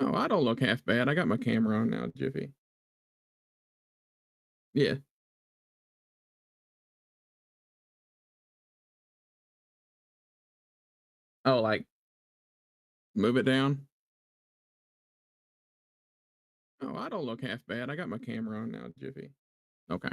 Oh, I don't look half bad. I got my camera on now, Jiffy. Yeah. Oh, like move it down? Oh, I don't look half bad. I got my camera on now, Jiffy. Okay.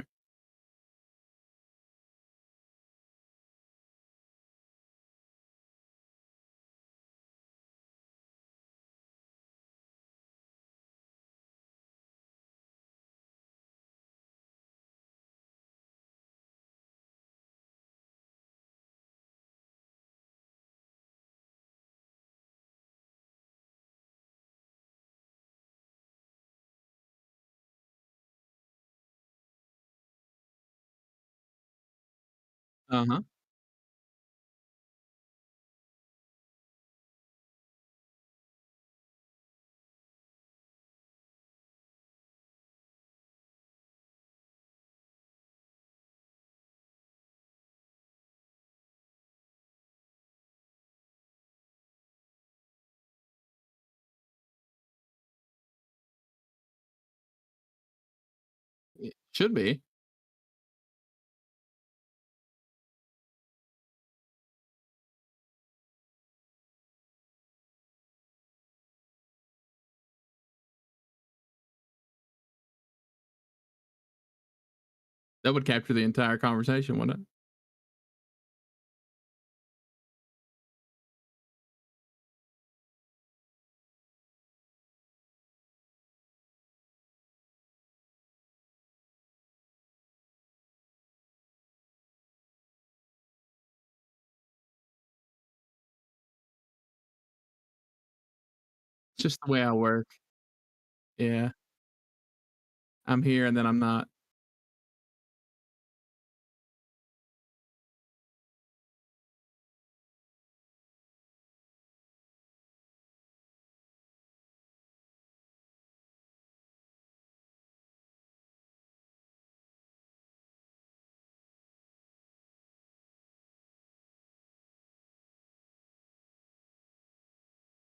Uh-huh. It should be. That would capture the entire conversation, wouldn't it? It's just the way I work. Yeah. I'm here and then I'm not.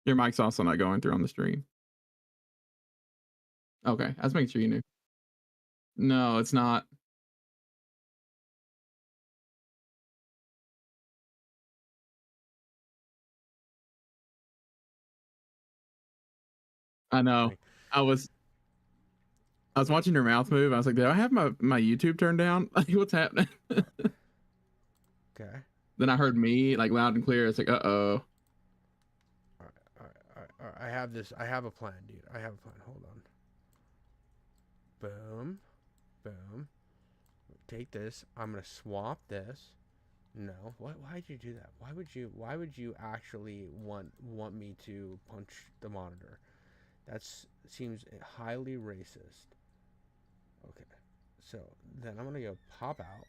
Your mic's also not going through on the stream. Okay. I was making sure you knew. No, it's not. I know. Funny. I was I was watching her mouth move. I was like, "Did I have my YouTube turned down? Like, what's happening?" Okay. Then I heard me like loud and clear. It's like, "Uh-oh." All right, all right, all right, all right. I have this. I have a plan, dude. I have a plan. Hold on. Boom, boom. Take this. I'm gonna swap this. No. What? Why'd you do that? Why would you? Why would you actually want me to punch the monitor? That's seems highly racist. Okay. So then I'm gonna go pop out.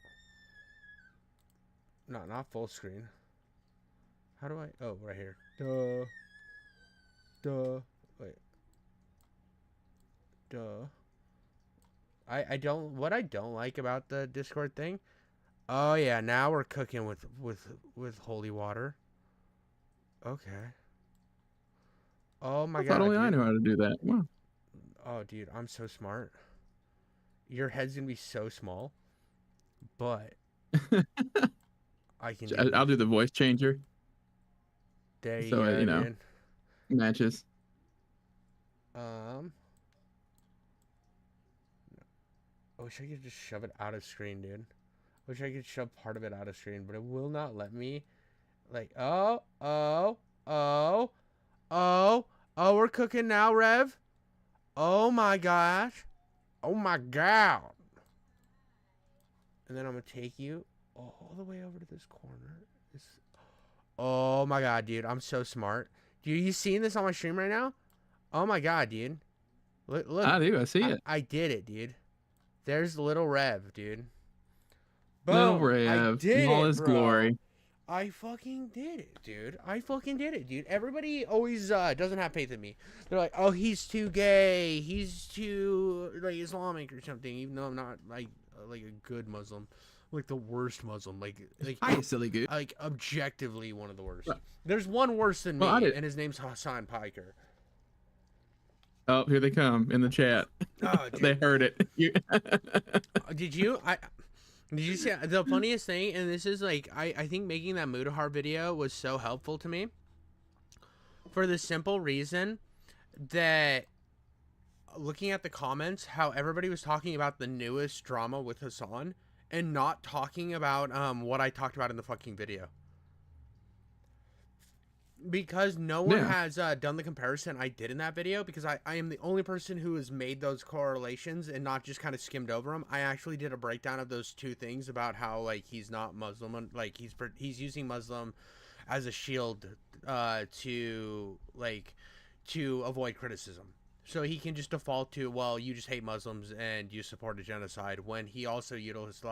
No, not full screen. How do I? Oh, right here. Duh. Duh. Wait. Duh. I don't. What I don't like about the Discord thing. Oh yeah, now we're cooking with holy water. Okay. Oh my I thought god, only I dude. knew how to do that. Wow. Oh dude, I'm so smart. Your head's gonna be so small, but I can do I'll this. do the voice changer There you so go, dude. matches. Um, I wish I could just shove it out of screen, dude. I wish I could shove part of it out of screen, but it will not let me. Like, oh, oh, we're cooking now, Rev. Oh my gosh. Oh my god. And then I'm gonna take you all the way over to this corner. This. Oh my god, dude. I'm so smart. Dude, you seeing this on my stream right now? Oh my god, dude. Look. I do. I see it. I did it, dude. There's little Rev, dude. Little Boom. I Rev in did all it, his bro. glory. I fucking did it, dude. I fucking did it, dude. Everybody always doesn't have faith in me. They're like, "Oh, he's too gay. He's too like Islamic or something." Even though I'm not like a good Muslim, like the worst Muslim, like Hi, silly goose. like objectively one of the worst. There's one worse than Well, I me, did. and his name's Hassan Piker. Oh, here they come in the chat. Oh, They dude. heard it. Did you? Did you see the funniest thing? And this is like, I think making that Mudahar video was so helpful to me for the simple reason that looking at the comments, how everybody was talking about the newest drama with Hassan and not talking about what I talked about in the fucking video. Because no one Yeah. has done the comparison I did in that video, because I am the only person who has made those correlations and not just kind of skimmed over them. I actually did a breakdown of those two things about how like he's not Muslim, like he's using Muslim as a shield to avoid criticism. So he can just default to, well, you just hate Muslims and you support a genocide, when he also utilized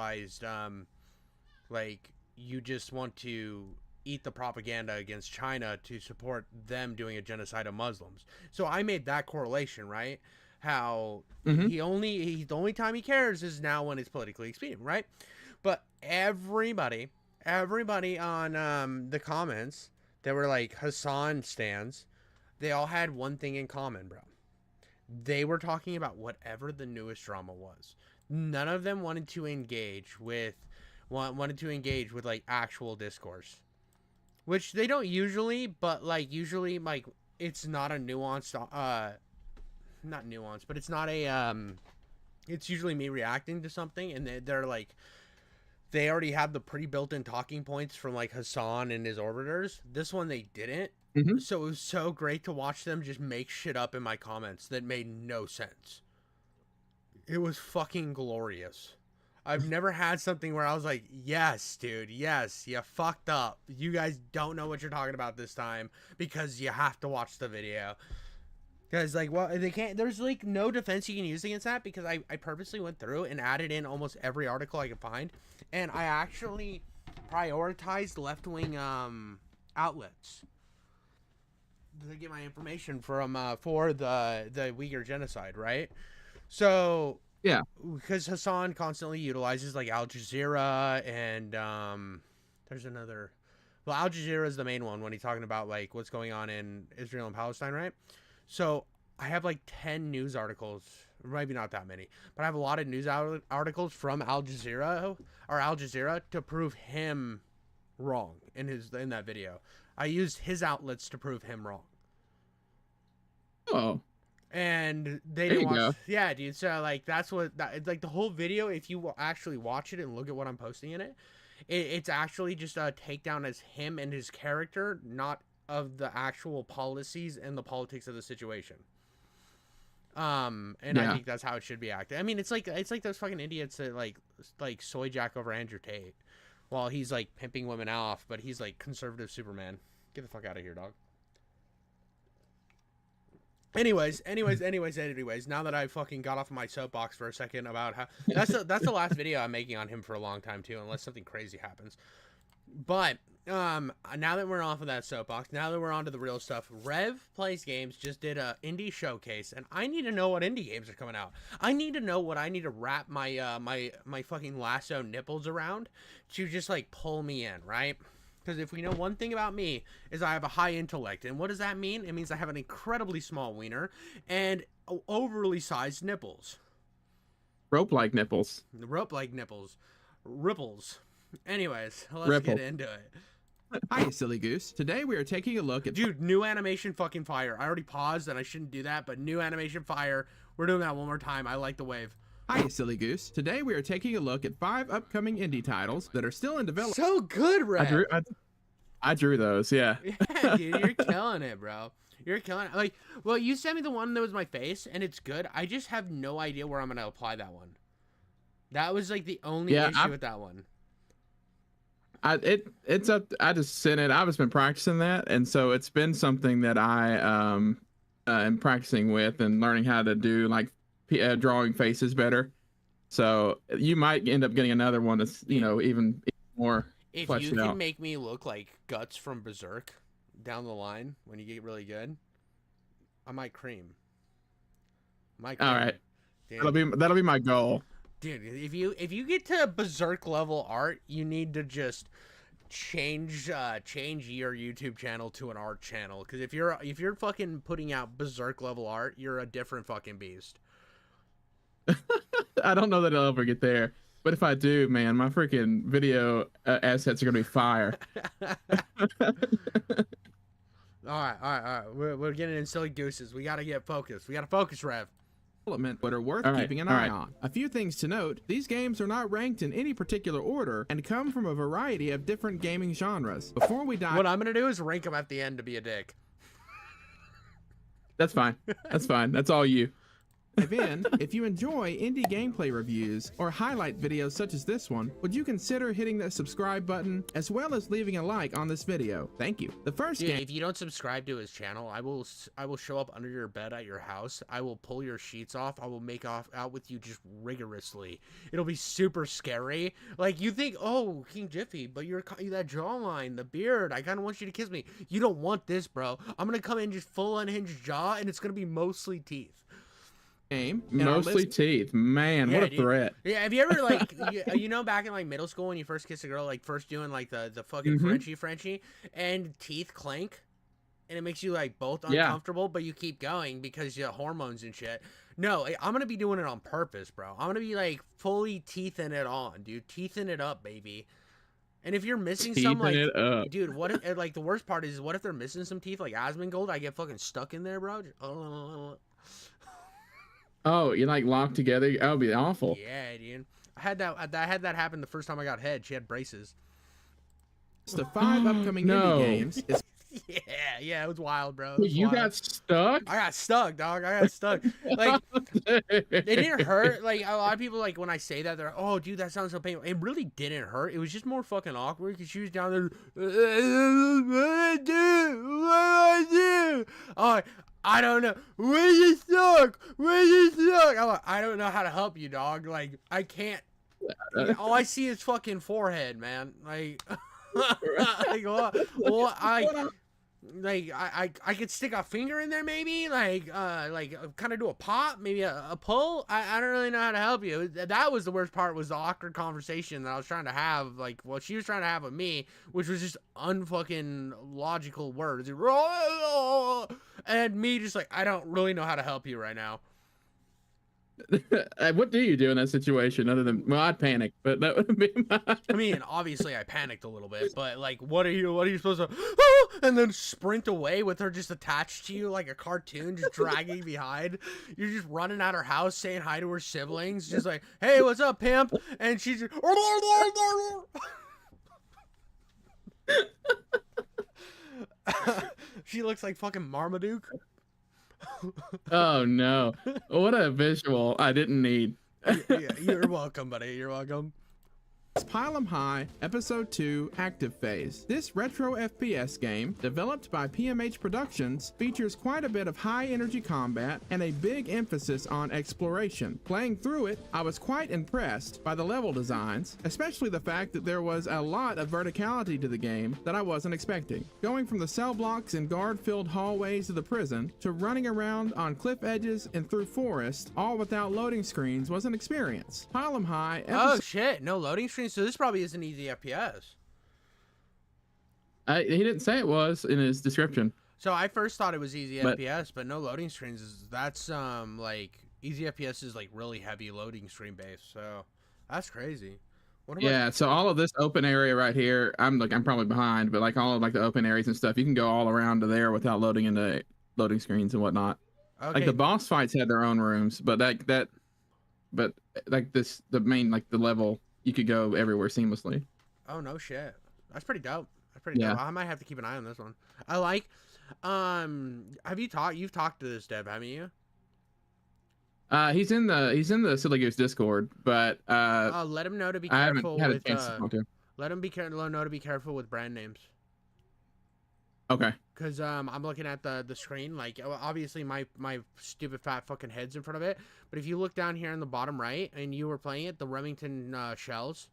like you just want to eat the propaganda against China to support them doing a genocide of Muslims. So I made that correlation, right? How Hmm. the only time he cares is now when it's politically expedient, right? But everybody on the comments that were like Hassan stands, they all had one thing in common, bro. They were talking about whatever the newest drama was. None of them wanted to engage with like actual discourse, which they don't usually. But like usually, like it's not a nuanced, not nuanced, but it's not a It's usually me reacting to something, and they're like they already have the pre-built-in talking points from like Hassan and his orbiters. This one they didn't. Hmm. So it was so great to watch them just make shit up in my comments that made no sense. It was fucking glorious. I've never had something where I was like, yes, dude, yes, you fucked up. You guys don't know what you're talking about this time because you have to watch the video. Because, like, well, they can't, there's like no defense you can use against that, because I purposely went through and added in almost every article I could find. And I actually prioritized left wing outlets to get my information from for the Uyghur genocide, right? So Yeah. because Hassan constantly utilizes like Al Jazeera and there's another. Well, Al Jazeera is the main one when he's talking about like what's going on in Israel and Palestine, right? So I have like 10 news articles, maybe not that many, but I have a lot of news articles from Al Jazeera to prove him wrong in that video. I used his outlets to prove him wrong. Oh, And they there didn't you watch. go. Yeah, dude. So like that's what that it's like the whole video. If you actually watch it and look at what I'm posting in it, it's actually just a takedown as him and his character, not of the actual policies and the politics of the situation. And I Yeah. think that's how it should be acted. I mean, it's like those fucking idiots that like soy jack over Andrew Tate, while he's like pimping women off, but he's like conservative Superman. Get the fuck out of here, dog. Anyways. Now that I fucking got off my soapbox for a second about how that's the last video I'm making on him for a long time too, unless something crazy happens. But now that we're off of that soapbox, now that we're on to the real stuff, Revplaysgames just did a indie showcase, and I need to know what indie games are coming out. I need to know what I need to wrap my my fucking lasso nipples around to just like pull me in, right? Because if we know one thing about me is I have a high intellect, and what does that mean? It means I have an incredibly small wiener and overly sized nipples, Rope like nipples. rope like nipples, ripples. Anyways, let's get Ripple. into it. Hi, silly goose. Today we are taking a look at. Dude, new animation fucking fire. I already paused and I shouldn't do that, but new animation fire. We're doing that one more time. I like the wave. Hi, silly goose. Today we are taking a look at 5 upcoming indie titles that are still in development. So good, I Red. drew. I drew those. Yeah. Yeah, dude, you're killing it, bro. You're killing it. Like, well, you sent me the one that was my face, and it's good. I just have no idea where I'm gonna apply that one. That was like the only issue with that one. It's up. I just sent it. I've just been practicing that, and so it's been something that I am practicing with and learning how to do like drawing faces better. So you might end up getting another one that's even more If fleshed you can out. make me look like Guts from Berserk down the line when you get really good, I might cream. All right, Dude. that'll be my goal. Dude, if you get to Berserk level art, you need to just change your YouTube channel to an art channel, because if you're fucking putting out berserk level art, you're a different fucking beast. I don't know that I'll ever get there, but if I do, man, my freaking video assets are gonna be fire. All right. We're getting in silly gooses. We gotta get focused. We gotta focus, Rev. Development but are worth All right, keeping an all eye right. on. A few things to note: these games are not ranked in any particular order and come from a variety of different gaming genres. Before we dive What I'm gonna do is rank them at the end to be a dick. That's fine. That's fine. That's all you. in, if you enjoy indie gameplay reviews or highlight videos such as this one, would you consider hitting that subscribe button as well as leaving a like on this video? Thank you. The first Dude, game. if you don't subscribe to his channel, I will show up under your bed at your house. I will pull your sheets off. I will make out with you just rigorously. It'll be super scary. Like, you think, oh, King Jiffy, but you're that jawline, the beard. I kind of want you to kiss me. You don't want this, bro. I'm gonna come in just full unhinged jaw, and it's gonna be mostly teeth. Game. Mostly teeth. Man, what a threat. Yeah, have you ever, like, you know, back in, like, middle school when you first kiss a girl, like, first doing, like, the fucking Frenchie, and teeth clank, and it makes you, like, both uncomfortable, but you keep going because you have hormones and shit. No, I'm gonna be doing it on purpose, bro. I'm gonna be, like, fully teething it on, dude. Teething it up, baby. And if you're missing some, like, dude, what if, like, the worst part is, what if they're missing some teeth, like Asmongold? I get fucking stuck in there, bro. Oh, you're like locked together? That would be awful. Yeah, dude. I had that happen the first time I got head. She had braces. The 5 upcoming indie games is Yeah, it was wild, bro. You got stuck? I got stuck, dog. I got stuck. Like, it didn't hurt. Like, a lot of people, like, when I say that, they're like, oh, dude, that sounds so painful. It really didn't hurt. It was just more fucking awkward because she was down there. What do I do? Oh, I don't know. Where you stuck? Where you stuck? I'm like, I don't know how to help you, dog. Like, I can't. All I see is fucking forehead, man. Like, like what? I could stick a finger in there, maybe, like kind of do a pop, maybe a pull. I don't really know how to help you. That was the worst part, was the awkward conversation that I was trying to have, like what she was trying to have with me, which was just unfucking logical words, and me just like, I don't really know how to help you right now. What do you do in that situation other than, well, I'd panic, but that would be my... I mean, obviously I panicked a little bit, but like, what are you supposed to, and then sprint away with her just attached to you like a cartoon, just dragging behind? You're just running out her house saying hi to her siblings, just like, hey, what's up, pimp? And she's just... She looks like fucking Marmaduke. Oh no, what a visual I didn't need. You're welcome, buddy. You're welcome. Pile 'em High Episode 2 Active Phase. This retro FPS game, developed by PMH Productions, features quite a bit of high-energy combat and a big emphasis on exploration. Playing through it, I was quite impressed by the level designs, especially the fact that there was a lot of verticality to the game that I wasn't expecting. Going from the cell blocks and guard-filled hallways of the prison to running around on cliff edges and through forest, all without loading screens, was an experience. Pile 'em High Oh shit, no loading screens. So this probably is an easy FPS. He didn't say it was in his description. So I first thought it was easy FPS, but no loading screens. That's like easy FPS is like really heavy loading screen based. So that's crazy. What about... Yeah, so all of this open area right here, I'm probably behind, but like all of like the open areas and stuff, you can go all around to there without loading into loading screens and whatnot. Okay. Like the boss fights had their own rooms, but the main, like the level, you could go everywhere seamlessly. Oh no shit. That's pretty dope. That's pretty dope. I might have to keep an eye on this one. I like you've talked to this dev, haven't you? He's in the Silly Goose Discord, but let him know to be careful I haven't had with a chance to talk to him. Let him know to be careful with brand names. Okay. Because I'm looking at the screen, like, obviously my stupid fat fucking head's in front of it, but if you look down here in the bottom right and you were playing it, the Remington shells,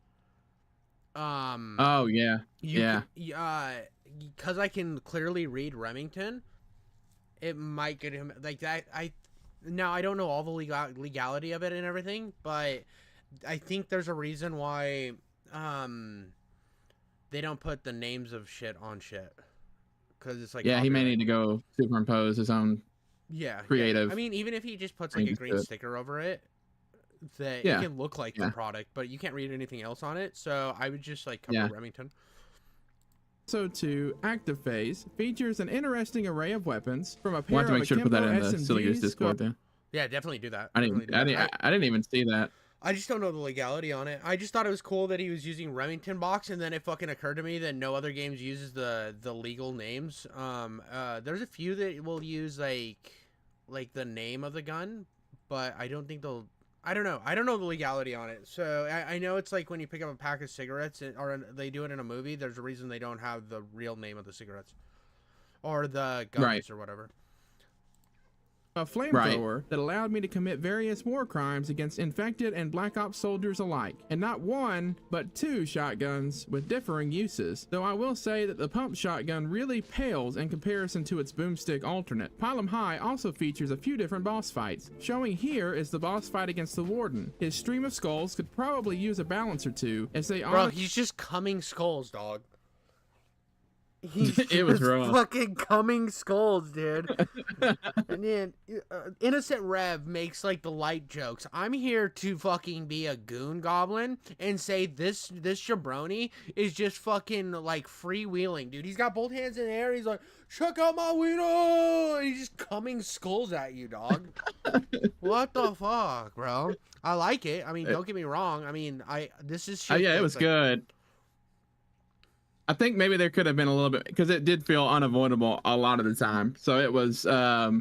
oh yeah, because I can clearly read Remington, it might get him like that. Now I don't know all the legality of it and everything, but I think there's a reason why they don't put the names of shit on shit because it's like Yeah, he may copyright. need to go superimpose his own Yeah, creative. I mean, even if he just puts like a changes green to it. sticker over it, that Yeah, it can look like the yeah. product, but you can't read anything else on it. So I would just like cover Yeah. Remington. Episode 2, Active Phase, features an interesting array of weapons from a We'll pair have to of make sure to put that in akimbo the Silly Goose SMGs. Discord. Then Yeah, definitely do that. I Definitely didn't, do that. I didn't even see that. I just don't know the legality on it. I just thought it was cool that he was using Remington box, and then it fucking occurred to me that no other games uses the legal names. There's a few that will use like the name of the gun, but I don't think they'll. I don't know. I don't know the legality on it. So I know it's like when you pick up a pack of cigarettes, or they do it in a movie. There's a reason they don't have the real name of the cigarettes or the guns Right. or whatever. A flamethrower that allowed me to commit various war crimes against infected and Black Ops soldiers alike, and not one, but 2 shotguns with differing uses, though I will say that the pump shotgun really pales in comparison to its boomstick alternate. Pylum High also features a few different boss fights. Showing here is the boss fight against the Warden. His stream of skulls could probably use a balance or two, as they Bro, he's just coming skulls, dog. He's It was just rough. fucking coming skulls, dude. And then Innocent Rev makes like the light jokes. I'm here to fucking be a goon goblin and say this jabroni is just fucking like freewheeling, dude. He's got both hands in the air. He's like, check out my wiener. And he's just coming skulls at you, dog. What the fuck, bro? I like it. I mean, don't get me wrong. I mean, this is shit. Yeah, it was like, good. I think maybe there could have been a little bit, because it did feel unavoidable a lot of the time. So it was, I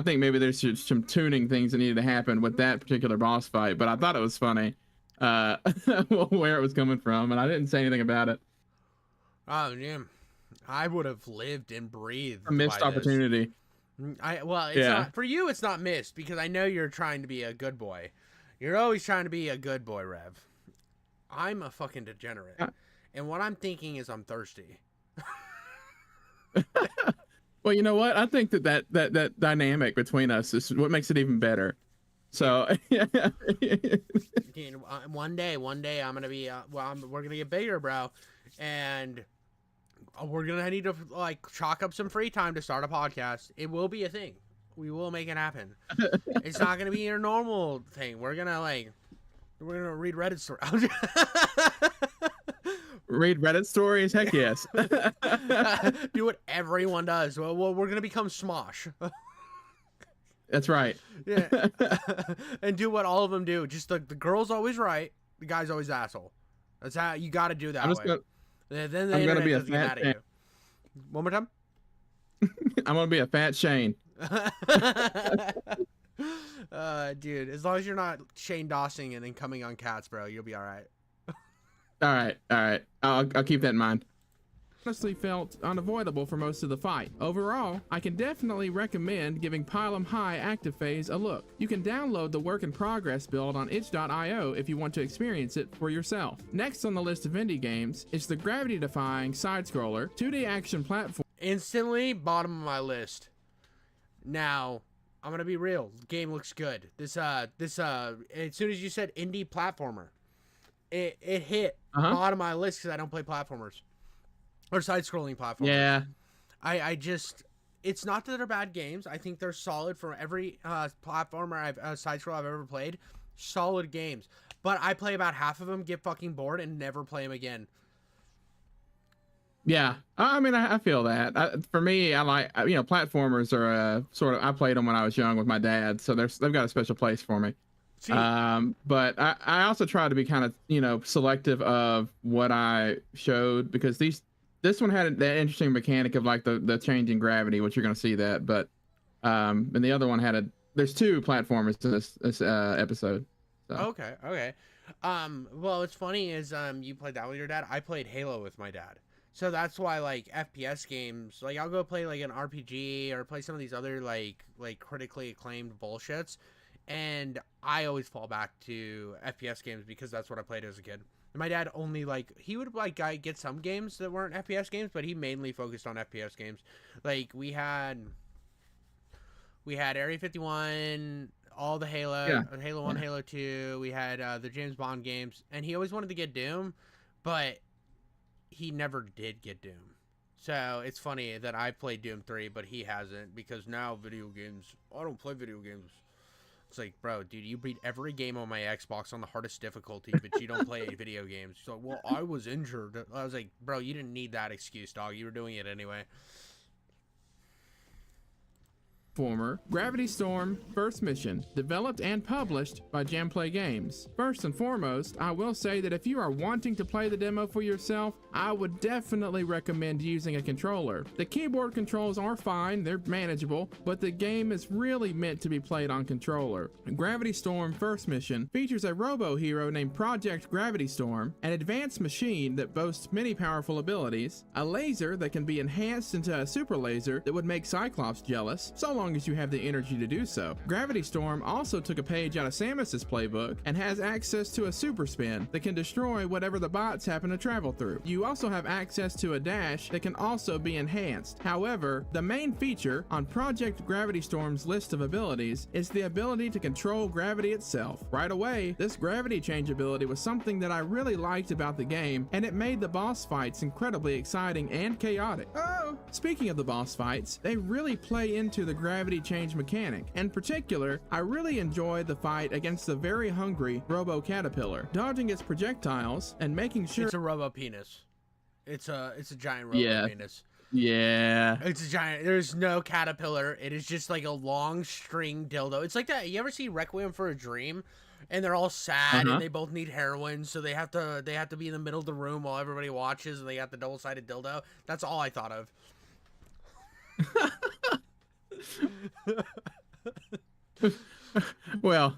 think maybe there's some tuning things that needed to happen with that particular boss fight. But I thought it was funny where it was coming from, and I didn't say anything about it. Oh, damn. I would have lived and breathed. A missed by this. opportunity. It's Yeah. not for you. It's not missed because I know you're trying to be a good boy. You're always trying to be a good boy, Rev. I'm a fucking degenerate, and what I'm thinking is I'm thirsty. Well, you know what? I think that dynamic between us is what makes it even better. So, Dude, one day I'm gonna be. We're gonna get bigger, bro, and we're gonna need to like chalk up some free time to start a podcast. It will be a thing. We will make it happen. It's not gonna be your normal thing. We're gonna read Reddit stories. read Reddit stories? Heck yes. Do what everyone does. Well, we're gonna become Smosh. That's right. Yeah, and do what all of them do. Just the girl's always right, the guy's always asshole. That's how you got to do that. Then the I'm gonna be a doesn't get mad at you. One more time. I'm gonna be a fat Shane. Dude, as long as you're not Shane Dawson and then coming on cats, bro, you'll be all right. All right. I'll keep that in mind. Honestly felt unavoidable for most of the fight. Overall, I can definitely recommend giving Pylum High Active Phase a look. You can download the work in progress build on itch.io if you want to experience it for yourself. Next on the list of indie games is the gravity-defying side-scroller 2D action platform. Instantly bottom of my list. Now, I'm gonna be real. The game looks good. This as soon as you said indie platformer, it hit bottom of my list because I don't play platformers or side-scrolling platformers. Yeah. I just, it's not that they're bad games. I think they're solid for every platformer side-scroll I've ever played. Solid games, but I play about half of them, get fucking bored, and never play them again. Yeah, I mean, I feel that. For me, I like, platformers are sort of. I played them when I was young with my dad, so they've got a special place for me. See, But I also try to be kind of selective of what I showed, because this one had that interesting mechanic of like the changing gravity, which you're gonna see that, but and the other one had there's 2 platformers to this episode. So. Okay. Well, what's funny is you played that with your dad. I played Halo with my dad. So that's why, like, FPS games, like, I'll go play, like, an RPG or play some of these other, like critically acclaimed bullshits, and I always fall back to FPS games because that's what I played as a kid. And my dad only, like, he would, like, get some games that weren't FPS games, but he mainly focused on FPS games. Like, we had Area 51, all the Halo, Halo 1, Halo 2, we had the James Bond games, and he always wanted to get Doom, but he never did get Doom. So it's funny that I played Doom 3, but he hasn't, because now video games, I don't play video games. It's like, bro, dude, you beat every game on my Xbox on the hardest difficulty, but you don't play video games. So, well, I was injured. I was like, bro, you didn't need that excuse, dog. You were doing it anyway. Former Gravity Storm First Mission, developed and published by Revplaysgames. First and foremost, I will say that if you are wanting to play the demo for yourself, I would definitely recommend using a controller. The keyboard controls are fine, they're manageable, but the game is really meant to be played on controller. Gravity Storm First Mission features a robo-hero named Project Gravity Storm, an advanced machine that boasts many powerful abilities, a laser that can be enhanced into a super laser that would make Cyclops jealous, so long as you have the energy to do so. Gravity Storm also took a page out of Samus's playbook and has access to a super spin that can destroy whatever the bots happen to travel through. You also have access to a dash that can also be enhanced. However, the main feature on Project Gravity Storm's list of abilities is the ability to control gravity itself. Right away, this gravity change ability was something that I really liked about the game, and it made the boss fights incredibly exciting and chaotic. Oh! Speaking of the boss fights, they really play into the gravity change mechanic. In particular, I really enjoy the fight against the very hungry Robo Caterpillar, dodging its projectiles and making sure It's a robo penis. It's a giant robo penis. Yeah. It's a giant. There's no caterpillar. It is just like a long string dildo. It's like that. You ever see Requiem for a Dream? And they're all sad, and they both need heroin, so they have to be in the middle of the room while everybody watches, and they got the double-sided dildo. That's all I thought of. Well,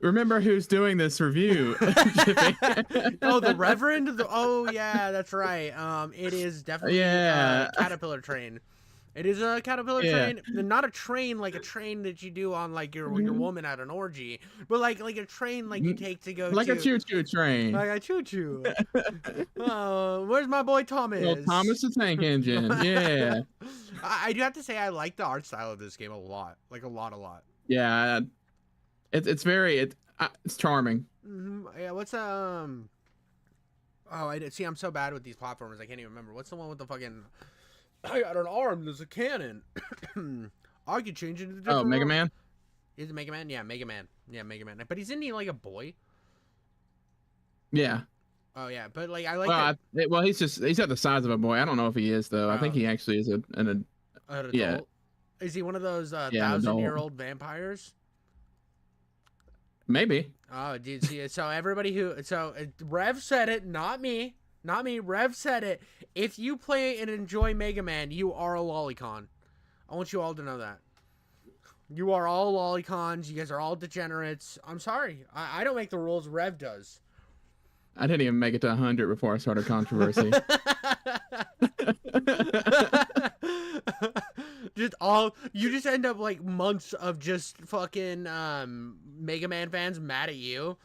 remember who's doing this review? Oh, the Reverend? Oh, yeah, that's right. It is definitely a caterpillar train. It is a caterpillar train, not a train like a train that you do on like your woman at an orgy, but like a train like you take to go like a choo-choo train. Like a choo-choo. Where's my boy Thomas? Well, Thomas the Tank Engine. Yeah. I do have to say I like the art style of this game a lot, like a lot. Yeah, it's very it's charming. Yeah. What's Oh, I did see. I'm so bad with these platformers. I can't even remember. What's the one with the fucking? I got an arm. There's a cannon. I could change it into different. Oh, Mega Man. Is it Mega Man? Yeah, Mega Man. Yeah, Mega Man. But isn't he like a boy? Yeah. Oh yeah, but like I like. Well, he's at the size of a boy. I don't know if he is though. I think he actually is an adult. Yeah. Is he one of those 1,000-year-old vampires? Maybe. Oh, dude. See, so everybody Rev said it, not me. Not me. Rev said it. If you play and enjoy Mega Man, you are a lolicon. I want you all to know that. You are all lolicons. You guys are all degenerates. I'm sorry. I don't make the rules. Rev does. I didn't even make it to 100 before I started controversy. You just end up like months of just fucking Mega Man fans mad at you.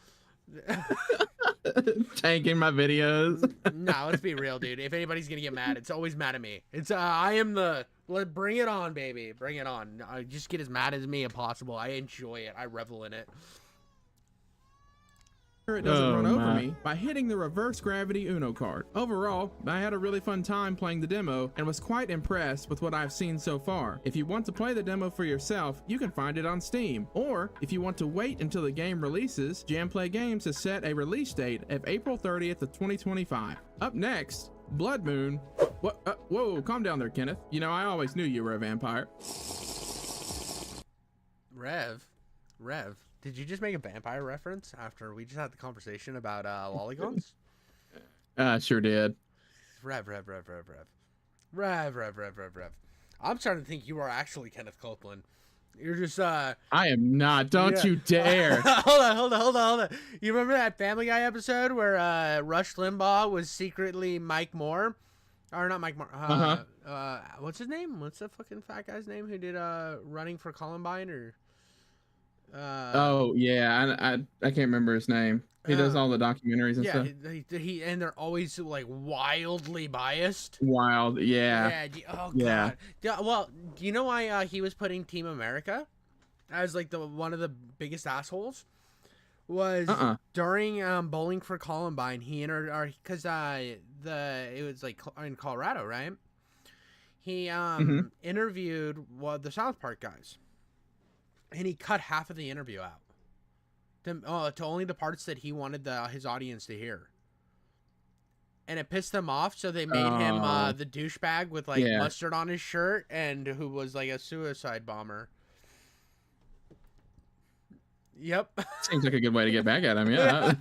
Tanking my videos. No, let's be real, dude. If anybody's gonna get mad, it's always mad at me. It's bring it on, baby. Bring it on. Just get as mad as me as possible. I enjoy it. I revel in it. It doesn't run over me by hitting the reverse gravity Uno card. Overall, I had a really fun time playing the demo and was quite impressed with what I've seen so far. If you want to play the demo for yourself, you can find it on Steam. Or, if you want to wait until the game releases, Revplaysgames has set a release date of April 30th of 2025. Up next, Blood Moon. What? Whoa, calm down there, Kenneth. You know, I always knew you were a vampire. Rev. Did you just make a vampire reference after we just had the conversation about lolicons? Sure did. Rev. I'm starting to think you are actually Kenneth Copeland. You're just I am not. Don't you dare. Hold on. You remember that Family Guy episode where Rush Limbaugh was secretly Mike Moore? Or not Mike Moore. What's his name? What's the fucking fat guy's name who did Running for Columbine or oh yeah, I can't remember his name. He does all the documentaries and stuff. He and they're always like wildly biased. Wild, yeah. Oh god. Yeah. Well, do you know why he was putting Team America as like one of the biggest assholes? was during Bowling for Columbine. He entered, or because it was like in Colorado, right? He interviewed the South Park guys, and he cut half of the interview out to only the parts that he wanted his audience to hear. And it pissed them off, so they made him the douchebag with like mustard on his shirt, and who was like a suicide bomber. Yep. Seems like a good way to get back at him. Yeah.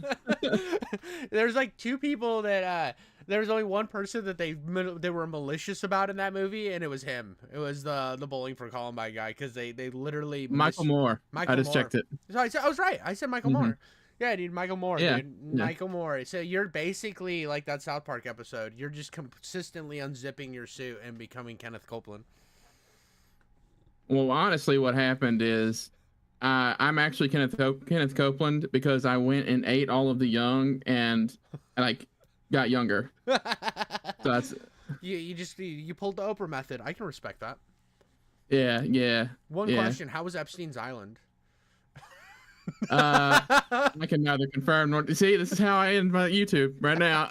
There's like two people that there was only one person that they were malicious about in that movie, and it was him. It was the Bowling for Columbine guy, because they literally Michael Moore. I just checked it. So I was right. I said Michael Moore. Yeah, dude, Michael Moore. Yeah. Dude. Michael Moore. So you're basically like that South Park episode. You're just consistently unzipping your suit and becoming Kenneth Copeland. Well, honestly, what happened is I'm actually Kenneth Copeland, because I went and ate all of the young and like got younger. So that's you pulled the Oprah method. I can respect that. Yeah. One question: how was Epstein's Island? I can neither confirm nor see. This is how I end my YouTube right now.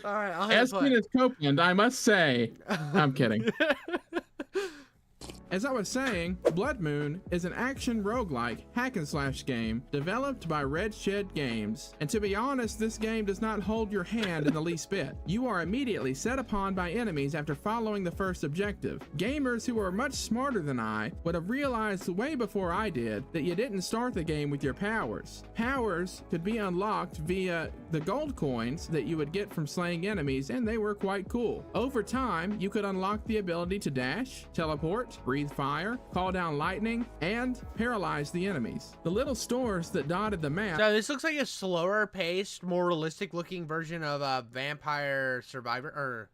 All right, as Kenneth Copeland, I must say, I'm kidding. As I was saying, Blood Moon is an action roguelike hack-and-slash game developed by Red Shed Games. And to be honest, this game does not hold your hand in the least bit. You are immediately set upon by enemies after following the first objective. Gamers who are much smarter than I would have realized way before I did that you didn't start the game with your powers. Powers could be unlocked via the gold coins that you would get from slaying enemies, and they were quite cool. Over time, you could unlock the ability to dash, teleport, breathe fire, call down lightning, and paralyze the enemies. The little stores that dotted the map. So this looks like a slower paced, more realistic looking version of Vampire Survivor, or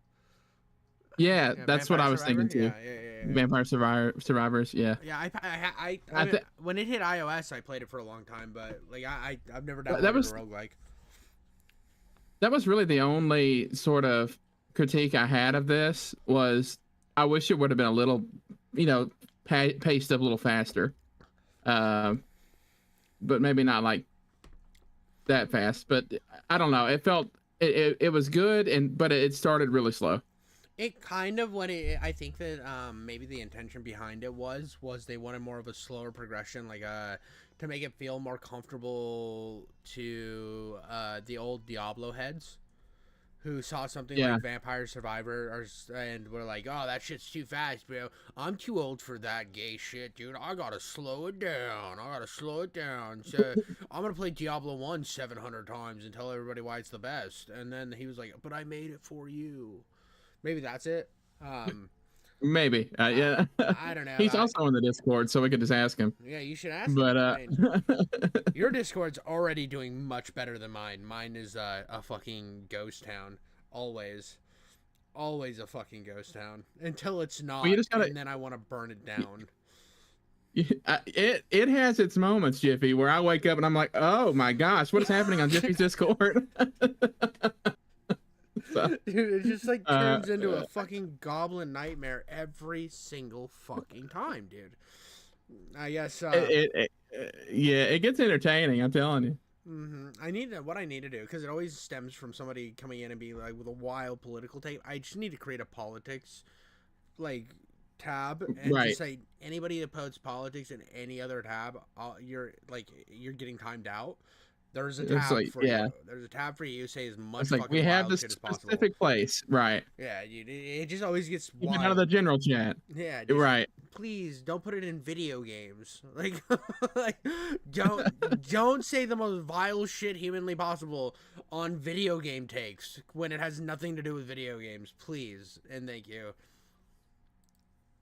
yeah, that's what I was thinking too. Yeah. Vampire Survivors, yeah. Yeah, I when it hit iOS, I played it for a long time, but like I've never downloaded a roguelike. That was really the only sort of critique I had of this. Was I wish it would have been a little, paced up a little faster, but maybe not like that fast. But I don't know. It felt it was good, but it started really slow. It kind of I think that maybe the intention behind it was they wanted more of a slower progression, like to make it feel more comfortable to the old Diablo heads, who saw something like Vampire Survivor and were like, oh, that shit's too fast, bro. I'm too old for that gay shit, dude. I gotta slow it down. So I'm gonna play Diablo 1 700 times and tell everybody why it's the best. And then he was like, but I made it for you. Maybe that's it. Maybe. Yeah. I don't know. He's also on the Discord, so we could just ask him. Yeah, you should ask him. But your Discord's already doing much better than mine. Mine is a fucking ghost town. Always a fucking ghost town. Until it's not, well, and then I want to burn it down. It has its moments, Jiffy, where I wake up and I'm like, oh my gosh, what is happening on Jiffy's Discord? So, dude, it just like turns into a fucking goblin nightmare every single fucking time, dude. I guess it gets entertaining, I'm telling you. What I need to do, because it always stems from somebody coming in and being like with a wild political take. I just need to create a politics like tab and just say anybody that posts politics in any other tab, you're getting timed out. There's a tab for you. There's a tab for you. Say as much it's like fucking we have wild this shit as specific possible. Place, right? Yeah, dude. It just always gets even wild. out of the general chat. Yeah, right. Please don't put it in video games. Like, don't say the most vile shit humanly possible on video game takes when it has nothing to do with video games. Please and thank you.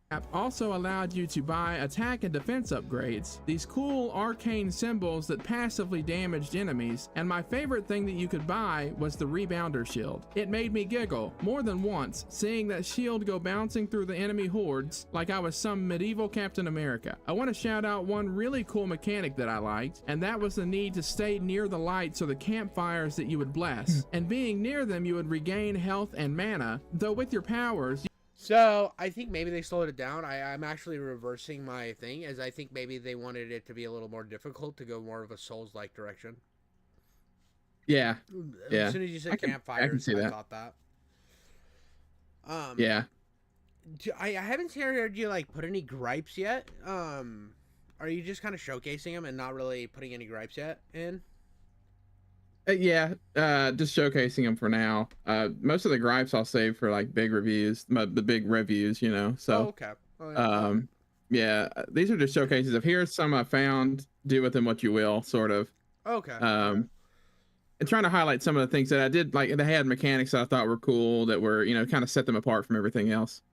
App also allowed you to buy attack and defense upgrades, these cool arcane symbols that passively damaged enemies, and my favorite thing that you could buy was the rebounder shield. It made me giggle more than once seeing that shield go bouncing through the enemy hordes like I was some medieval Captain America. I want to shout out one really cool mechanic that I liked, and that was the need to stay near the lights or the campfires that you would bless, and being near them you would regain health and mana, though with your powers So I think maybe they slowed it down. I'm actually reversing my thing, as I think maybe they wanted it to be a little more difficult to go more of a Souls-like direction. Yeah, yeah. As soon as you said I can campfires, see that. thought that. Yeah. I haven't heard you like put any gripes yet. Are you just kind of showcasing them and not really putting any gripes yet in? Yeah, just showcasing them for now. Most of the gripes I'll save for like big reviews, the big reviews, you know. So, Oh, okay. Oh, yeah. yeah, these are just showcases of here's some I found. Do with them what you will, sort of. Okay. And trying to highlight some of the things that I did like. They had mechanics that I thought were cool that were, you know, kind of set them apart from everything else,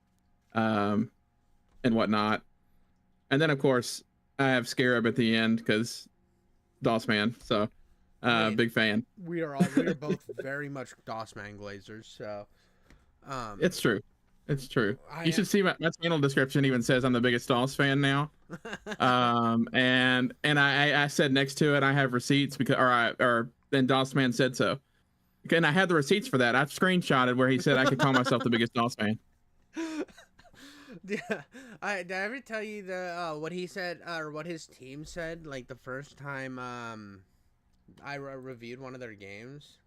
and whatnot. And then of course I have Scarab at the end because DOS man. So. Big fan. We are both very much DOSman glazers, so it's true. You should see my channel description even says I'm the biggest DOS fan now. And I said next to it I have receipts because or then DOS man said so. And I had the receipts for that. I've screenshotted where he said I could call myself the biggest DOS fan. Yeah, did I ever tell you the what he said or what his team said like the first time I reviewed one of their games?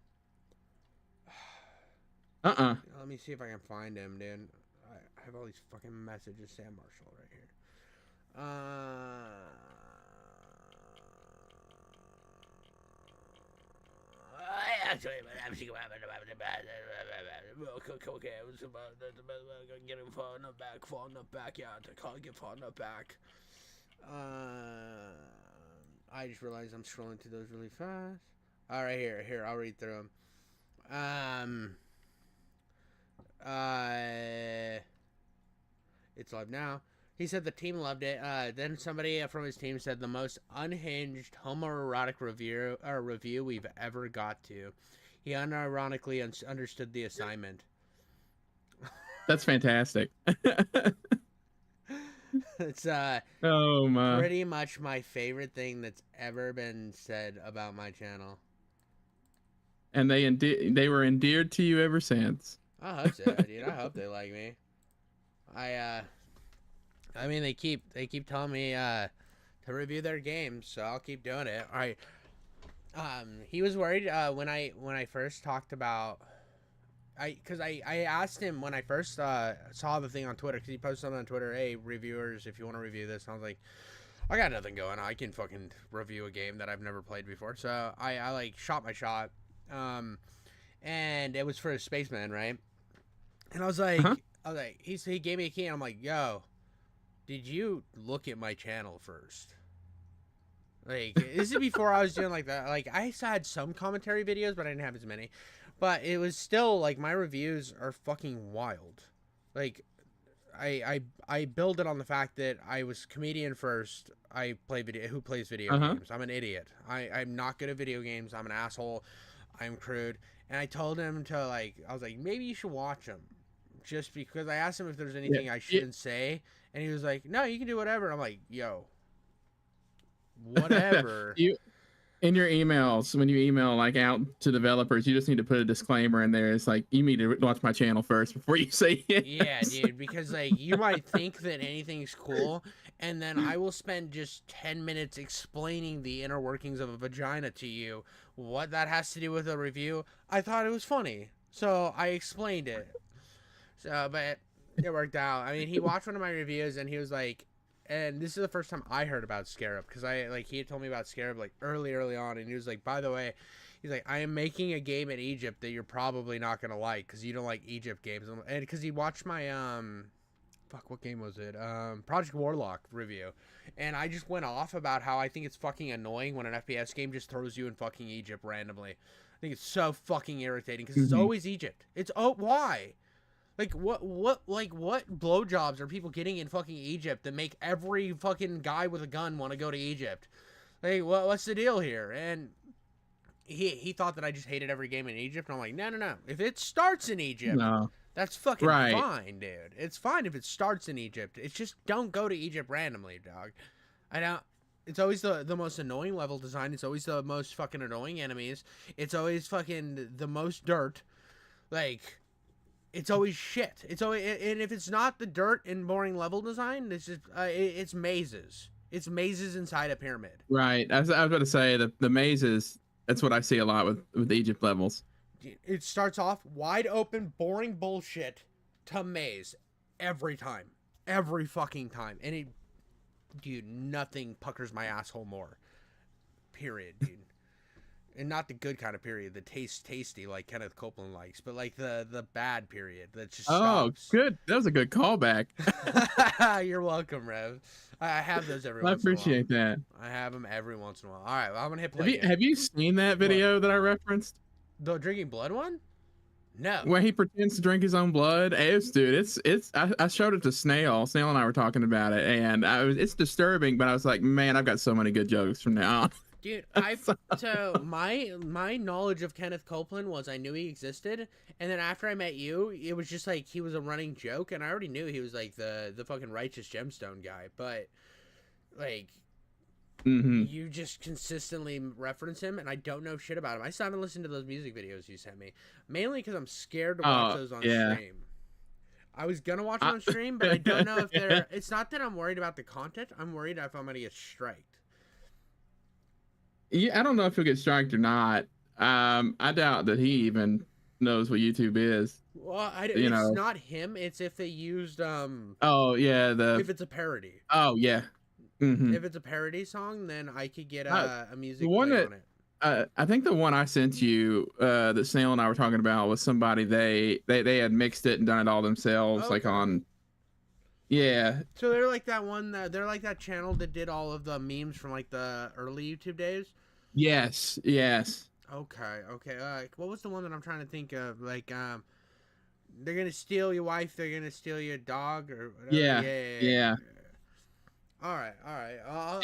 Let me see if I can find him, dude. I have all these fucking messages. Sam Marshall right here. Actually, I'm thinking about okay, it was about getting falling back, yeah, to call get falling back. I just realized I'm scrolling through those really fast. All right, here, I'll read through them. It's live now. He said the team loved it. Then somebody from his team said the most unhinged homoerotic review we've ever got to. He unironically understood the assignment. That's fantastic. It's oh my, pretty much my favorite thing that's ever been said about my channel. And they were endeared to you ever since. I hope so, dude. I hope they like me. I mean, they keep telling me to review their games, so I'll keep doing it. All right. He was worried when I first talked about because I asked him when I first saw the thing on Twitter, because he posted something on Twitter, hey reviewers, if you want to review this, and I was like, I got nothing going. I can fucking review a game that I've never played before. So I like shot my shot, and it was for a Spaceman, right? And I was like, he gave me a key, and I'm like, yo, did you look at my channel first? Like, this is before I was doing like that. Like, I had some commentary videos, but I didn't have as many. But it was still like my reviews are fucking wild. Like, I build it on the fact that I was comedian first. I play video. Who plays video games? I'm an idiot. I'm not good at video games. I'm an asshole. I'm crude. And I told him to I was like, maybe you should watch them, just because I asked him if there's anything I shouldn't say, and he was like, no, you can do whatever. I'm like, yo, whatever. In your emails, when you email like out to developers, you just need to put a disclaimer in there. It's like, you need to watch my channel first before you say it. Yeah, dude, because like you might think that anything's cool, and then I will spend just 10 minutes explaining the inner workings of a vagina to you. What that has to do with a review, I thought it was funny, so I explained it. So, but it worked out. I mean, he watched one of my reviews, and he was like, and this is the first time I heard about Scarab, because he had told me about Scarab like early on, and he was like, by the way, he's like, I am making a game in Egypt that you're probably not gonna like because you don't like Egypt games, and because he watched my what game was it? Project Warlock review, and I just went off about how I think it's fucking annoying when an FPS game just throws you in fucking Egypt randomly. I think it's so fucking irritating because it's always Egypt. Why? Like, what blowjobs are people getting in fucking Egypt that make every fucking guy with a gun want to go to Egypt? Like, what's the deal here? And he thought that I just hated every game in Egypt, and I'm like, no. If it starts in Egypt, that's fucking fine, dude. It's fine if it starts in Egypt. It's just don't go to Egypt randomly, dog. It's always the most annoying level design. It's always the most fucking annoying enemies. It's always fucking the most dirt. Like... It's always shit. It's always, and if it's not the dirt and boring level design, it's just it's mazes. It's mazes inside a pyramid. Right. I was about to say the mazes. That's what I see a lot with Egypt levels. It starts off wide open, boring bullshit to maze every time, every fucking time, and it, dude, nothing puckers my asshole more. Period, dude. And not the good kind of period, the tasty like Kenneth Copeland likes, but like the bad period that just stops. Good. That was a good callback. You're welcome, Rev. I have those every I once in a while. appreciate that. I have them every once in a while. All right, well, I'm gonna hit play. Have you seen that video that I referenced? The drinking blood one? No. Where he pretends to drink his own blood. I showed it to Snail. Snail and I were talking about it, and it's disturbing. But I was like, man, I've got so many good jokes from now on. Dude, so my knowledge of Kenneth Copeland was I knew he existed, and then after I met you, it was just like he was a running joke, and I already knew he was like the fucking righteous gemstone guy, but like you just consistently reference him, and I don't know shit about him. I still haven't listened to those music videos you sent me, mainly because I'm scared to watch those on stream. I was gonna watch them on stream, but I don't know if they're. It's not that I'm worried about the content. I'm worried if I'm gonna get striked. Yeah, I don't know if he'll get striked or not. I doubt that he even knows what YouTube is. Well, it's not him. It's if they used Oh yeah, if it's a parody. Oh yeah. If it's a parody song, then I could get a music the one play that, on it. I think the one I sent you that Snail and I were talking about was somebody they had mixed it and done it all themselves, Okay. like on. Yeah. So they're like that one. They're like that channel that did all of the memes from like the early YouTube days. Yes. Okay. What was the one that I'm trying to think of? Like, they're gonna steal your wife. They're gonna steal your dog, or whatever. Yeah. All right.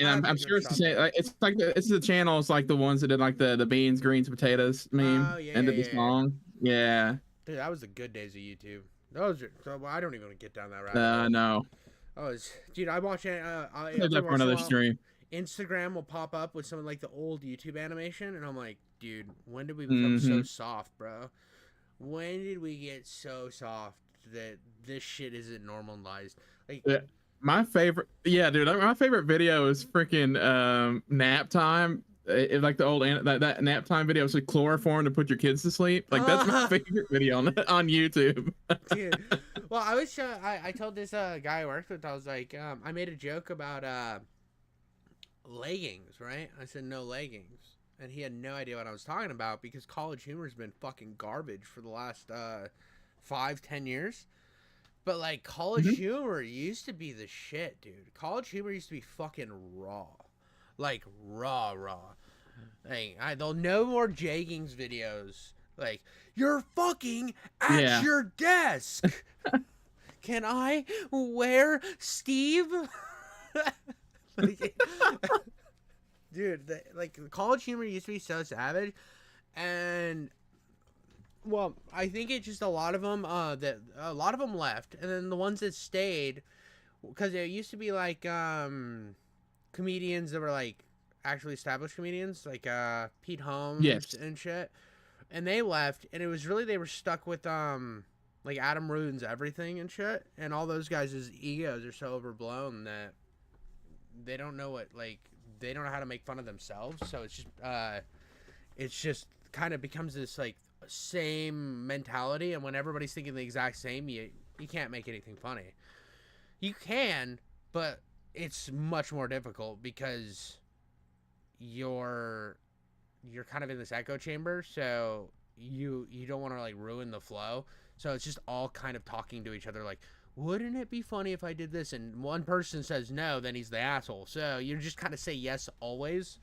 And I'm sure it's the same. Like, it's the channels like the ones that did like the beans, greens, potatoes meme and the song. Yeah. Dude, that was the good days of YouTube. Those are. So I don't even want to get down that rabbit hole. No. Dude, I watch it. Save that for another stream. Instagram will pop up with some of like the old YouTube animation, and I'm like, dude, when did we become so soft, bro? When did we get so soft that this shit isn't normalized? Like, my favorite video is freaking nap time. Like the old that nap time video was like chloroform to put your kids to sleep. Like that's my favorite video on YouTube. Dude, well, I told this guy I worked with, I was like, I made a joke about leggings, right? I said no leggings, and he had no idea what I was talking about because College Humor's been fucking garbage for the last 5-10 years. But like College Humor used to be the shit, dude. College Humor used to be fucking raw, like raw. Like there'll no more Jaggings videos. Like you're fucking at your desk. Can I wear Steve? Like, dude, like College Humor used to be so savage, and well, I think it's just a lot of them left, and then the ones that stayed, because there used to be like comedians that were like actually established comedians, like Pete Holmes and shit, and they left, and it was really they were stuck with like Adam Ruins Everything and shit, and all those guys' egos are so overblown that they don't know they don't know how to make fun of themselves, so it's just kind of becomes this like same mentality, and when everybody's thinking the exact same, you can't make anything funny. You can, but it's much more difficult because you're kind of in this echo chamber, so you don't want to like ruin the flow, so it's just all kind of talking to each other like, wouldn't it be funny if I did this? And one person says no, then he's the asshole. So you just kind of say yes always.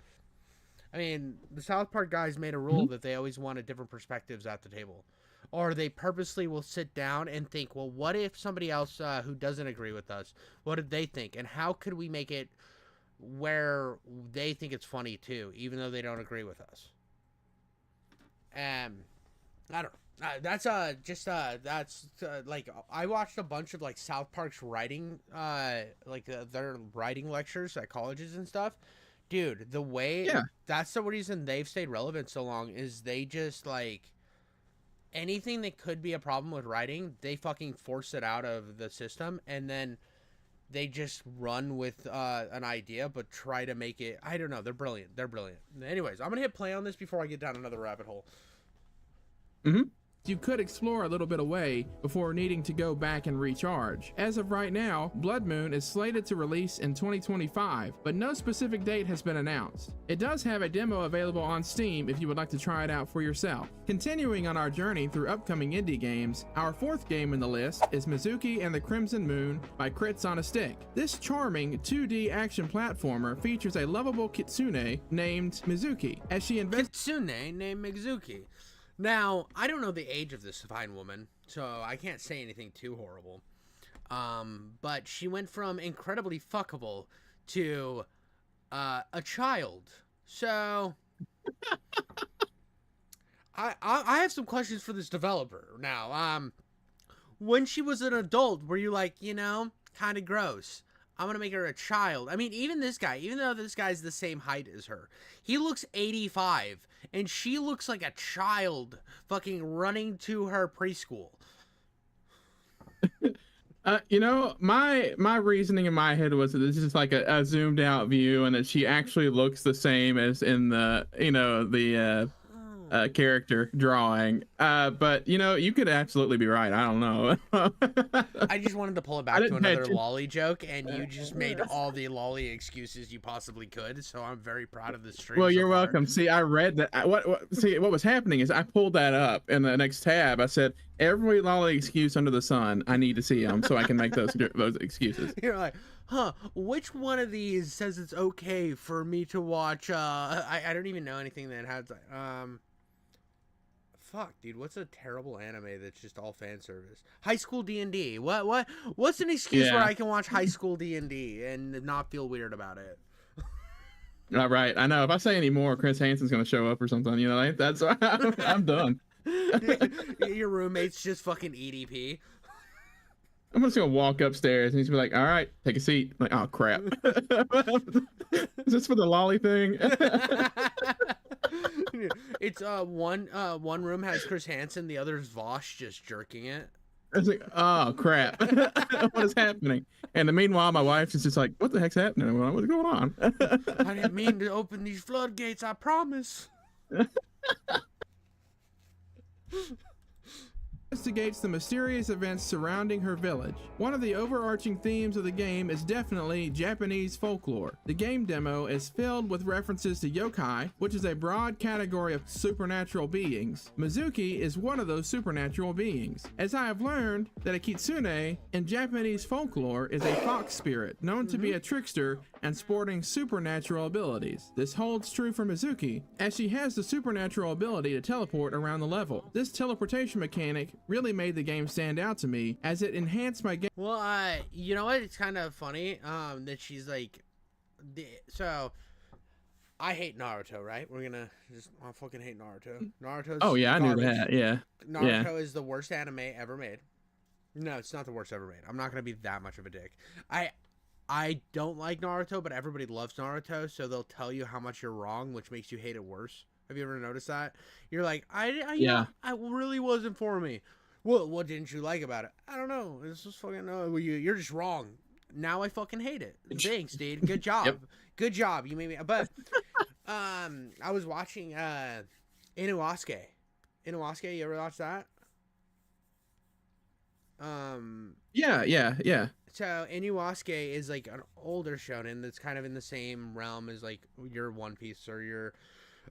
I mean, the South Park guys made a rule that they always wanted different perspectives at the table. Or they purposely will sit down and think, well, what if somebody else who doesn't agree with us, what did they think? And how could we make it where they think it's funny too, even though they don't agree with us? I don't know. That's like I watched a bunch of like South Park's writing their writing lectures at colleges and stuff. Dude, the way that's the reason they've stayed relevant so long is they just like anything that could be a problem with writing, they fucking force it out of the system, and then they just run with an idea, but try to make it. I don't know. They're brilliant. They're brilliant. Anyways, I'm gonna hit play on this before I get down another rabbit hole. You could explore a little bit away before needing to go back and recharge. As of right now, Blood Moon is slated to release in 2025, but no specific date has been announced. It does have a demo available on Steam if you would like to try it out for yourself. Continuing on our journey through upcoming indie games, our fourth game in the list is Mizuki and the Crimson Moon by Crits on a Stick. This charming 2D action platformer features a lovable kitsune named Mizuki as she Kitsune named Mizuki. Now, I don't know the age of this fine woman, so I can't say anything too horrible. But she went from incredibly fuckable to a child. So I have some questions for this developer. Now, when she was an adult, were you like, kind of gross? I'm going to make her a child. I mean, even this guy, even though this guy's the same height as her, he looks 85, and she looks like a child fucking running to her preschool. My reasoning in my head was that this is like a zoomed out view, and that she actually looks the same as in the, character drawing. But you could absolutely be right. I don't know. I just wanted to pull it back to another lolly joke, and you just made all the lolly excuses you possibly could. So I'm very proud of this stream. Well, you're welcome. See, I read that. What was happening is I pulled that up in the next tab. I said every lolly excuse under the sun. I need to see them so I can make those excuses. You're like, which one of these says it's okay for me to watch? I don't even know anything that has fuck, dude, what's a terrible anime that's just all fan service? High School D&D. What's an excuse where I can watch High School D&D and not feel weird about it? All right, I know. If I say any more, Chris Hansen's gonna show up or something. That's I'm done. Your roommate's just fucking EDP. I'm just gonna walk upstairs and he's gonna be like, "All right, take a seat." I'm like, oh crap. Is this for the lolly thing? It's one room has Chris Hansen, the other's Vosh just jerking it. It's like, oh crap. What is happening? And meanwhile, my wife is just like, what the heck's happening? What's going on? I didn't mean to open these floodgates, I promise. Investigates the mysterious events surrounding her village. One of the overarching themes of the game is definitely Japanese folklore. The game demo is filled with references to yokai, which is a broad category of supernatural beings. Mizuki is one of those supernatural beings, as I have learned that a kitsune in Japanese folklore is a fox spirit known to be a trickster and sporting supernatural abilities. This holds true for Mizuki, as she has the supernatural ability to teleport around the level. This teleportation mechanic really made the game stand out to me, as it enhanced my game. Well, you know what? It's kind of funny that she's like, so I hate Naruto, right? I fucking hate Naruto. Naruto's oh yeah, garbage. I knew that. Yeah. Naruto is the worst anime ever made. No, it's not the worst ever made. I'm not gonna be that much of a dick. I don't like Naruto, but everybody loves Naruto, so they'll tell you how much you're wrong, which makes you hate it worse. Have you ever noticed that? You're like, I really wasn't for me. Well, what didn't you like about it? I don't know. This was fucking. You're just wrong. Now I fucking hate it. Thanks, dude. Good job. Yep. Good job. You made me. But I was watching Inuasuke. Inuasuke. You ever watch that? Yeah. So Inuasuke is like an older shonen that's kind of in the same realm as like your One Piece or your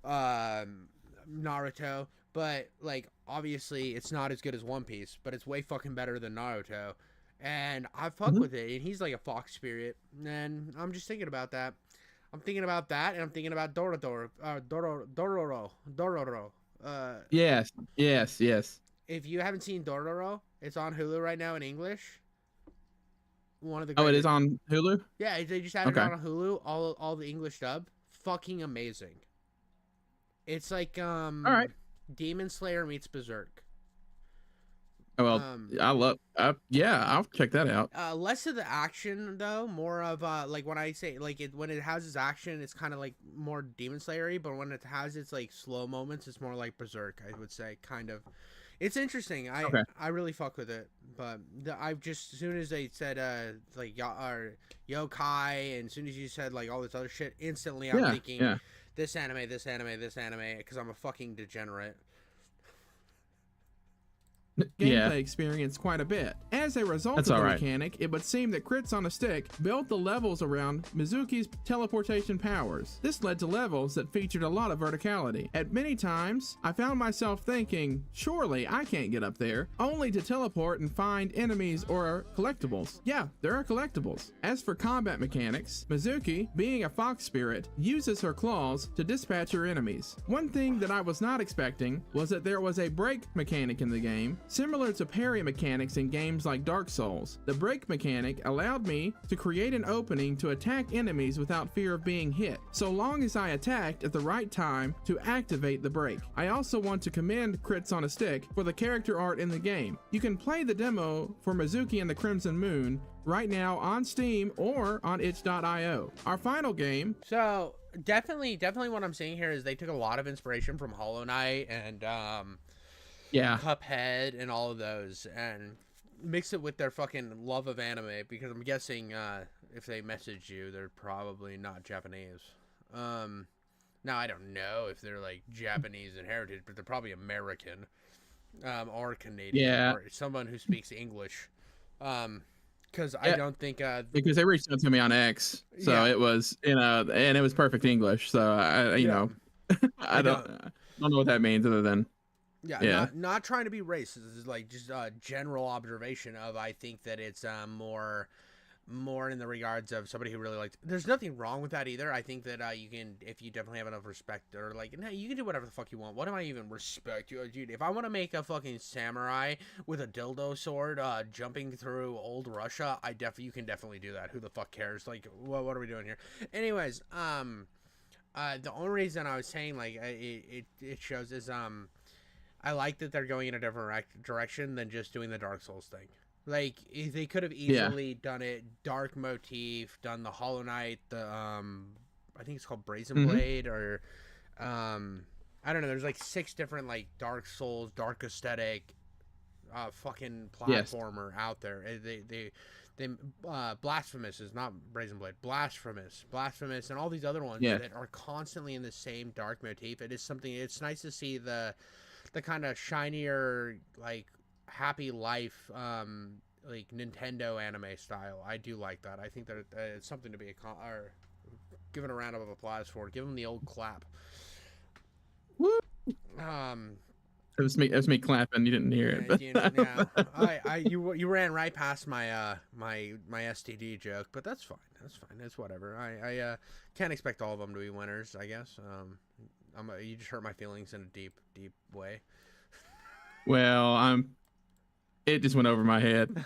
Naruto, but like obviously it's not as good as One Piece, but it's way fucking better than Naruto, and I fuck with it. And he's like a fox spirit, and I'm just thinking about that. I'm thinking about that, and I'm thinking about Dororo. Yes. If you haven't seen Dororo, it's on Hulu right now in English. One of the Oh, it is on Hulu? Yeah, they just added it on Hulu. All the English dub, fucking amazing. It's like all right. Demon Slayer meets Berserk. Oh, well, I'll check that out. Less of the action though, more of like when I say like when it has its action, it's kind of like more Demon Slayer-y, but when it has its like slow moments, it's more like Berserk. I would say kind of. It's interesting. Okay. I really fuck with it, but I've just as soon as they said I've just as soon as they said like yokai, and as soon as you said like all this other shit, instantly I'm Yeah. thinking Yeah. this anime, because I'm a fucking degenerate. Yeah. gameplay experience quite a bit. As a result That's of the all right. mechanic, it would seem that Crits on a Stick built the levels around Mizuki's teleportation powers. This led to levels that featured a lot of verticality. At many times, I found myself thinking, surely I can't get up there, only to teleport and find enemies or collectibles. Yeah, there are collectibles. As for combat mechanics, Mizuki, being a fox spirit, uses her claws to dispatch her enemies. One thing that I was not expecting was that there was a break mechanic in the game, similar to parry mechanics in games like Dark Souls. The break mechanic allowed me to create an opening to attack enemies without fear of being hit, so long as I attacked at the right time to activate the break. I also want to commend Crits on a Stick for the character art in the game. You can play the demo for Mizuki and the Crimson Moon right now on Steam or on itch.io. Our final game. So definitely what I'm seeing here is they took a lot of inspiration from Hollow Knight and Yeah. Cuphead and all of those, and mix it with their fucking love of anime, because I'm guessing if they message you, they're probably not Japanese. Now I don't know if they're like Japanese in heritage, but they're probably American, or Canadian, Yeah. or someone who speaks English. Because I don't think Because they reached out to me on X, so Yeah. it was, and it was perfect English. So you Yeah. know, I don't know what that means other than Yeah. Not trying to be racist. This is like just a general observation of, I think that it's more in the regards of somebody who really likes. There's nothing wrong with that either. I think that you can, if you definitely have enough respect, or like, no, you can do whatever the fuck you want. What am I even respect you, dude? If I want to make a fucking samurai with a dildo sword jumping through old Russia, you can definitely do that. Who the fuck cares? Like, what are we doing here? Anyways, the only reason I was saying like it shows is I like that they're going in a different direction than just doing the Dark Souls thing. Like, they could have easily done it dark motif, done the Hollow Knight, the I think it's called Brazen Blade, or I don't know. There's like 6 different like Dark Souls, dark aesthetic, fucking platformer out there. They Blasphemous is not Brazen Blade. Blasphemous, and all these other ones that are constantly in the same dark motif. It is something. It's nice to see the kind of shinier, like, happy life, like Nintendo anime style. I do like that. I think that it's something to be given a round of applause for. Give them the old clap. Woo. It was me clapping. You didn't hear it. You ran right past my my STD joke, but that's fine. It's whatever. I can't expect all of them to be winners, I guess. You just hurt my feelings in a deep way. Well, it just went over my head.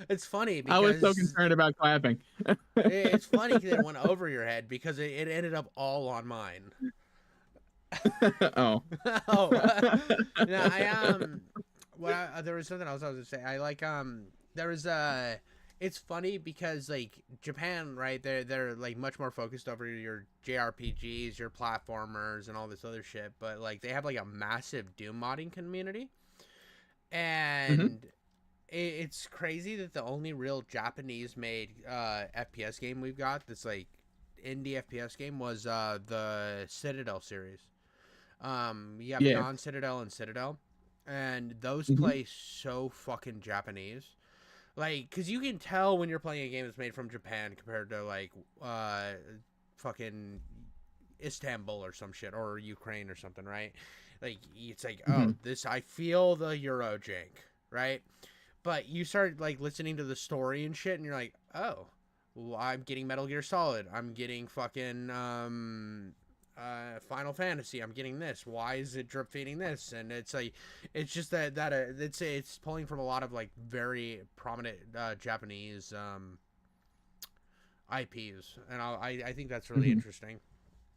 It's funny because I was so concerned about clapping. It's funny that it went over your head because it ended up all on mine. Oh. There was something else I was gonna say. I like there was it's funny because like Japan, right? They're like much more focused over your JRPGs, your platformers, and all this other shit. But like they have like a massive Doom modding community, and it's crazy that the only real Japanese made FPS game we've got that's like indie FPS game was the Citadel series. You have Non-Citadel and Citadel, and those play so fucking Japanese. Like, because you can tell when you're playing a game that's made from Japan compared to, like, fucking Istanbul or some shit, or Ukraine or something, right? Like, it's like, I feel the Euro jank, right? But you start, like, listening to the story and shit, and you're like, oh, well, I'm getting Metal Gear Solid. I'm getting fucking, Final Fantasy. I'm getting this. Why is it drip feeding this? And it's like, it's just that it's pulling from a lot of like very prominent Japanese IPs, and I think that's really interesting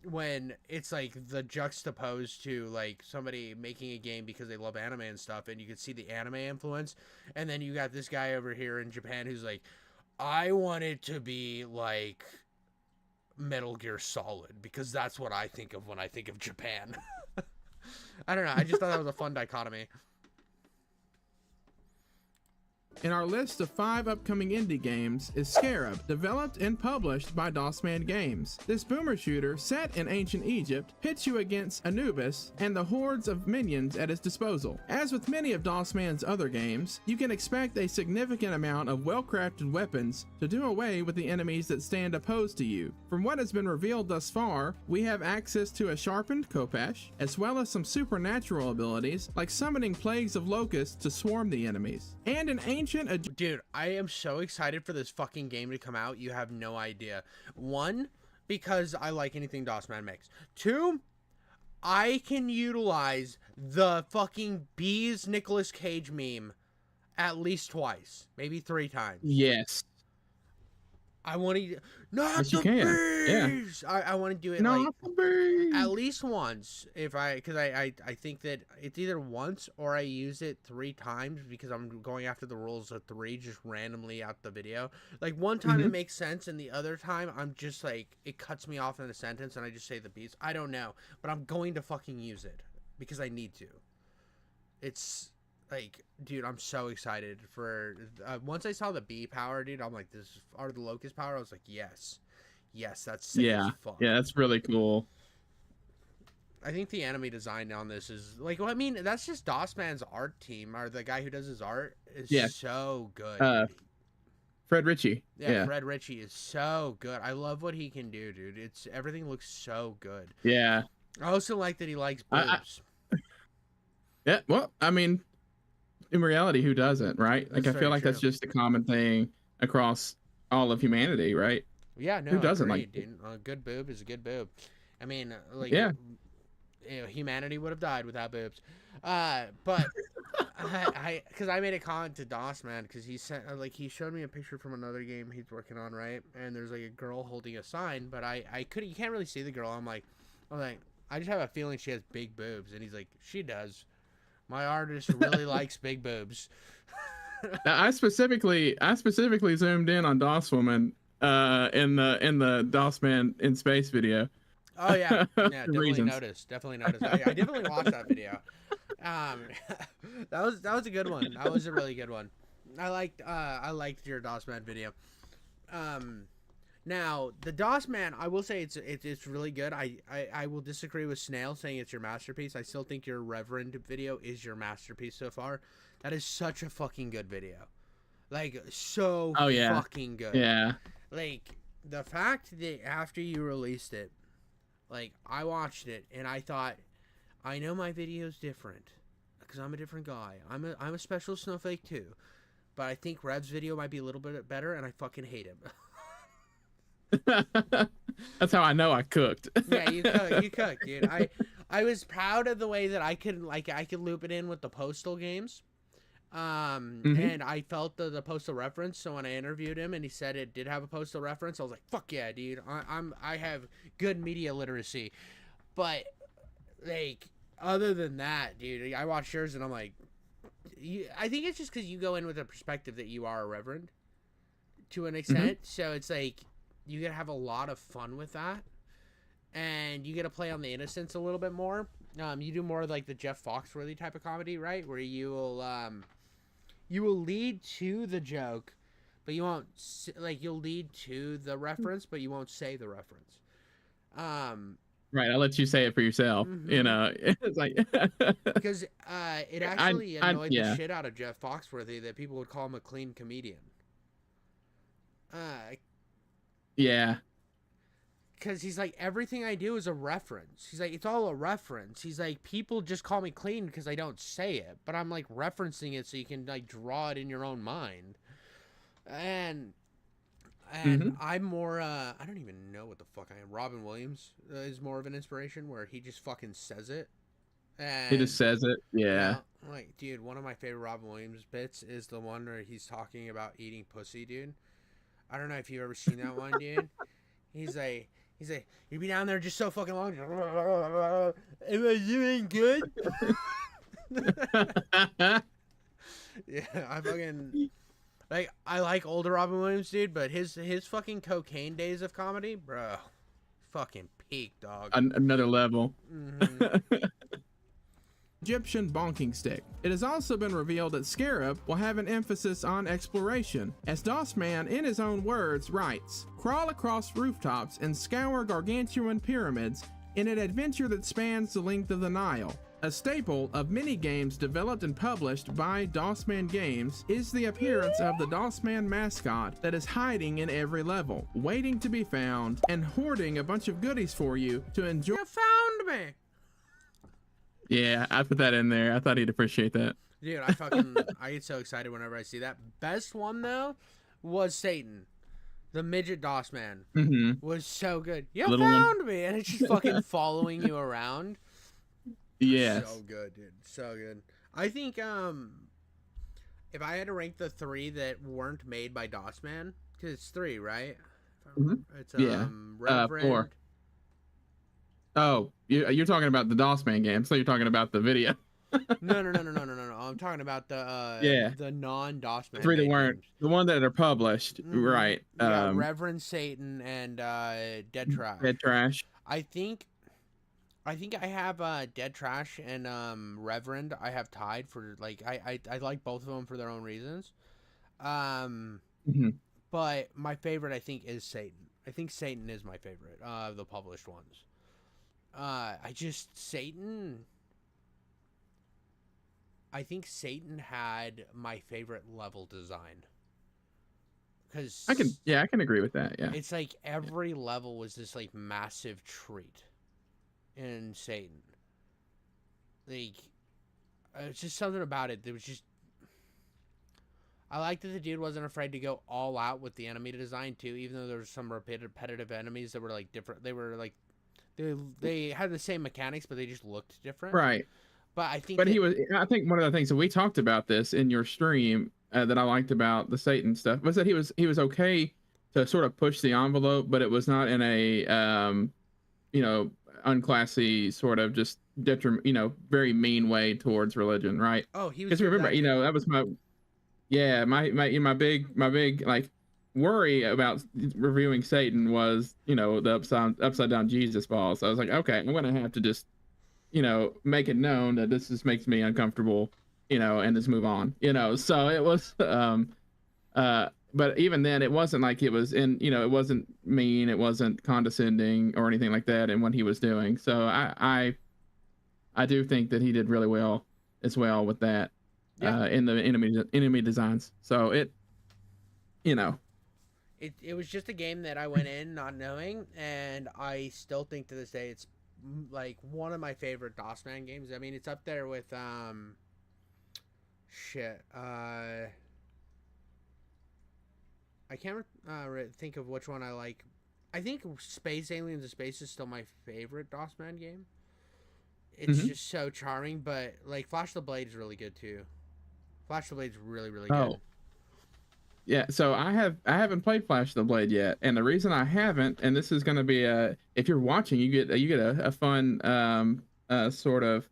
when it's like the juxtaposed to like somebody making a game because they love anime and stuff, and you can see the anime influence, and then you got this guy over here in Japan who's like, I want it to be like Metal Gear Solid because that's what I think of when I think of Japan. I don't know. I just thought that was a fun dichotomy. In our list of 5 upcoming indie games is Scarab, developed and published by DOSman Games. This boomer shooter, set in ancient Egypt, pits you against Anubis and the hordes of minions at his disposal. As with many of DOSman's other games, you can expect a significant amount of well-crafted weapons to do away with the enemies that stand opposed to you. From what has been revealed thus far, we have access to a sharpened Khopesh, as well as some supernatural abilities like summoning plagues of locusts to swarm the enemies, and an ancient Dude, I am so excited for this fucking game to come out. You have no idea. 1, because I like anything DOSman makes. 2, I can utilize the fucking Bees Nicolas Cage meme at least twice, maybe 3 times. Yes. I want to not Yes, the you can. bees. I want to do it Not like the bees. at least once, because I think that it's either once or I use it 3 times because I'm going after the rules of 3 just randomly out the video. Like one time it makes sense, and the other time I'm just like it cuts me off in a sentence and I just say the bees. I don't know, but I'm going to fucking use it because I need to. It's like, dude, I'm so excited for once I saw the bee power, dude. I'm like, this are the locust power. I was like, yes, that's sick as fuck. Yeah, that's really cool. I think the enemy design on this is like, well, I mean, that's just DOSman's art team, or the guy who does his art is so good. Fred Ritchie. Yeah, Fred Ritchie is so good. I love what he can do, dude. Everything looks so good. Yeah. I also like that he likes boobs. Yeah, well, I mean, in reality, who doesn't, right? Like, I feel like that's just a common thing across all of humanity, right? Yeah, no, who doesn't agreed, like dude? A good boob is a good boob. I mean, like, yeah, you know, humanity would have died without boobs. But because I made a comment to DOSman because he sent he showed me a picture from another game he's working on, right? And there's like a girl holding a sign, but I couldn't. You can't really see the girl. I'm like, I just have a feeling she has big boobs, and he's like, she does. My artist really likes big boobs. I specifically zoomed in on DOS Woman in the DOS Man in Space video. Oh yeah, definitely noticed. I definitely watched that video. That was a good one. That was a really good one. I liked your DOSman video. Now the DOSman, I will say it's really good. I will disagree with Snail saying it's your masterpiece. I still think your Reverend video is your masterpiece so far. That is such a fucking good video. Like, so fucking good. Yeah. Like, the fact that after you released it, like, I watched it and I thought, I know my video's different because I'm a different guy. I'm a special snowflake too. But I think Rev's video might be a little bit better and I fucking hate him. That's how I know I cooked. Yeah, you cooked, dude. I was proud of the way that I could loop it in with the Postal games. And I felt the Postal reference, so when I interviewed him and he said it did have a Postal reference, I was like, fuck yeah, dude. I have good media literacy. But like, other than that, dude, I watched yours and I'm like, I think it's just because you go in with a perspective that you are a reverend to an extent, so it's like you get to have a lot of fun with that, and you get to play on the innocence a little bit more. You do more like the Jeff Foxworthy type of comedy, right? Where you will lead to the joke, but you won't you'll lead to the reference, but you won't say the reference. Right, I'll let you say it for yourself. You know, it's like because it actually annoyed the shit out of Jeff Foxworthy that people would call him a clean comedian. Yeah. Because he's like, everything I do is a reference. He's like, it's all a reference. He's like, people just call me clean because I don't say it, but I'm like referencing it so you can like draw it in your own mind. And I'm more, I don't even know what the fuck I am. Robin Williams is more of an inspiration where he just fucking says it. And, he just says it. Yeah. Like, dude, one of my favorite Robin Williams bits is the one where he's talking about eating pussy, dude. I don't know if you've ever seen that one, dude. He's like, you be down there just so fucking long. Am I doing good? Yeah, I fucking like. I like older Robin Williams, dude, but his fucking cocaine days of comedy, bro, fucking peak, dog. Another level. Egyptian bonking stick. It has also been revealed that Scarab will have an emphasis on exploration, as DOSman in his own words writes, "Crawl across rooftops and scour gargantuan pyramids in an adventure that spans the length of the Nile." A staple of many games developed and published by DOSman Games is the appearance of the DOSman mascot that is hiding in every level, waiting to be found, and hoarding a bunch of goodies for you to enjoy. You found me! Yeah, I put that in there. I thought he'd appreciate that. Dude, I get so excited whenever I see that. Best one, though, was Satan. The midget DOSman was so good. You Little found me! And it's just fucking following you around. Yes. So good, dude. So good. I think if I had to rank the 3 that weren't made by DOSman, because it's 3, right? It's Yeah. Reverend. 4. Oh, you're talking about the DOSman game, so you're talking about the video. No. I'm talking about the the non-DOSman. 3 that weren't games. the one that are published, right? Yeah, Reverend Satan and Dead Trash. Dead Trash. I think I have Dead Trash and Reverend. I have tied for like I like both of them for their own reasons. But my favorite I think is Satan. I think Satan is my favorite of the published ones. I think Satan had my favorite level design. Cause I can agree with that. Yeah. it's like every level was this like massive treat in Satan. Like, it's just something about it. There was just, I liked that the dude wasn't afraid to go all out with the enemy design too, even though there was some repetitive enemies that were like different. They were like, they had the same mechanics, but they just looked different. Right. But I think, I think one of the things that we talked about this in your stream that I liked about the Satan stuff was that he was okay to sort of push the envelope, but it was not in a unclassy sort of just very mean way towards religion, right? oh, he was. Because remember, that was my big like worry about reviewing Satan was the upside down Jesus ball. So I was like, okay, I'm gonna have to just make it known that this just makes me uncomfortable, and just move on, so it was but even then it wasn't like it was it wasn't mean, it wasn't condescending or anything like that in what he was doing. So I do think that he did really well as well with that. In the enemy designs. So it was just a game that I went in not knowing, and I still think to this day it's like one of my favorite DOSman games. I mean, it's up there with I can't think of which one I like. I think Space Aliens in Space is still my favorite DOSman game. It's just so charming, but like Flash the Blade's really good too. Flash the Blade's really good. Yeah, so I haven't played Flash the Blade yet, and the reason I haven't, and this is going to be if you're watching, you get a fun sort of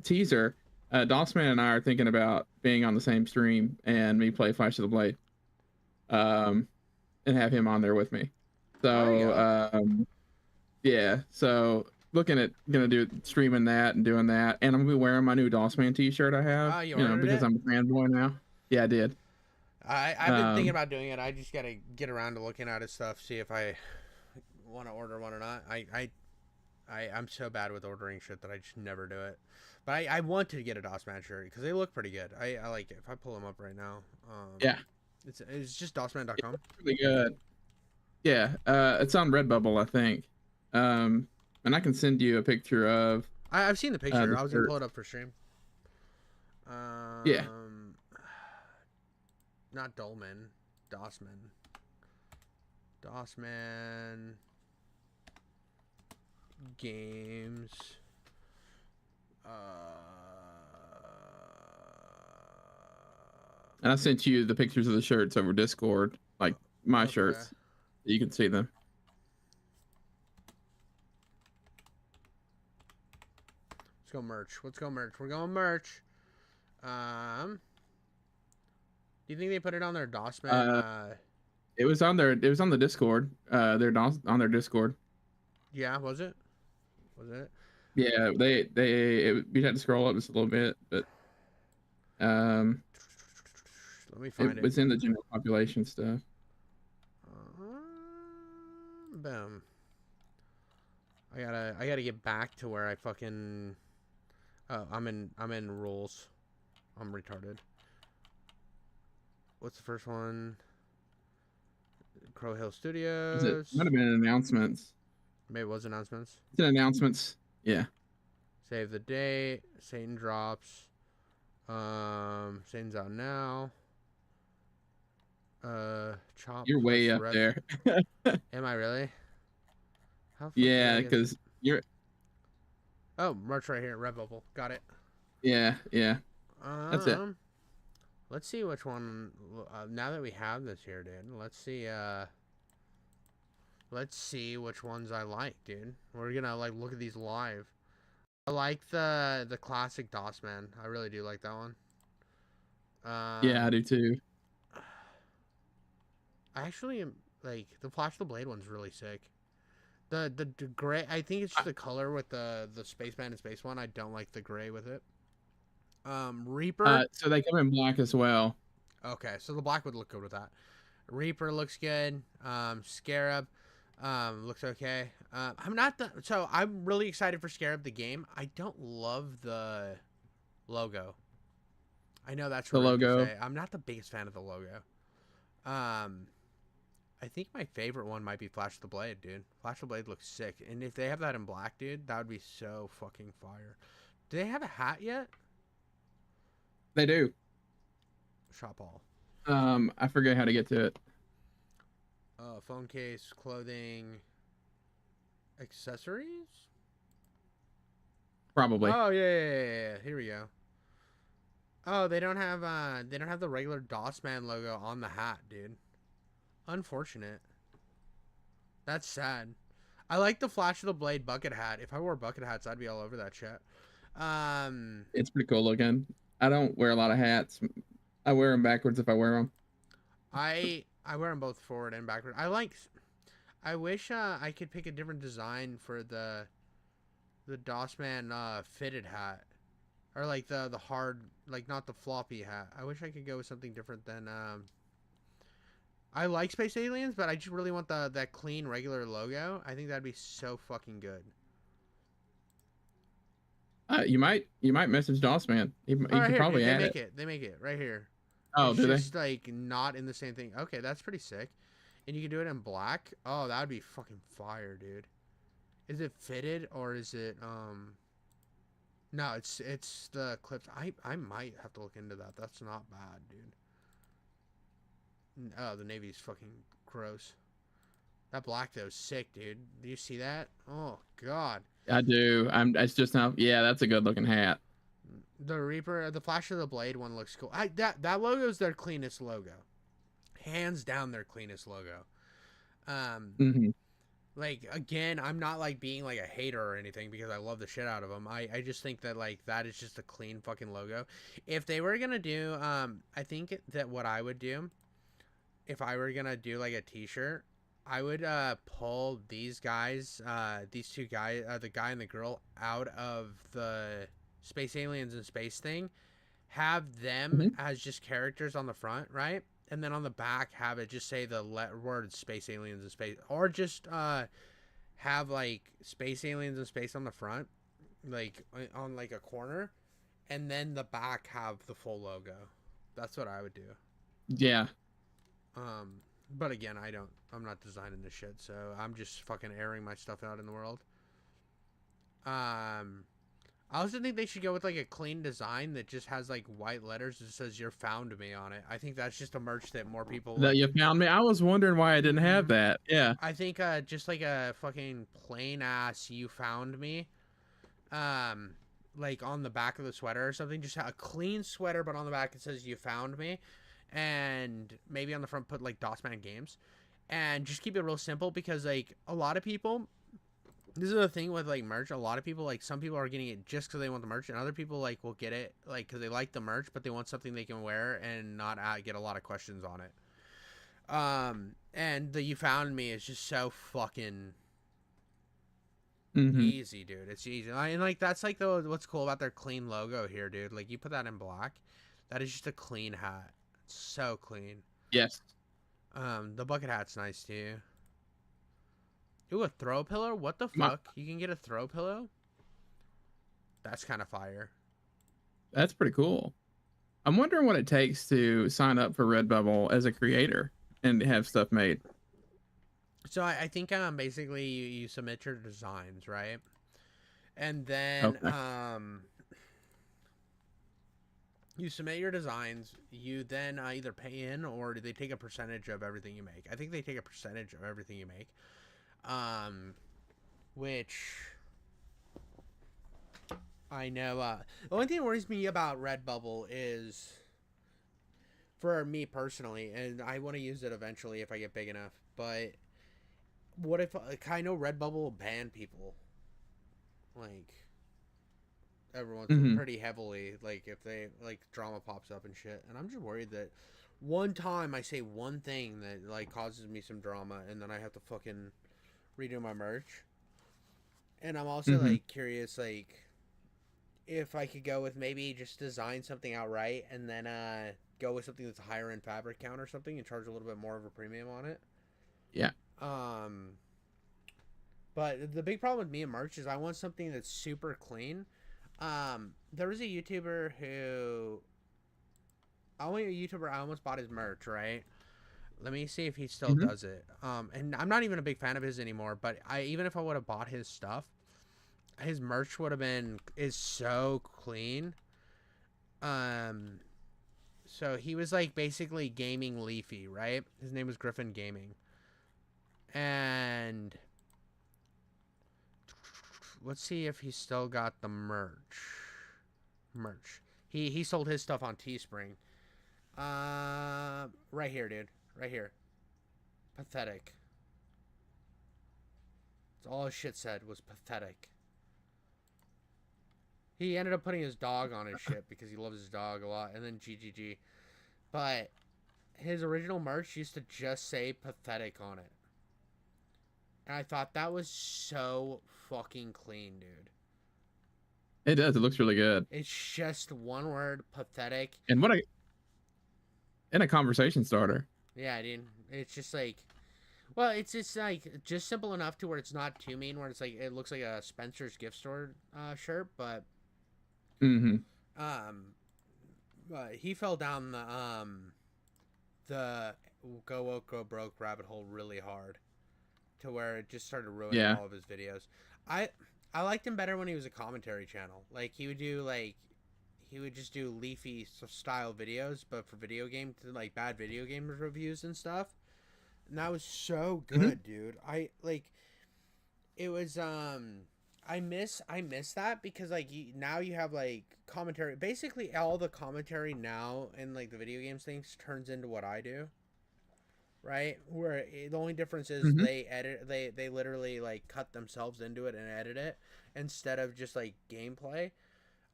teaser. DOSman and I are thinking about being on the same stream and me play Flash of the Blade, and have him on there with me. So yeah, so looking at streaming that and doing that, and I'm gonna be wearing my new DOSman t-shirt I have, because I'm a fanboy now. Yeah, I did. I've been thinking about doing it. I just gotta get around to looking at his stuff, see if I want to order one or not. I'm so bad with ordering shit that I just never do it. But I want to get a DOSman shirt because they look pretty good. I like it. If I pull them up right now, it's just DOSman.com. It's really good. Yeah, it's on Redbubble, I think. And I can send you a picture of. I've seen the picture. I was gonna pull it up for stream. Yeah. Not Dolman, DOSman. DOSman games. And I sent you the pictures of the shirts over Discord, like my shirts. You can see them. Let's go merch. We're going merch. Do you think they put it on their DOSman? It was on their. It was on the Discord. On their Discord. Yeah, was it? Was it? Yeah, you'd have to scroll up just a little bit, but um, Let me find it it. was in the general population stuff. Boom. I gotta get back to where I fucking. Oh, I'm in rules. I'm retarded. What's the first one? Crow Hill It Studios. might have been announcements. Maybe it was announcements. It's in announcements. Yeah. Save the date. Satan drops. Satan's out now. Chop. You're way Push, up Rev. there. Am I really? How the fuck did Yeah, I get? because you're. Oh, merch right here. Red Bubble. Got it. Yeah, that's it. Let's see which one. Now that we have this here, dude. Let's see. Let's see which ones I like, dude. We're gonna like look at these live. I like the classic DOS man. I really do like that one. Yeah, I do too. I actually am like the Flash the Blade one's really sick. The gray. I think it's just the color with the Spaceman and Space one. I don't like the gray with it. Reaper. So they come in black as well. Okay, so the black would look good with that. Reaper looks good. Scarab looks okay. I'm really excited for Scarab the game. I don't love the logo. I know that's The rude to logo. say. I'm not the biggest fan of the logo. I think my favorite one might be Flash the Blade, dude. Flash the Blade looks sick. And if they have that in black, dude, that would be so fucking fire. Do they have a hat yet? They do. Shop all. I forget how to get to it. Phone case, clothing, accessories? Probably. Oh yeah. Here we go. Oh, they don't have the regular DOS man logo on the hat, dude. Unfortunate. That's sad. I like the Flash of the Blade bucket hat. If I wore bucket hats, I'd be all over that shit. It's pretty cool looking. I don't wear a lot of hats. I wear them backwards if I wear them. I wear them both forward and backward. I wish I could pick a different design for the DOS man fitted hat. Or like the hard, like not the floppy hat. I wish I could go with something different than I like Space Aliens, but I just really want that clean regular logo. I think that'd be so fucking good. You might message DOS man. He could probably add it. They make it right here. Oh, it's do just they? like not in the same thing. Okay, that's pretty sick. And you can do it in black. Oh, that would be fucking fire, dude. Is it fitted or is it No, it's the clips. I might have to look into that. That's not bad, dude. Oh, the Navy's fucking gross. That black though is sick, dude. Do you see that? Oh god. I do. It's just now. Yeah, that's a good looking hat. The Reaper, the Flash of the Blade one looks cool. That logo is their cleanest logo, hands down their cleanest logo. Like again, I'm not like being like a hater or anything because I love the shit out of them. I just think that like that is just a clean fucking logo. If they were gonna do, I think that what I would do, if I were gonna do like a T-shirt, I would pull these guys, these two guys, the guy and the girl, out of the Space Aliens in Space thing, have them as just characters on the front, right? And then on the back, have it just say the word Space Aliens in Space, or just have like Space Aliens in Space on the front, like on like a corner, and then the back have the full logo. That's what I would do. Yeah. But again, I'm not designing this shit, so I'm just fucking airing my stuff out in the world. I also think they should go with like a clean design that just has like white letters that says "You found me" on it. I think that's just a merch that more people That you found me. I was wondering why I didn't have that. Yeah. I think just like a fucking plain ass "You found me," like on the back of the sweater or something. Just a clean sweater, but on the back it says "You found me," and maybe on the front put like DOS Man Games, and just keep it real simple because like a lot of people. This is the thing with like merch. A lot of people, like some people are getting it just because they want the merch, and other people like will get it like because they like the merch, but they want something they can wear and not get a lot of questions on it. And the "You found me" is just so fucking Mm-hmm. Easy, dude. It's easy. And like that's like what's cool about their clean logo here, dude. Like you put that in black, that is just a clean hat. It's so clean. Yes. The bucket hat's nice too. Ooh, a throw pillow? What the My, fuck? You can get a throw pillow? That's kind of fire. that's pretty cool. I'm wondering what it takes to sign up for Redbubble as a creator and have stuff made. So I think basically you submit your designs, right? And then Okay. you submit your designs. You then either pay in or do they take a percentage of everything you make? I think they take a percentage of everything you make. Which I know. The only thing that worries me about Redbubble is, for me personally, and I want to use it eventually if I get big enough. But what if I know Redbubble will ban people, like everyone's Mm-hmm. pretty heavily, like if they like drama pops up and shit. And I'm just worried that one time I say one thing that like causes me some drama, and then I have to fucking redo my merch. And I'm also Mm-hmm. like curious, like if I could go with maybe just design something outright and then go with something that's a higher end fabric count or something and charge a little bit more of a premium on it. Yeah. But the big problem with me and merch is I want something that's super clean. There was a YouTuber who I almost bought his merch, right? Let me see if he still Mm-hmm. does it. And I'm not even a big fan of his anymore, but even if I would have bought his stuff, his merch would have is so clean. So he was like basically gaming Leafy, right? His name was Griffin Gaming. And let's see if he still got the merch. He sold his stuff on Teespring. Right here, dude. Right here. Pathetic. That's all his shit said was pathetic. He ended up putting his dog on his shit because he loves his dog a lot, and then GGG. But his original merch used to just say pathetic on it. And I thought that was so fucking clean, dude. It does. It looks really good. It's just one word, pathetic. And a conversation starter. Yeah, dude. It's just like, well, it's just like just simple enough to where it's not too mean. Where it's like it looks like a Spencer's gift store shirt, but Mm-hmm. but he fell down the go woke go broke rabbit hole really hard, to where it just started ruining all of his videos. I liked him better when he was a commentary channel. Like he would just do Leafy style videos, but for video game, like bad video game reviews and stuff. And that was so good, dude. It was I miss that because like now you have like commentary. Basically, all the commentary now in like the video games things turns into what I do. Right, where the only difference is they literally like cut themselves into it and edit it instead of just like gameplay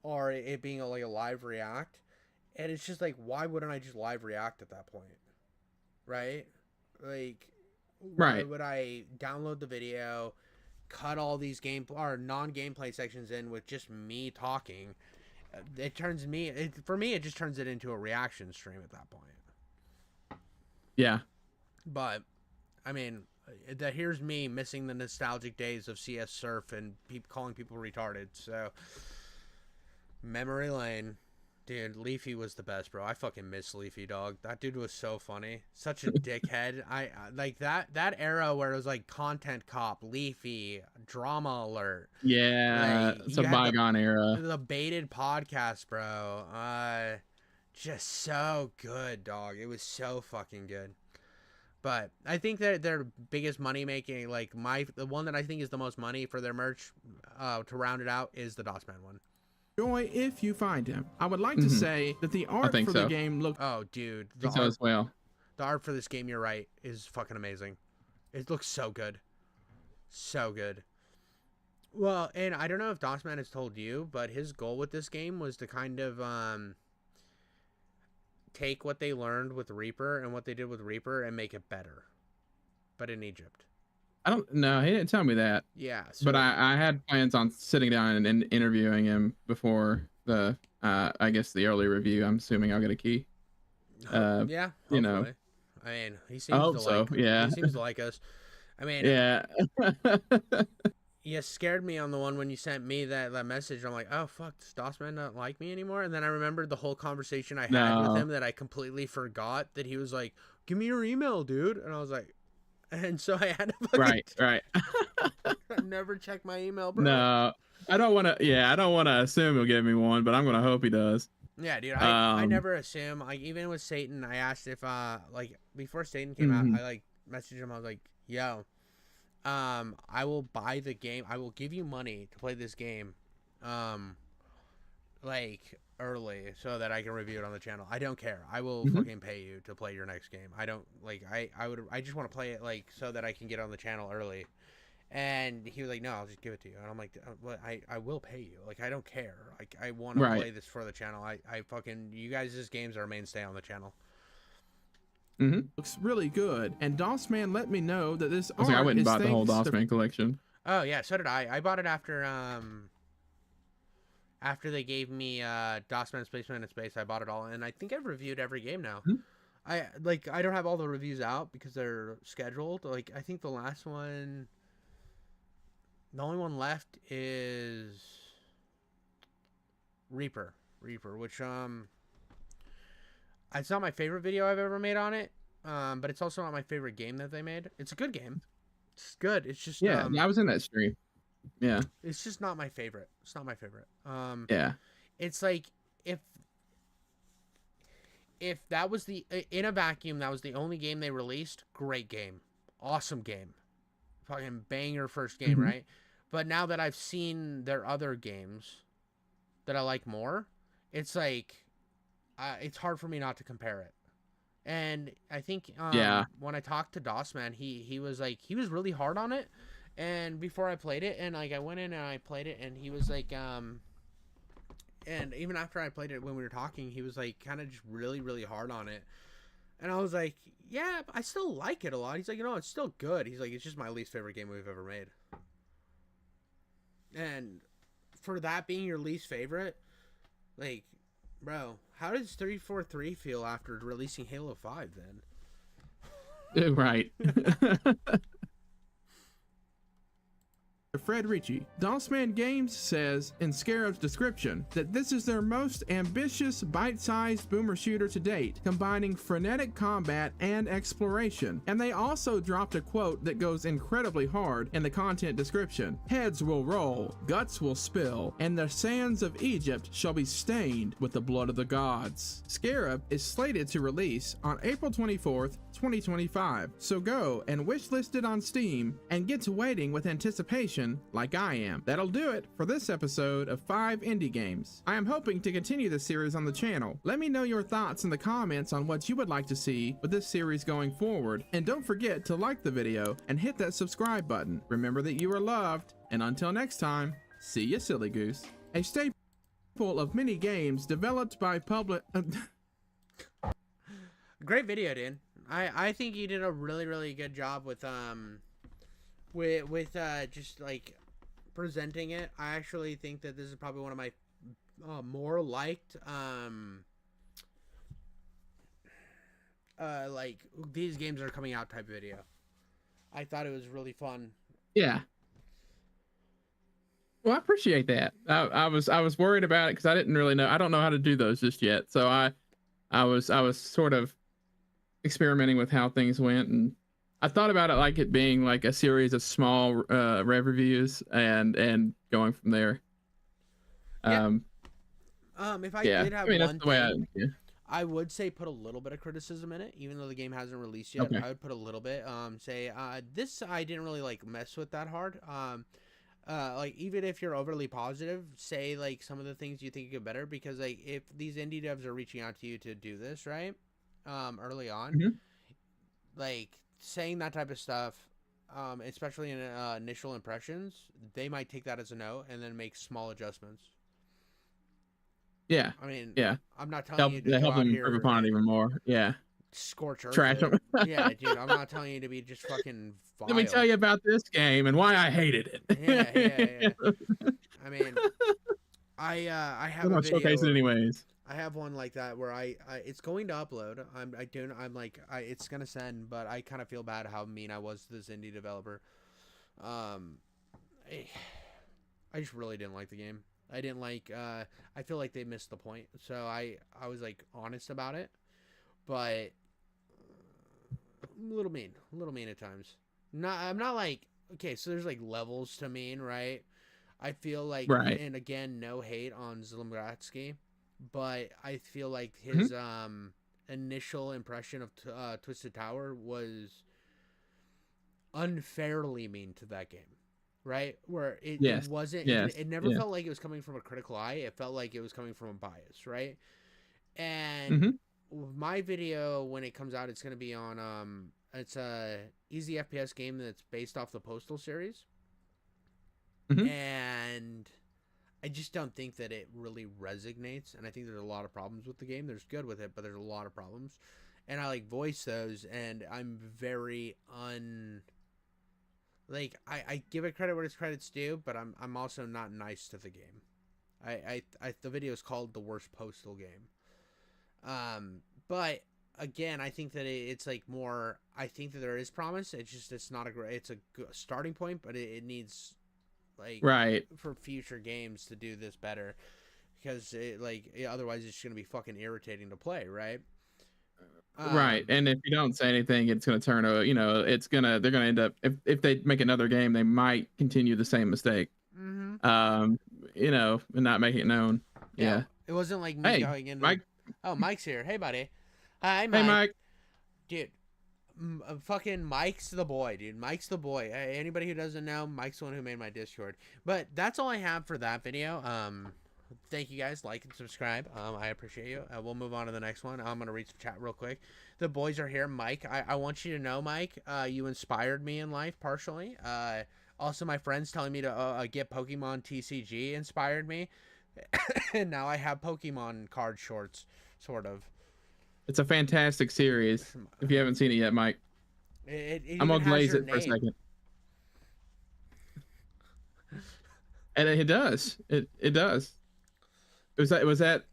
or it being like a live react. And it's just like, why wouldn't I just live react at that point? Right, like why would I download the video, cut all these non-gameplay sections in with just me talking? For me it just turns it into a reaction stream at that point. Yeah. But I mean, here's me missing the nostalgic days of CS Surf and calling people retarded. So memory lane. Dude, Leafy was the best, bro. I fucking miss Leafy, dog. That dude was so funny. Such a dickhead. I like that era where it was like content cop, Leafy, drama alert. Yeah, Like, it's a bygone era. The baited podcast, bro. Just so good, dog. It was so fucking good. But I think that their biggest money making, like the one that I think is the most money for their merch, to round it out, is the Dotsman one. Joy if you find him. I would like to say that the art for the game looks... Oh, dude. The art, as well. The art for this game, you're right, is fucking amazing. It looks so good. So good. Well, and I don't know if Dotsman has told you, but his goal with this game was to kind of take what they learned with Reaper and what they did with Reaper and make it better. But in Egypt. I don't know. He didn't tell me that, Yeah. So but I had plans on sitting down and interviewing him before the I guess the early review. I'm assuming I'll get a key. yeah, You know, hopefully. I mean, he I seems hope to so. like Yeah, he seems to like us. I mean, yeah. you scared me on the one when you sent me that message. I'm like, oh fuck, does Dossman not like me anymore? And then I remembered the whole conversation I had with No. him that I completely forgot that he was like, give me your email, dude. And I was like, and so I had to fucking Right. I never check my email, bro. No, I don't want to. Yeah, I don't want to assume he'll give me one, but I'm gonna hope he does. Yeah, dude. I never assume. Like even with Satan, I asked if like before Satan came out, Mhm. I like messaged him. I was like, yo, I will buy the game. I will give you money to play this game, like early so that I can review it on the channel. I don't care. I will Mhm. fucking pay you to play your next game. I don't like. I just want to play it like so that I can get on the channel early. And he was like, no, I'll just give it to you. And I'm like, well, I will pay you. Like, I don't care. Like, I want to Right. play this for the channel. I fucking, you guys' games are a mainstay on the channel. Looks really good, and Dossman let me know that this I was like, I art wouldn't is buy the whole thanks to Dossman collection. Oh, yeah, so did I. I bought it after they gave me DOSman Spaceman in Space. I bought it all, and I think I've reviewed every game now. Mhm. I don't have all the reviews out because they're scheduled. Like, I think the last one, the only one left is Reaper, which it's not my favorite video I've ever made on it, but it's also not my favorite game that they made. It's a good game. It's good. It's just Yeah, I was in that stream. Yeah, it's just not my favorite. It's not my favorite. yeah, It's like if that was the in a vacuum, that was the only game they released. Great game, awesome game, fucking banger first game, Mhm. right? But now that I've seen their other games that I like more, it's like it's hard for me not to compare it. And I think Yeah. when I talked to Dossman, he was like he was really hard on it. And before I played it, and like I went in and I played it, and he was like, and even after I played it when we were talking, he was like kind of just really really hard on it. And I was like, yeah, I still like it a lot. He's like, you know, it's still good. He's like, it's just my least favorite game we've ever made. And for that being your least favorite, like, bro, how does 343 feel after releasing Halo 5 then? Right. Fred Ricci. Dossman Games says in Scarab's description that this is their most ambitious bite-sized boomer shooter to date, combining frenetic combat and exploration. And they also dropped a quote that goes incredibly hard in the content description. Heads will roll, guts will spill, and the sands of Egypt shall be stained with the blood of the gods. Scarab is slated to release on April 24th, 2025. So go and wishlist it on Steam and get to waiting with anticipation like I am. That'll do it for this episode of 5 Indie Games. I am hoping to continue this series on the channel. Let me know your thoughts in the comments on what you would like to see with this series going forward. And don't forget to like the video and hit that subscribe button. Remember that you are loved, and until next time, see ya, silly goose. A staple of many games developed by Great video, dude. I think you did a really really good job with just like presenting it. I actually think that this is probably one of my more liked like these games are coming out type video. I thought it was really fun. Yeah. Well, I appreciate that. I was worried about it because I didn't really know. I don't know how to do those just yet. So I was sort of experimenting with how things went, and I thought about it like it being like a series of small rev reviews and going from there. Yeah. If I Yeah. did have I mean, that's one the way thing, yeah. I would say put a little bit of criticism in it, even though the game hasn't released yet. Okay. I would put a little bit. Say this I didn't really like mess with that hard. Like even if you're overly positive, say like some of the things you think you could better, because like if these indie devs are reaching out to you to do this right, early on, Mhm. like saying that type of stuff, especially in initial impressions, they might take that as a no and then make small adjustments. Yeah. I mean, Yeah. I'm not telling you to go Help out them here improve upon it and even more. Yeah. scorch earth Trash it. 'em. Yeah, dude, I'm not telling you to be just fucking vile. Let me tell you about this game and why I hated it. Yeah. I mean, I have I'm a gonna video. showcase it anyways. I have one like that where it's going to upload. It's gonna send, but I kind of feel bad how mean I was to this indie developer. Um, I just really didn't like the game. I didn't like. I feel like they missed the point. So I was like honest about it, but a little mean at times. I'm not like okay. So there's like levels to mean, right? I feel like, Right. and again, no hate on Zlimgratsky, but I feel like his initial impression of Twisted Tower was unfairly mean to that game, right? Where it wasn't, it never felt like it was coming from a critical eye. It felt like it was coming from a bias, right? And my video, when it comes out, it's going to be on, it's a easy FPS game that's based off the Postal series. And I just don't think that it really resonates, and I think there's a lot of problems with the game. There's good with it, but there's a lot of problems, and I like voice those, and I'm very I give it credit where it's credit's due, but I'm also not nice to the game. The video is called The Worst Postal Game. But again, I think that it's like more, I think that there is promise. It's not it's a good starting point, but it needs for future games to do this better, because otherwise it's just gonna be fucking irritating to play, right? Right, and if you don't say anything, it's gonna turn they're gonna end up, if they make another game, they might continue the same mistake. And not make it known. Yeah. It wasn't like me going into Mike. Oh, Mike's here. Hey, buddy. Hi, Mike. Hey, Mike. Dude, fucking Mike's the boy, dude. Mike's the boy. Anybody who doesn't know, Mike's the one who made my Discord. But that's all I have for that video. Thank you guys. Like and subscribe. I appreciate you. We'll move on to the next one. I'm gonna read the chat real quick. The boys are here. Mike, I want you to know, Mike, you inspired me in life partially. Also, my friends telling me to get Pokemon TCG inspired me. And now I have Pokemon card shorts, sort of. It's a fantastic series. If you haven't seen it yet, Mike, I'm gonna glaze it for a second. And it does. It does. Was that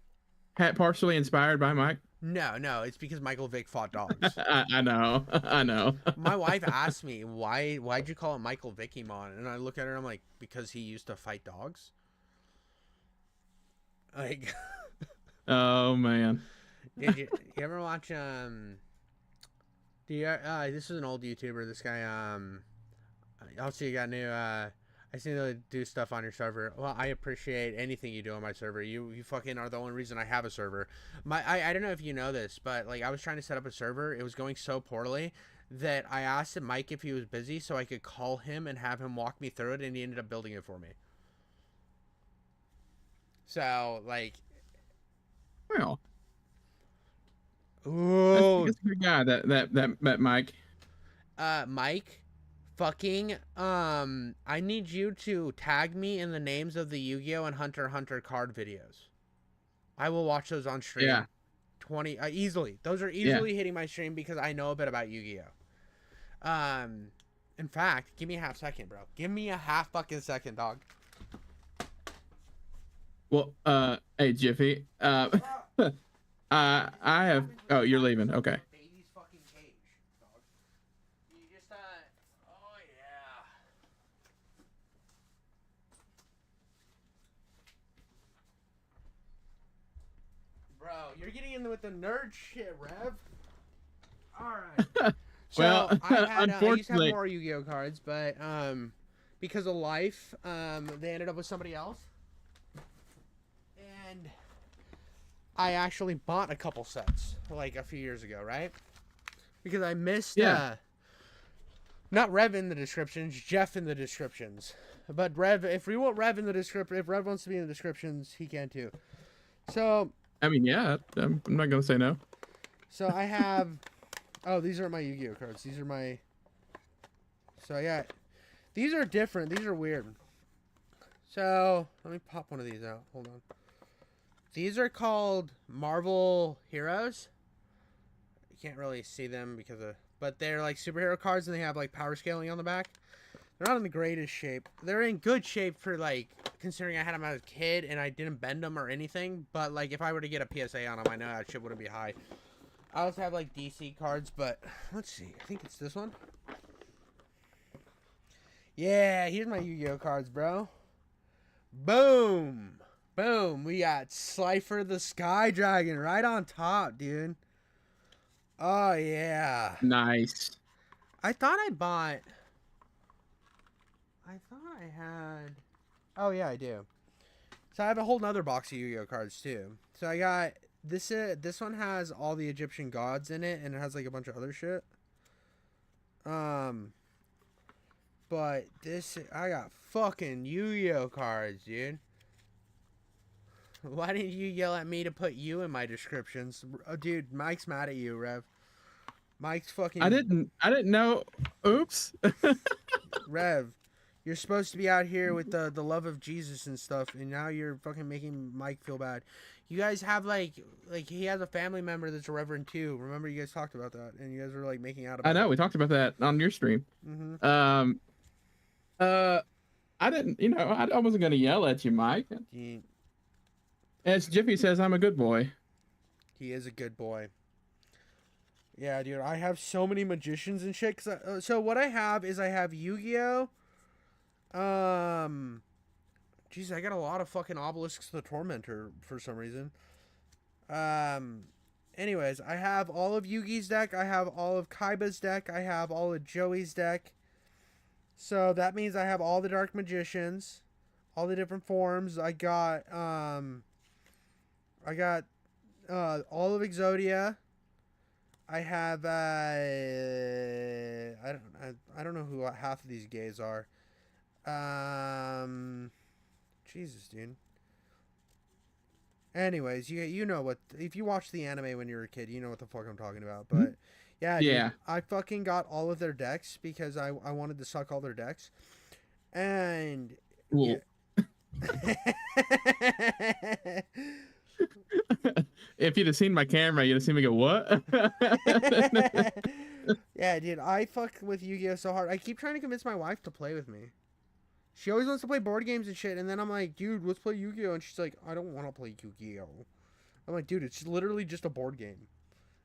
hat partially inspired by Mike? No, it's because Michael Vick fought dogs. I know. My wife asked me why'd you call it Michael Vickymon, and I look at her and I'm like, because he used to fight dogs. Like, oh man. Did you ever watch this is an old YouTuber, this guy also you got new I seem to do stuff on your server. Well, I appreciate anything you do on my server. You fucking are the only reason I have a server. I don't know if you know this, but like I was trying to set up a server. It was going so poorly that I asked Mike if he was busy so I could call him and have him walk me through it, and he ended up building it for me. So like, well, ooh, that's a good guy. That Mike. Mike. Fucking, I need you to tag me in the names of the Yu-Gi-Oh! And Hunter x Hunter card videos. I will watch those on stream. Yeah. 20, easily. Those are easily hitting my stream because I know a bit about Yu-Gi-Oh! In fact, give me a half second, bro. Give me a half fucking second, dog. Well, hey, Jiffy. I have, oh, you're leaving. Okay. You're getting in with the nerd shit, Rev. Alright. So, well, I used to have more Yu-Gi-Oh cards, but because of life, they ended up with somebody else. And I actually bought a couple sets, like a few years ago, right? Because I missed, not Rev in the descriptions, Jeff in the descriptions. But Rev, if we want Rev in the description, if Rev wants to be in the descriptions, he can too. So... I mean, yeah, I'm not going to say no. So I have... Oh, these aren't my Yu-Gi-Oh cards. These are my... So, yeah. These are different. These are weird. So, let me pop one of these out. Hold on. These are called Marvel Heroes. can't really see them because of, but they're like superhero cards and they have like power scaling on the back. They're not in the greatest shape. They're in good shape for like considering I had them as a kid and I didn't bend them or anything. But like if I were to get a PSA on them, I know that shit wouldn't be high. I also have like DC cards, but let's see. I think it's this one. Yeah, here's my Yu-Gi-Oh cards, bro. Boom. Boom. We got Slifer the Sky Dragon right on top, dude. Oh, yeah. Nice. I thought I had... Oh, yeah, I do. So I have a whole nother box of Yu-Gi-Oh cards, too. So I got... This one has all the Egyptian gods in it, and it has, like, a bunch of other shit. But this... I got fucking Yu-Gi-Oh cards, dude. Why didn't you yell at me to put you in my descriptions? Oh, dude, Mike's mad at you, Rev. Mike's fucking... I didn't know. Oops. Rev, you're supposed to be out here with the love of Jesus and stuff, and now you're fucking making Mike feel bad. You guys have, like he has a family member that's a reverend, too. Remember, you guys talked about that, and you guys were, like, making out about I know. it. We talked about that on your stream. Mm-hmm. I didn't, I wasn't going to yell at you, Mike. As Jiffy says, I'm a good boy. He is a good boy. Yeah, dude, I have so many magicians and shit. So what I have is I have Yu-Gi-Oh! Jeez, I got a lot of fucking Obelisks the Tormentor for some reason. Anyways, I have all of Yugi's deck. I have all of Kaiba's deck. I have all of Joey's deck. So that means I have all the Dark Magicians, all the different forms. I got all of Exodia. I have I don't know who half of these gays are. Jesus, dude. Anyways, you know what, if you watched the anime when you were a kid, you know what the fuck I'm talking about. But yeah, Yeah. dude, I fucking got all of their decks because I wanted to suck all their decks. And Cool. Yeah. If you'd have seen my camera, you'd have seen me go, what? Yeah, dude, I fuck with Yu-Gi-Oh so hard. I keep trying to convince my wife to play with me. She always wants to play board games and shit, and then I'm like, dude, let's play Yu-Gi-Oh! And she's like, I don't want to play Yu-Gi-Oh! I'm like, dude, it's literally just a board game.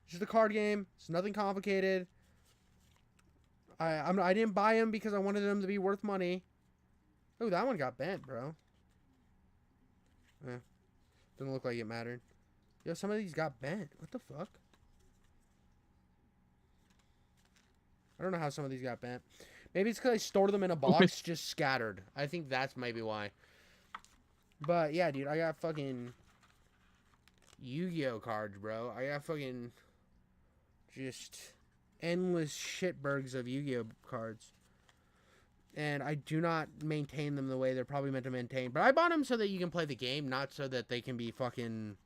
It's just a card game. It's nothing complicated. I didn't buy them because I wanted them to be worth money. Oh, that one got bent, bro. Doesn't look like it mattered. Yo, some of these got bent. What the fuck? I don't know how some of these got bent. Maybe it's because I stored them in a box, just scattered. I think that's maybe why. But, yeah, dude, I got fucking Yu-Gi-Oh cards, bro. I got fucking just endless shitbergs of Yu-Gi-Oh cards. And I do not maintain them the way they're probably meant to maintain. But I bought them so that you can play the game, not so that they can be fucking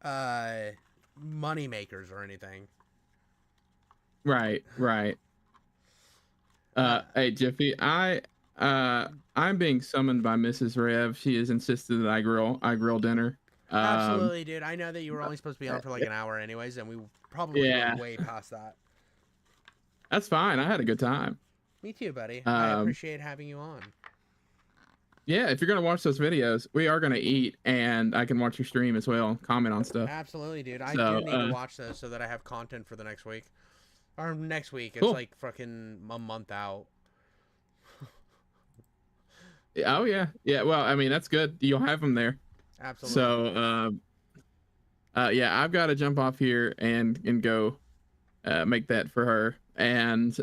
money makers or anything. Right. Hey, Jiffy, I'm being summoned by Mrs. Rev. She has insisted that I grill dinner. Absolutely, dude. I know that you were only supposed to be on for like an hour anyways, and we probably went way past that. That's fine. I had a good time. Me too, buddy. I appreciate having you on. Yeah, if you're going to watch those videos, we are going to eat, and I can watch your stream as well, comment on stuff. Absolutely, dude. I do need to watch those so that I have content for the next week. Or next week. It's like fucking a month out. Oh, yeah. Yeah, well, I mean, that's good. You'll have them there. Absolutely. So, yeah, I've got to jump off here and go make that for her. And,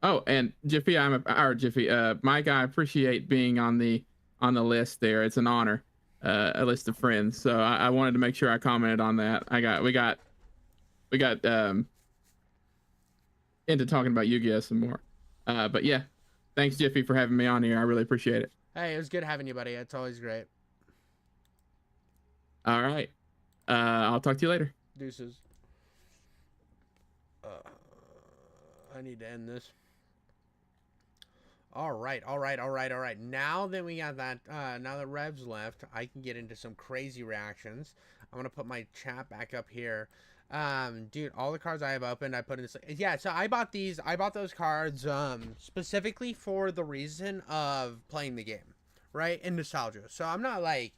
oh, and Jiffy, Mike, I appreciate being on the list there. It's an honor, a list of friends. So I wanted to make sure I commented on that. We got into talking about Yu-Gi-Oh some more. But yeah, thanks Jiffy for having me on here. I really appreciate it. Hey, it was good having you, buddy. It's always great. All right. I'll talk to you later. Deuces. I need to end this. All right. Now that we got that, now that Rev's left, I can get into some crazy reactions. I'm going to put my chat back up here. Dude, all the cards I have opened, I put in this. Yeah, so I bought those cards, specifically for the reason of playing the game, right? And nostalgia. So I'm not like,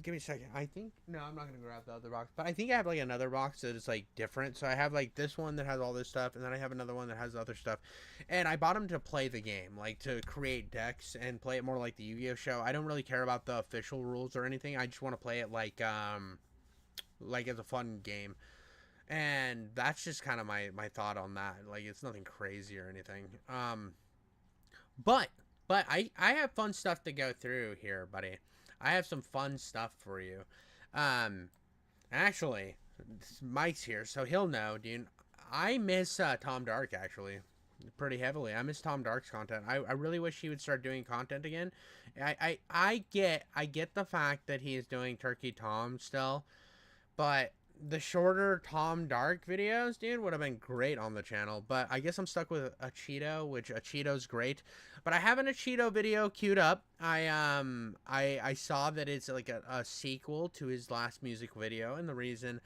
give me a second. I think, no, I'm not going to grab the other box, but I think I have like another box that is like different. So I have like this one that has all this stuff, and then I have another one that has other stuff. And I bought them to play the game, like to create decks and play it more like the Yu-Gi-Oh show. I don't really care about the official rules or anything. I just want to play it like as a fun game. And that's just kind of my thought on that. Like, it's nothing crazy or anything. But I have fun stuff to go through here, buddy. I have some fun stuff for you. Actually, Mike's here, so he'll know, dude. I miss Tom Dark, actually, pretty heavily. I miss Tom Dark's content. I really wish he would start doing content again. I get the fact that he is doing Turkey Tom still, but the shorter Tom Dark videos, dude, would have been great on the channel. But I guess I'm stuck with a Cheeto, which a Cheeto's great. But I have an Cheeto video queued up. I saw that it's like a sequel to his last music video, and the reason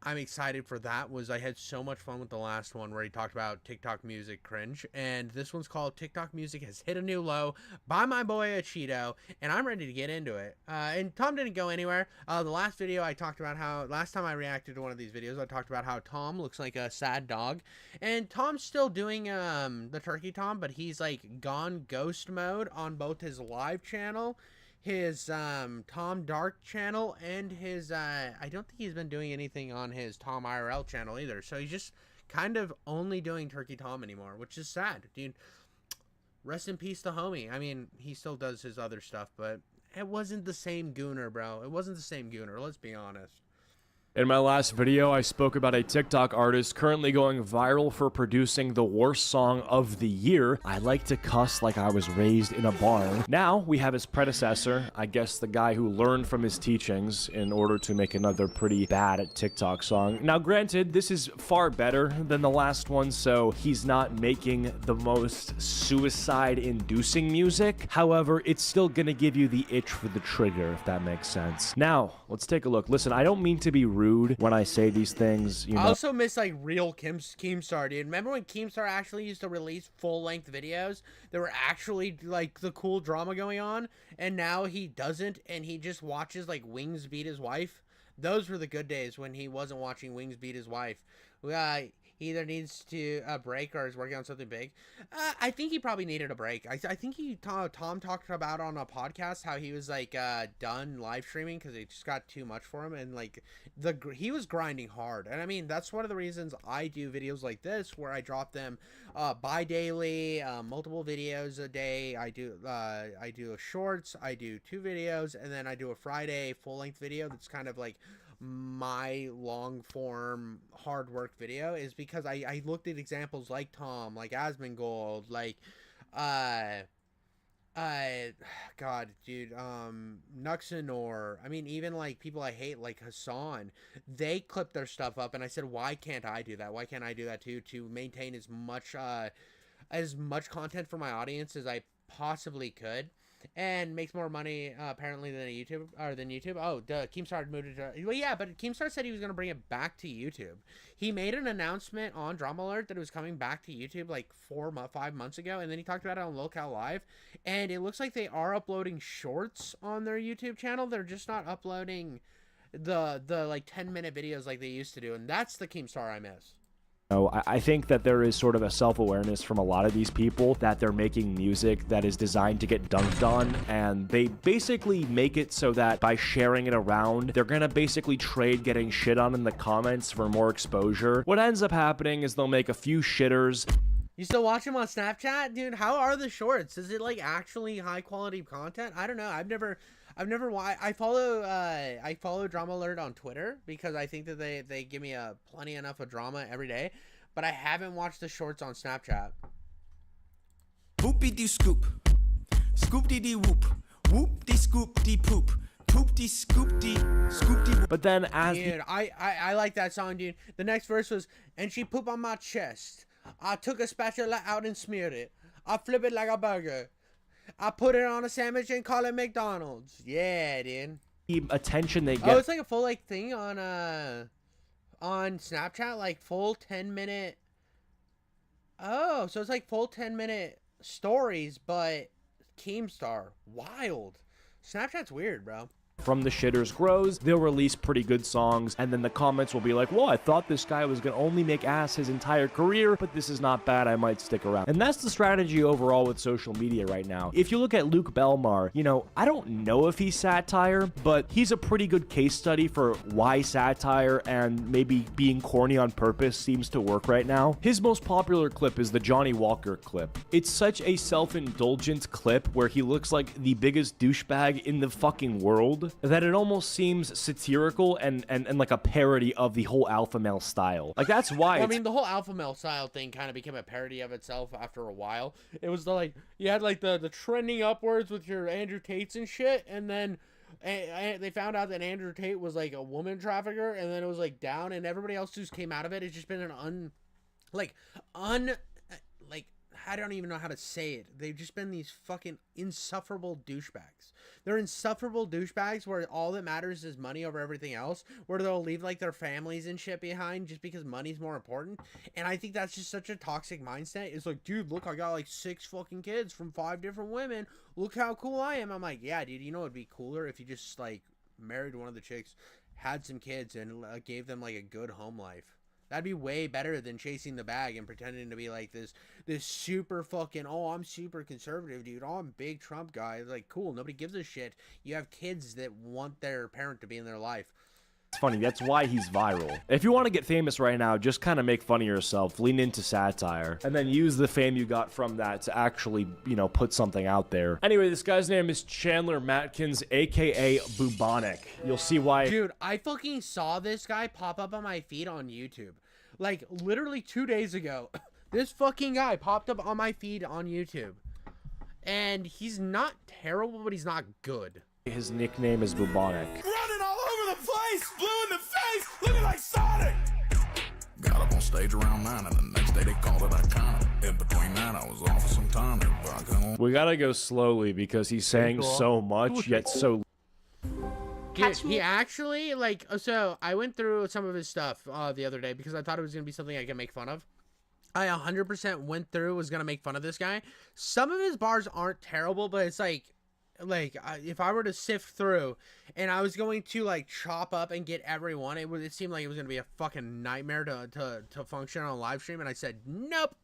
I'm excited for that was I had so much fun with the last one where he talked about TikTok music cringe, and this one's called TikTok music has hit a new low by my boy Cheeto, and I'm ready to get into it. And Tom didn't go anywhere. The last video I talked about how last time I reacted to one of these videos, I talked about how Tom looks like a sad dog, and Tom's still doing the Turkey Tom, but he's like gone ghost mode on both his live channel, his Tom Dark channel, and his I don't think he's been doing anything on his Tom IRL channel either. So he's just kind of only doing Turkey Tom anymore, which is sad, dude. Rest in peace to homie. I mean, he still does his other stuff, but it wasn't the same gooner, bro. It wasn't the same gooner, let's be honest. In my last video, I spoke about a TikTok artist currently going viral for producing the worst song of the year. I like to cuss like I was raised in a barn. Now, we have his predecessor, I guess the guy who learned from his teachings in order to make another pretty bad TikTok song. Now, granted, this is far better than the last one, so he's not making the most suicide-inducing music. However, it's still gonna give you the itch for the trigger, if that makes sense. Now, let's take a look. Listen, I don't mean to be rude when I say these things, you know. I also miss like real Keemstar, dude. Remember when Keemstar actually used to release full-length videos? There were actually like the cool drama going on, and now he doesn't, and he just watches like Wings beat his wife. Those were the good days when he wasn't watching Wings beat his wife. He either needs to a break or is working on something big. I think he probably needed a break. I think Tom talked about on a podcast how he was like done live streaming because it just got too much for him, and like he was grinding hard. And I mean, that's one of the reasons I do videos like this where I drop them bi-daily, multiple videos a day. I do a shorts, I do 2 videos, and then I do a Friday full-length video that's kind of like my long form hard work video, is because I looked at examples like Tom, like Asmongold, like God, dude, Nuxanor. I mean, even like people I hate like Hassan, they clip their stuff up, and I said, why can't I do that? Why can't I do that too, to maintain as much content for my audience as I possibly could? And makes more money apparently than YouTube. Oh, Keemstar moved it to, well, yeah, but Keemstar said he was gonna bring it back to YouTube. He made an announcement on Drama Alert that it was coming back to YouTube like 5 months ago, and then he talked about it on Locale Live, and it looks like they are uploading shorts on their YouTube channel. They're just not uploading the like 10-minute videos like they used to do, and that's the Keemstar I miss. I think that there is sort of a self-awareness from a lot of these people that they're making music that is designed to get dunked on, and they basically make it so that by sharing it around, they're gonna basically trade getting shit on in the comments for more exposure. What ends up happening is they'll make a few shitters. You still watch him on Snapchat, dude? How are the shorts? Is it like actually high quality content? I don't know. I follow Drama Alert on Twitter because I think that they give me plenty enough of drama every day, but I haven't watched the shorts on Snapchat. Whoopie dee scoop, scoop dee dee whoop, whoop dee scoop dee poop, poop dee scoop dee scoop dee. But then as dude, I like that song, dude. The next verse was, and she poop on my chest. I took a spatula out and smeared it. I flip it like a burger. I put it on a sandwich and call it McDonald's. Yeah, dude. the attention they get. Oh, it's like a full like thing on on Snapchat, like full 10-minute. Oh, so it's like full 10-minute stories, but Keemstar. Wild. Snapchat's weird, bro. From the shitters grows, they'll release pretty good songs, and then the comments will be like, well, I thought this guy was gonna only make ass his entire career, but this is not bad, I might stick around. And that's the strategy overall with social media right now. If you look at Luke Belmar, you know, I don't know if he's satire, but he's a pretty good case study for why satire and maybe being corny on purpose seems to work right now. His most popular clip is the Johnny Walker clip. It's such a self-indulgent clip where he looks like the biggest douchebag in the fucking world that it almost seems satirical and like a parody of the whole alpha male style. Like, that's why well, I mean, the whole alpha male style thing kind of became a parody of itself after a while. It was like, you had like the trending upwards with your Andrew Tates and shit, and then they found out that Andrew Tate was like a woman trafficker, and then it was like down, and everybody else who's came out of it has just been an I don't even know how to say it. They've just been these fucking insufferable douchebags. They're insufferable douchebags where all that matters is money over everything else, where they'll leave like their families and shit behind just because money's more important. And I think that's just such a toxic mindset. It's like, dude, look, I got like 6 fucking kids from 5 different women. Look how cool I am. I'm like, yeah, dude, you know it'd be cooler if you just like married one of the chicks, had some kids, and gave them like a good home life. That'd be way better than chasing the bag and pretending to be like this super fucking, oh, I'm super conservative, dude. Oh, I'm big Trump guy. Like, cool. Nobody gives a shit. You have kids that want their parent to be in their life. It's funny, that's why he's viral. If you want to get famous right now, just kind of make fun of yourself, lean into satire, and then use the fame you got from that to actually, you know, put something out there. Anyway, this guy's name is Chandler Matkins, aka Bubonic. You'll see why. Dude, I fucking saw this guy pop up on my feed on YouTube. Like, literally 2 days ago, this fucking guy popped up on my feed on YouTube. And he's not terrible, but he's not good. His nickname is Bubonic. Running all over the place, blue in the face, looking like Sonic. Got up on stage around 9, and the next day they called it iconic. In between that, I was off for some time. We gotta go slowly because he's saying so much, yet so... Dude, he actually, like, so I went through some of his stuff the other day because I thought it was going to be something I could make fun of. I 100% went through, was going to make fun of this guy. Some of his bars aren't terrible, but it's like if I were to sift through and I was going to like chop up and get everyone, it seemed like it was going to be a fucking nightmare to function on a live stream. And I said, nope,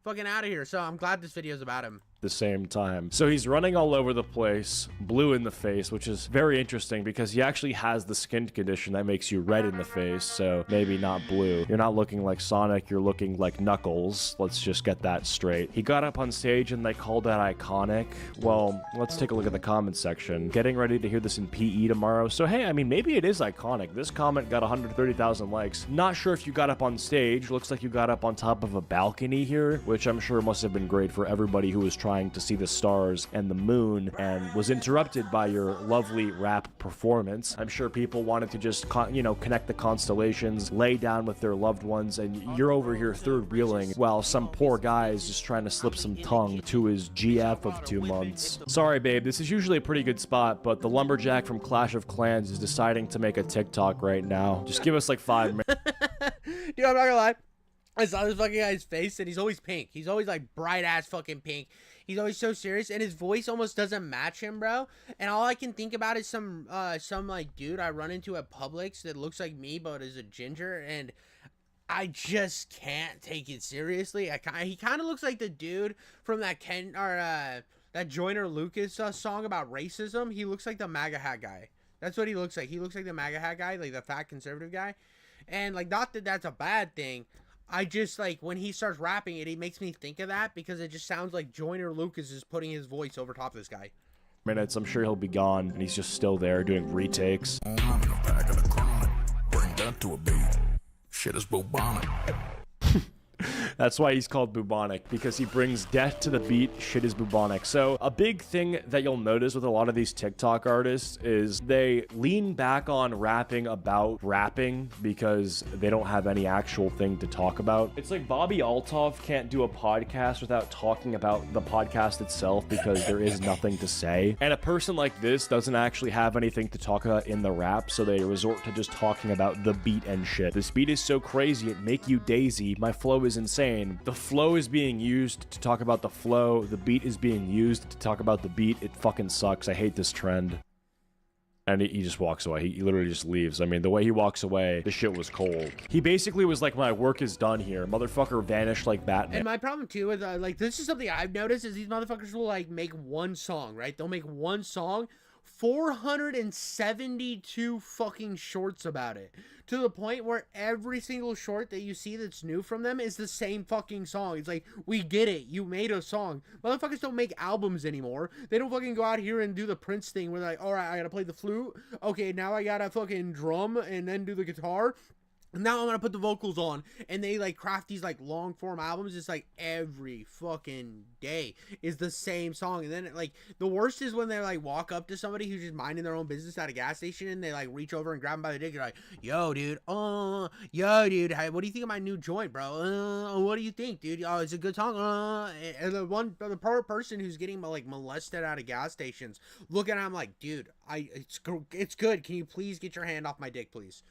fucking out of here. So I'm glad this video is about him. The same time. So he's running all over the place, blue in the face, which is very interesting because he actually has the skin condition that makes you red in the face, so maybe not blue. You're not looking like Sonic, you're looking like Knuckles. Let's just get that straight. He got up on stage and they called that iconic. Well, let's take a look at the comment section. Getting ready to hear this in PE tomorrow. So hey, I mean, maybe it is iconic. This comment got 130,000 likes. Not sure if you got up on stage. Looks like you got up on top of a balcony here, which I'm sure must have been great for everybody who was trying to see the stars and the moon and was interrupted by your lovely rap performance. I'm sure people wanted to just, connect the constellations, lay down with their loved ones, and you're over here third wheeling while some poor guy is just trying to slip some tongue to his GF of 2 months. Sorry, babe, this is usually a pretty good spot, but the lumberjack from Clash of Clans is deciding to make a TikTok right now. Just give us like 5 minutes. Dude, I'm not gonna lie. I saw this fucking guy's face, and he's always pink. He's always like bright ass fucking pink. He's always so serious, and his voice almost doesn't match him, bro. And all I can think about is some like dude I run into at Publix that looks like me but is a ginger, and I just can't take it seriously. He kind of looks like the dude from that that Joyner Lucas song about racism. He looks like the MAGA hat guy. That's what he looks like. He looks like the MAGA hat guy, like the fat conservative guy. And like, not that that's a bad thing. I just, like, when he starts rapping it makes me think of that because it just sounds like Joyner Lucas is putting his voice over top of this guy. Minutes, I'm sure he'll be gone, and he's just still there doing retakes. I'm in a pack of the chronic. Bring that to a beat. Shit is bubonic. That's why he's called bubonic, because he brings death to the beat. Shit is bubonic. So a big thing that you'll notice with a lot of these TikTok artists is they lean back on rapping about rapping because they don't have any actual thing to talk about. It's like Bobby Altov can't do a podcast without talking about the podcast itself because there is nothing to say. And a person like this doesn't actually have anything to talk about in the rap, so they resort to just talking about the beat and shit. This beat is so crazy, it make you daisy. My flow is insane. The flow is being used to talk about the flow. The beat is being used to talk about the beat. It fucking sucks. I hate this trend. And he just walks away. He literally just leaves. I mean, the way he walks away, the shit was cold. He basically was like, my work is done here. Motherfucker vanished like Batman. And my problem too is like, this is something I've noticed is these motherfuckers will like make one song, right? They'll make one song, 472 fucking shorts about it, to the point where every single short that you see that's new from them is the same fucking song. It's like, we get it, you made a song. Motherfuckers don't make albums anymore. They don't fucking go out here and do the Prince thing where they're like, all right, I gotta play the flute, okay, now I gotta fucking drum and then do the guitar. Now I'm gonna put the vocals on, and they like craft these like long form albums. It's like every fucking day is the same song. And then like the worst is when they like walk up to somebody who's just minding their own business at a gas station, and they like reach over and grab them by the dick. You're like, yo dude, hey, what do you think of my new joint, bro? What do you think, dude? Oh, it's a good song. And the poor person who's getting like molested out of gas stations looking at him like, dude, it's good. Can you please get your hand off my dick, please?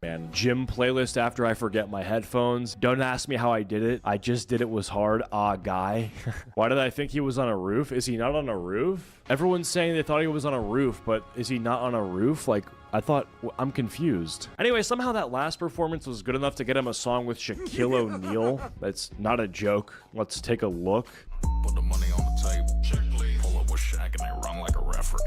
Man, gym playlist after I forget my headphones. Don't ask me how I did it. I just did it was hard. Guy. Why did I think he was on a roof? Is he not on a roof? Everyone's saying they thought he was on a roof, but is he not on a roof? Like, I thought, I'm confused. Anyway, somehow that last performance was good enough to get him a song with Shaquille O'Neal. That's not a joke. Let's take a look. Put the money on the table. Check, please. Pull up with Shaq and they run like a referee.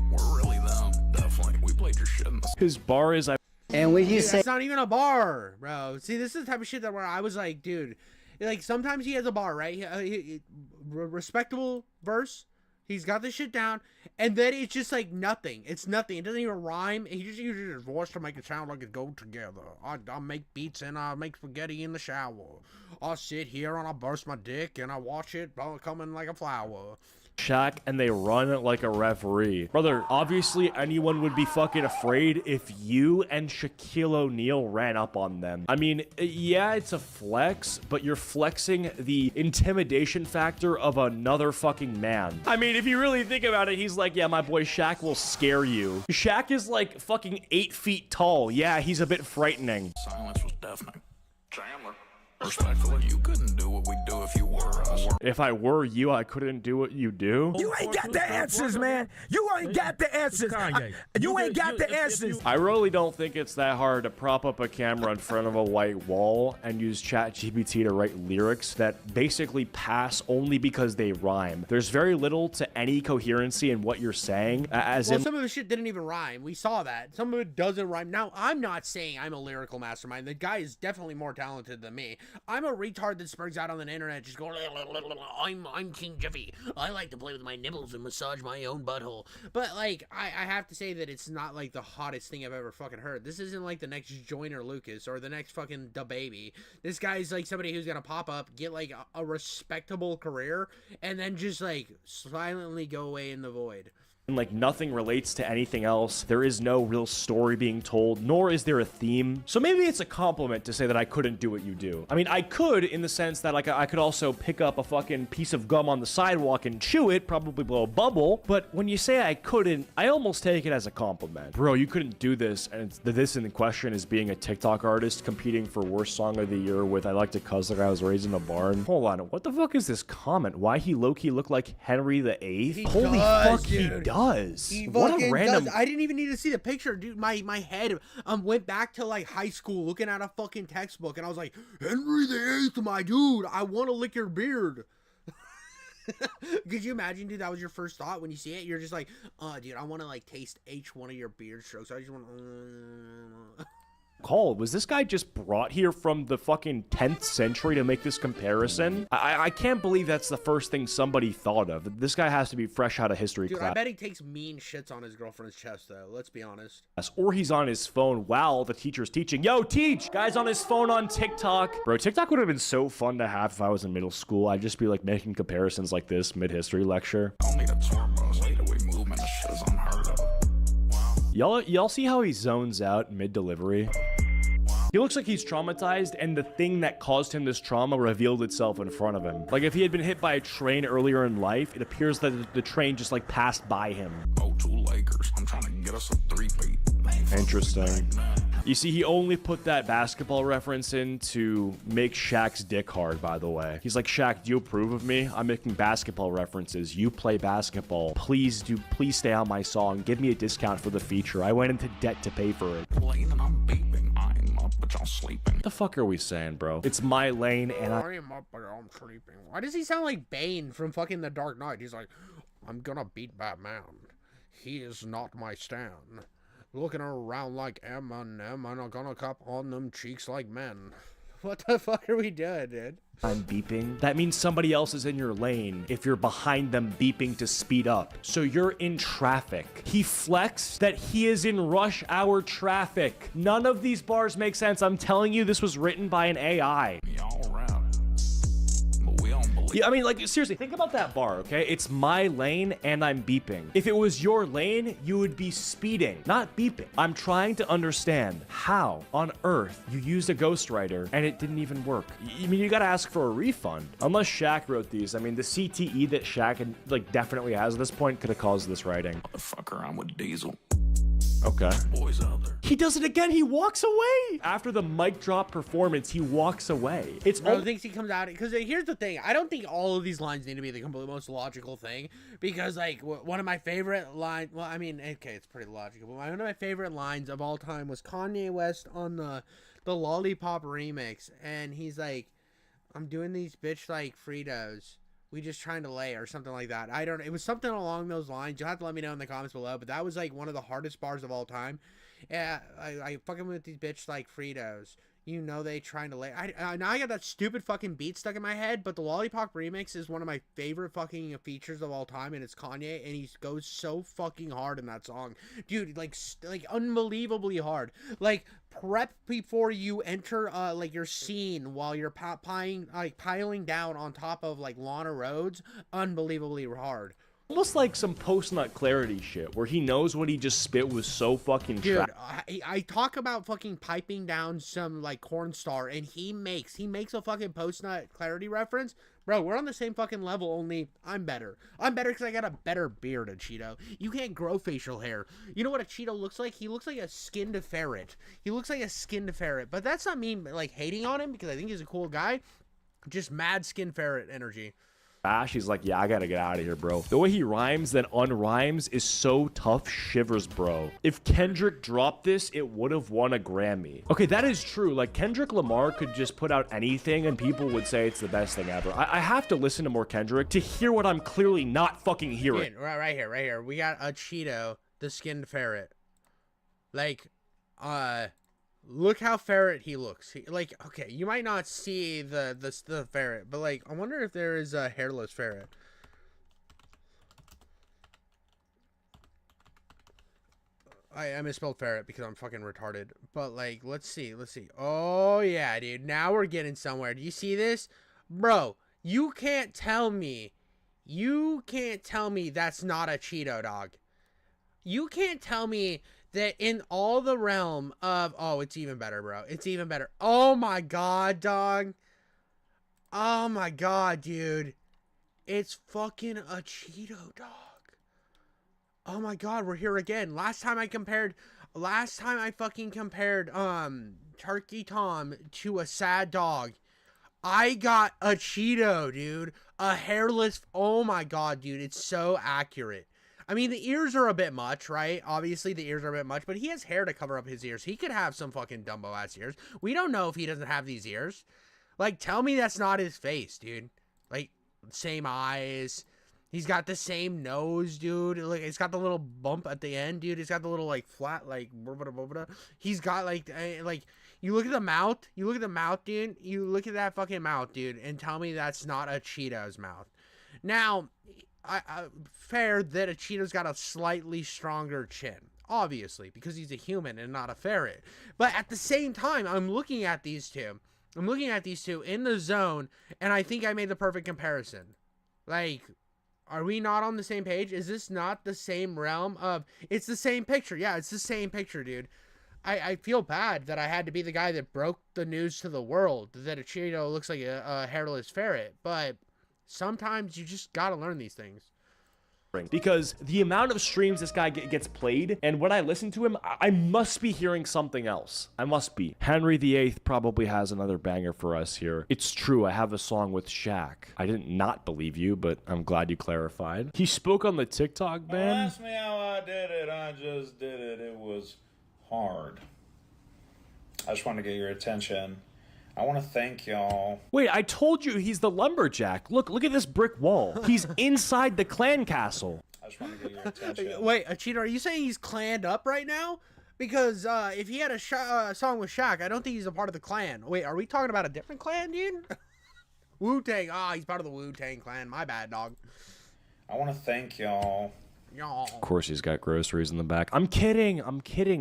We're really them. Definitely. We played your shit in the... His bar is... And when you Dude, say that's not even a bar, bro. See, this is the type of shit that where I was like, dude, like sometimes he has a bar, right? Respectable verse. He's got this shit down, and then it's just like nothing. It's nothing. It doesn't even rhyme. He just uses his voice to make it sound like it go together. I make beats and I make spaghetti in the shower. I sit here and I burst my dick and I watch it coming like a flower. Shaq and they run like a referee. Brother, obviously anyone would be fucking afraid if you and Shaquille O'Neal ran up on them. I mean, yeah, it's a flex, but you're flexing the intimidation factor of another fucking man. I mean, if you really think about it, he's like, yeah, my boy Shaq will scare you. Shaq is like fucking 8 feet tall. Yeah, he's a bit frightening. Silence was deafening. Chandler. Respectfully, you couldn't do what we do if you were us. If I were you, I couldn't do what you do. You ain't got the answers, man. You ain't got the answers. You ain't got the answers. I really don't think it's that hard to prop up a camera in front of a white wall and use ChatGPT to write lyrics that basically pass only because they rhyme. There's very little to any coherency in what you're saying. Some of the shit didn't even rhyme. We saw that. Some of it doesn't rhyme. Now, I'm not saying I'm a lyrical mastermind. The guy is definitely more talented than me. I'm a retard that spurgs out on the internet just going, I'm King Jeffy. I like to play with my nibbles and massage my own butthole. But, like, I have to say that it's not, like, the hottest thing I've ever fucking heard. This isn't, like, the next Joyner Lucas or the next fucking DaBaby. This guy's, like, somebody who's gonna pop up, get, like, a respectable career, and then just, like, silently go away in the void. And like nothing relates to anything else. There is no real story being told, nor is there a theme. So maybe it's a compliment to say that I couldn't do what you do. I mean, I could in the sense that like I could also pick up a fucking piece of gum on the sidewalk and chew it, probably blow a bubble. But when you say I couldn't, I almost take it as a compliment. Bro, you couldn't do this. And this in question is being a TikTok artist competing for worst song of the year with I Like to Cuss Like I Was Raised in a Barn. Hold on, what the fuck is this comment? Why he low-key look like Henry VIII? Holy fuck, he does. He What a random... does. I didn't even need to see the picture, dude. My head went back to like high school looking at a fucking textbook, and I was like, Henry VIII, my dude, I want to lick your beard. Could you imagine, dude? That was your first thought when you see it. You're just like, dude, I want to like taste each one of your beard strokes. I just want to... called? Was this guy just brought here from the fucking 10th century to make this comparison? I can't believe that's the first thing somebody thought of. This guy has to be fresh out of history Dude, class. I bet he takes mean shits on his girlfriend's chest, though. Let's be honest. Or he's on his phone while the teacher's teaching. Yo, teach! Guy's on his phone on TikTok. Bro, TikTok would have been so fun to have if I was in middle school. I'd just be like making comparisons like this mid-history lecture. Don't need a tour bus. Way the way movement, the shit is unheard of. Y'all see how he zones out mid-delivery? He looks like he's traumatized, and the thing that caused him this trauma revealed itself in front of him. Like, if he had been hit by a train earlier in life, it appears that the train just, like, passed by him. Oh, 2 Lakers. I'm trying to get us a 3-peat. Interesting. You see, he only put that basketball reference in to make Shaq's dick hard, by the way. He's like, Shaq, do you approve of me? I'm making basketball references. You play basketball. Please stay on my song. Give me a discount for the feature. I went into debt to pay for it. Lane and I'm beeping. I'm up, but y'all sleeping. What the fuck are we saying, bro? It's my lane, and I am up, but I'm sleeping. Why does he sound like Bane from fucking The Dark Knight? He's like, I'm gonna beat Batman. He is not my stan. Looking around like Eminem, and I'm gonna cup on them cheeks like men. What the fuck are we doing, dude? I'm beeping. That means somebody else is in your lane if you're behind them beeping to speed up. So you're in traffic. He flexed that he is in rush hour traffic. None of these bars make sense. I'm telling you, this was written by an AI. Y'all rap. But we don't believe. Yeah, I mean, like, seriously, think about that bar, okay? It's my lane and I'm beeping. If it was your lane, you would be speeding, not beeping. I'm trying to understand how on earth you used a ghostwriter and it didn't even work. I mean, you gotta ask for a refund. Unless Shaq wrote these. I mean, the CTE that Shaq like definitely has at this point could have caused this writing. Motherfucker, I'm with Diesel. Okay. Boys out there. He does it again. He walks away. After the mic drop performance, he walks away. It's Bro thinks he comes out because here's the thing. I don't think all of these lines need to be the complete most logical thing because like one of my favorite lines. Well, I mean, okay, it's pretty logical, but one of my favorite lines of all time was Kanye West on the Lollipop remix, and he's like, "I'm doing these bitch like Fritos. We just trying to lay," or something like that. I don't. It was something along those lines. You'll have to let me know in the comments below. But that was like one of the hardest bars of all time. Yeah, I fucking with these bitch like Fritos. You know they trying to lay. Now I got that stupid fucking beat stuck in my head. But the Lollipop remix is one of my favorite fucking features of all time, and it's Kanye, and he goes so fucking hard in that song, dude. Like unbelievably hard. Like prep before you enter like your scene while you're piling down on top of like Lana Rhodes. Unbelievably hard. almost like some post-nut clarity shit where he knows what he just spit was so fucking Dude, I talk about fucking piping down some like cornstar, and he makes a fucking post-nut clarity reference. Bro, we're on the same fucking level, only I'm better. I'm better because I got a better beard, a Cheeto. You can't grow facial hair. You know what a Cheeto looks like? He looks like a skinned ferret. He looks like a skinned ferret. But that's not me like hating on him because I think he's a cool guy. Just mad skin ferret energy. Ash, he's like, yeah, I gotta get out of here, bro. The way he rhymes then unrhymes is so tough shivers, bro. If Kendrick dropped this, it would have won a Grammy. Okay, that is true. Like, Kendrick Lamar could just put out anything and people would say it's the best thing ever. I have to listen to more Kendrick to hear what I'm clearly not fucking hearing. Dude, right here. We got a Cheeto, the skinned ferret. Like, look how ferret he looks. Like, okay, you might not see the ferret, but like, I wonder if there is a hairless ferret. I misspelled ferret because I'm fucking retarded. But like, let's see. Oh yeah, dude. Now we're getting somewhere. Do you see this? Bro, you can't tell me that's not a Cheeto, dog. You can't tell me that in all the realm of, oh, it's even better, bro. It's even better. Oh my god, dog. Oh my god, dude. It's fucking a Cheeto, dog. Oh my god, we're here again. Last time I fucking compared Turkey Tom to a sad dog. I got a Cheeto, dude. A hairless, oh my god, dude. It's so accurate. I mean, the ears are a bit much, right? Obviously, the ears are a bit much, but he has hair to cover up his ears. He could have some fucking Dumbo-ass ears. We don't know if he doesn't have these ears. Like, tell me that's not his face, dude. Like, same eyes. He's got the same nose, dude. Like, it's got the little bump at the end, dude. It's got the little, like, flat, like, he's got, like, you look at the mouth. You look at the mouth, dude. You look at that fucking mouth, dude, and tell me that's not a Cheeto's mouth. Now, fair that a Cheeto's got a slightly stronger chin, obviously, because he's a human and not a ferret. But at the same time, I'm looking at these two in the zone, and I think I made the perfect comparison. Like, are we not on the same page? Is this not the same realm of... It's the same picture. Yeah, it's the same picture, dude. I feel bad that I had to be the guy that broke the news to the world that a Cheeto looks like a hairless ferret. But sometimes you just gotta learn these things. Because the amount of streams this guy gets played, and when I listen to him, I must be hearing something else. I must be. Henry VIII probably has another banger for us here. It's true, I have a song with Shaq. I didn't not believe you, but I'm glad you clarified. He spoke on the TikTok ban. Don't ask me how I did it, I just did it. It was hard. I just want to get your attention. I want to thank y'all. Wait, I told you he's the lumberjack. Look at this brick wall. He's inside the clan castle. I just want to get your attention. Wait, Cheeto, are you saying he's clanned up right now? Because if he had a song with Shaq, I don't think he's a part of the clan. Wait, are we talking about a different clan, dude? Wu-Tang. He's part of the Wu-Tang clan. My bad, dog. I want to thank y'all. Of course he's got groceries in the back. I'm kidding,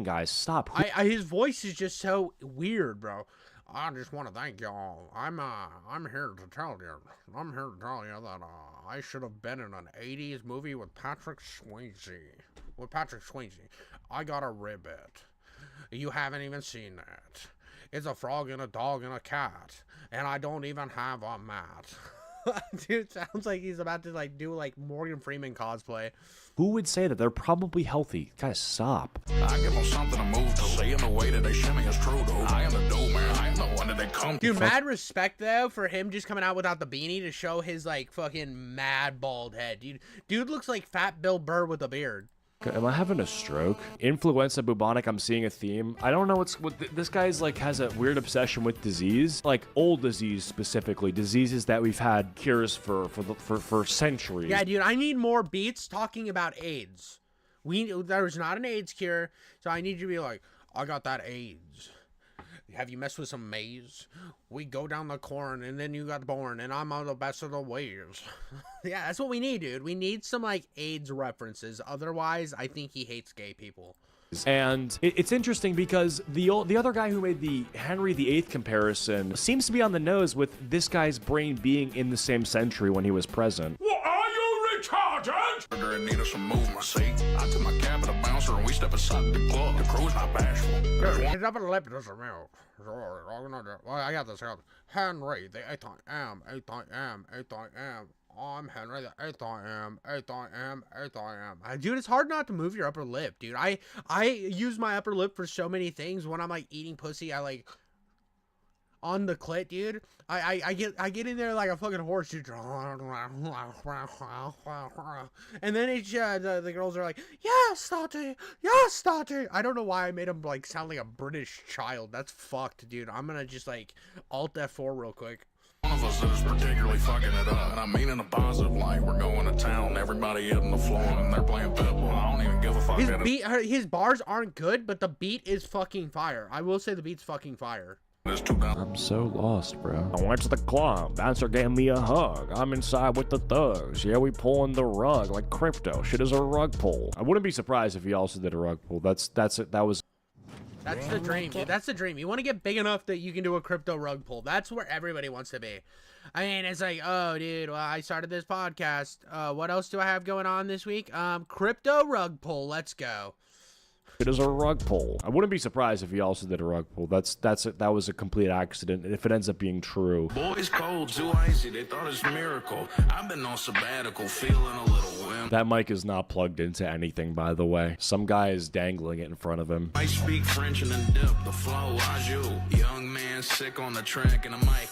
guys. Stop. His voice is just so weird, bro. I just want to thank y'all. I'm here to tell you. That I should have been in an 80s movie with Patrick Swayze. I got a ribbit. You haven't even seen that. It's a frog and a dog and a cat. And I don't even have a mat. Dude, sounds like he's about to like do like Morgan Freeman cosplay. Who would say that? They're probably healthy. Guys, stop. I give them something to move to. Say in the way that they shimmy is true, though. I am the dough man. I am the one that they come to. Dude, mad respect, though, for him just coming out without the beanie to show his, like, fucking mad bald head. Dude looks like Fat Bill Burr with a beard. Am I having a stroke? Influenza bubonic, I'm seeing a theme. I don't know what this guy's like has a weird obsession with disease, like old disease specifically, diseases that we've had cures for centuries. Yeah, dude, I need more beats talking about AIDS. There's not an AIDS cure, so I need you to be like, I got that AIDS. Have you messed with some maize? We go down the corn, and then you got born, and I'm on the best of the ways. Yeah, that's what we need, dude. We need some, like, AIDS references. Otherwise, I think he hates gay people. And it's interesting because the other guy who made the Henry VIII comparison seems to be on the nose with this guy's brain being in the same century when he was present. What are you retarded? They're in need of some movement. See, I took my cab at a bouncer and we step aside the club. The crew's not bashful. Hit up a lip doesn't melt. Well, I got this. Henry the 8th I am. I'm Henry the 8th I am. Dude, it's hard not to move your upper lip, dude. I use my upper lip for so many things. When I'm like eating pussy, I like on the clit, dude. I get in there like a fucking horse, dude. And then it's the girls are like, yes, Tati, yes, Tati. I don't know why I made him like sound like a British child. That's fucked, dude. I'm gonna just like Alt F4 real quick. One of us that is particularly fucking it up. And I mean in a positive light. We're going to town, everybody hitting the floor, and they're playing pitbull. I don't even give a fuck. His bars aren't good, but the beat is fucking fire. I will say the beat's fucking fire. I'm so lost, bro. I went to the club. Bouncer gave me a hug. I'm inside with the thugs. Yeah, we pulling the rug like crypto. Shit is a rug pull. I wouldn't be surprised if he also did a rug pull. That's it. That was. That's the dream, dude. That's the dream. You want to get big enough that you can do a crypto rug pull. That's where everybody wants to be. I mean, it's like, oh, dude, well, I started this podcast. What else do I have going on this week? Crypto rug pull. Let's go. It is a rug pull. I wouldn't be surprised if he also did a rug pull. That was a complete accident. If it ends up being true. Boys cold, too icy. They thought it's a miracle. I've been on sabbatical, feeling a little whim. That mic is not plugged into anything, by the way. Some guy is dangling it in front of him. I speak French and then dip the flow. Ajou. Young man sick on the track and a mic.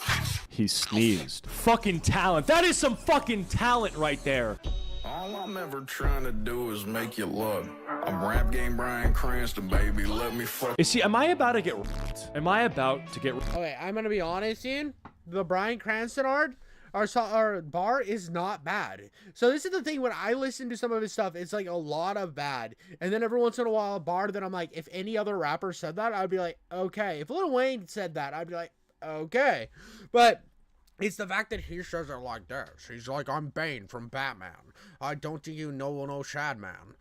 He sneezed. Fucking talent. That is some fucking talent right there. All I'm ever trying to do is make you look. I'm rap game Bryan Cranston, baby. Let me fuck. Am I about to get ripped? Am I about to get ripped? Okay, I'm gonna be honest, dude. The Bryan Cranston art, our bar is not bad. So this is the thing, when I listen to some of his stuff, it's like a lot of bad. And then every once in a while, a bar that I'm like, if any other rapper said that, I'd be like, okay. If Lil Wayne said that, I'd be like, okay. But it's the fact that he says it like this. He's like, I'm Bane from Batman. I don't think you know no Shadman.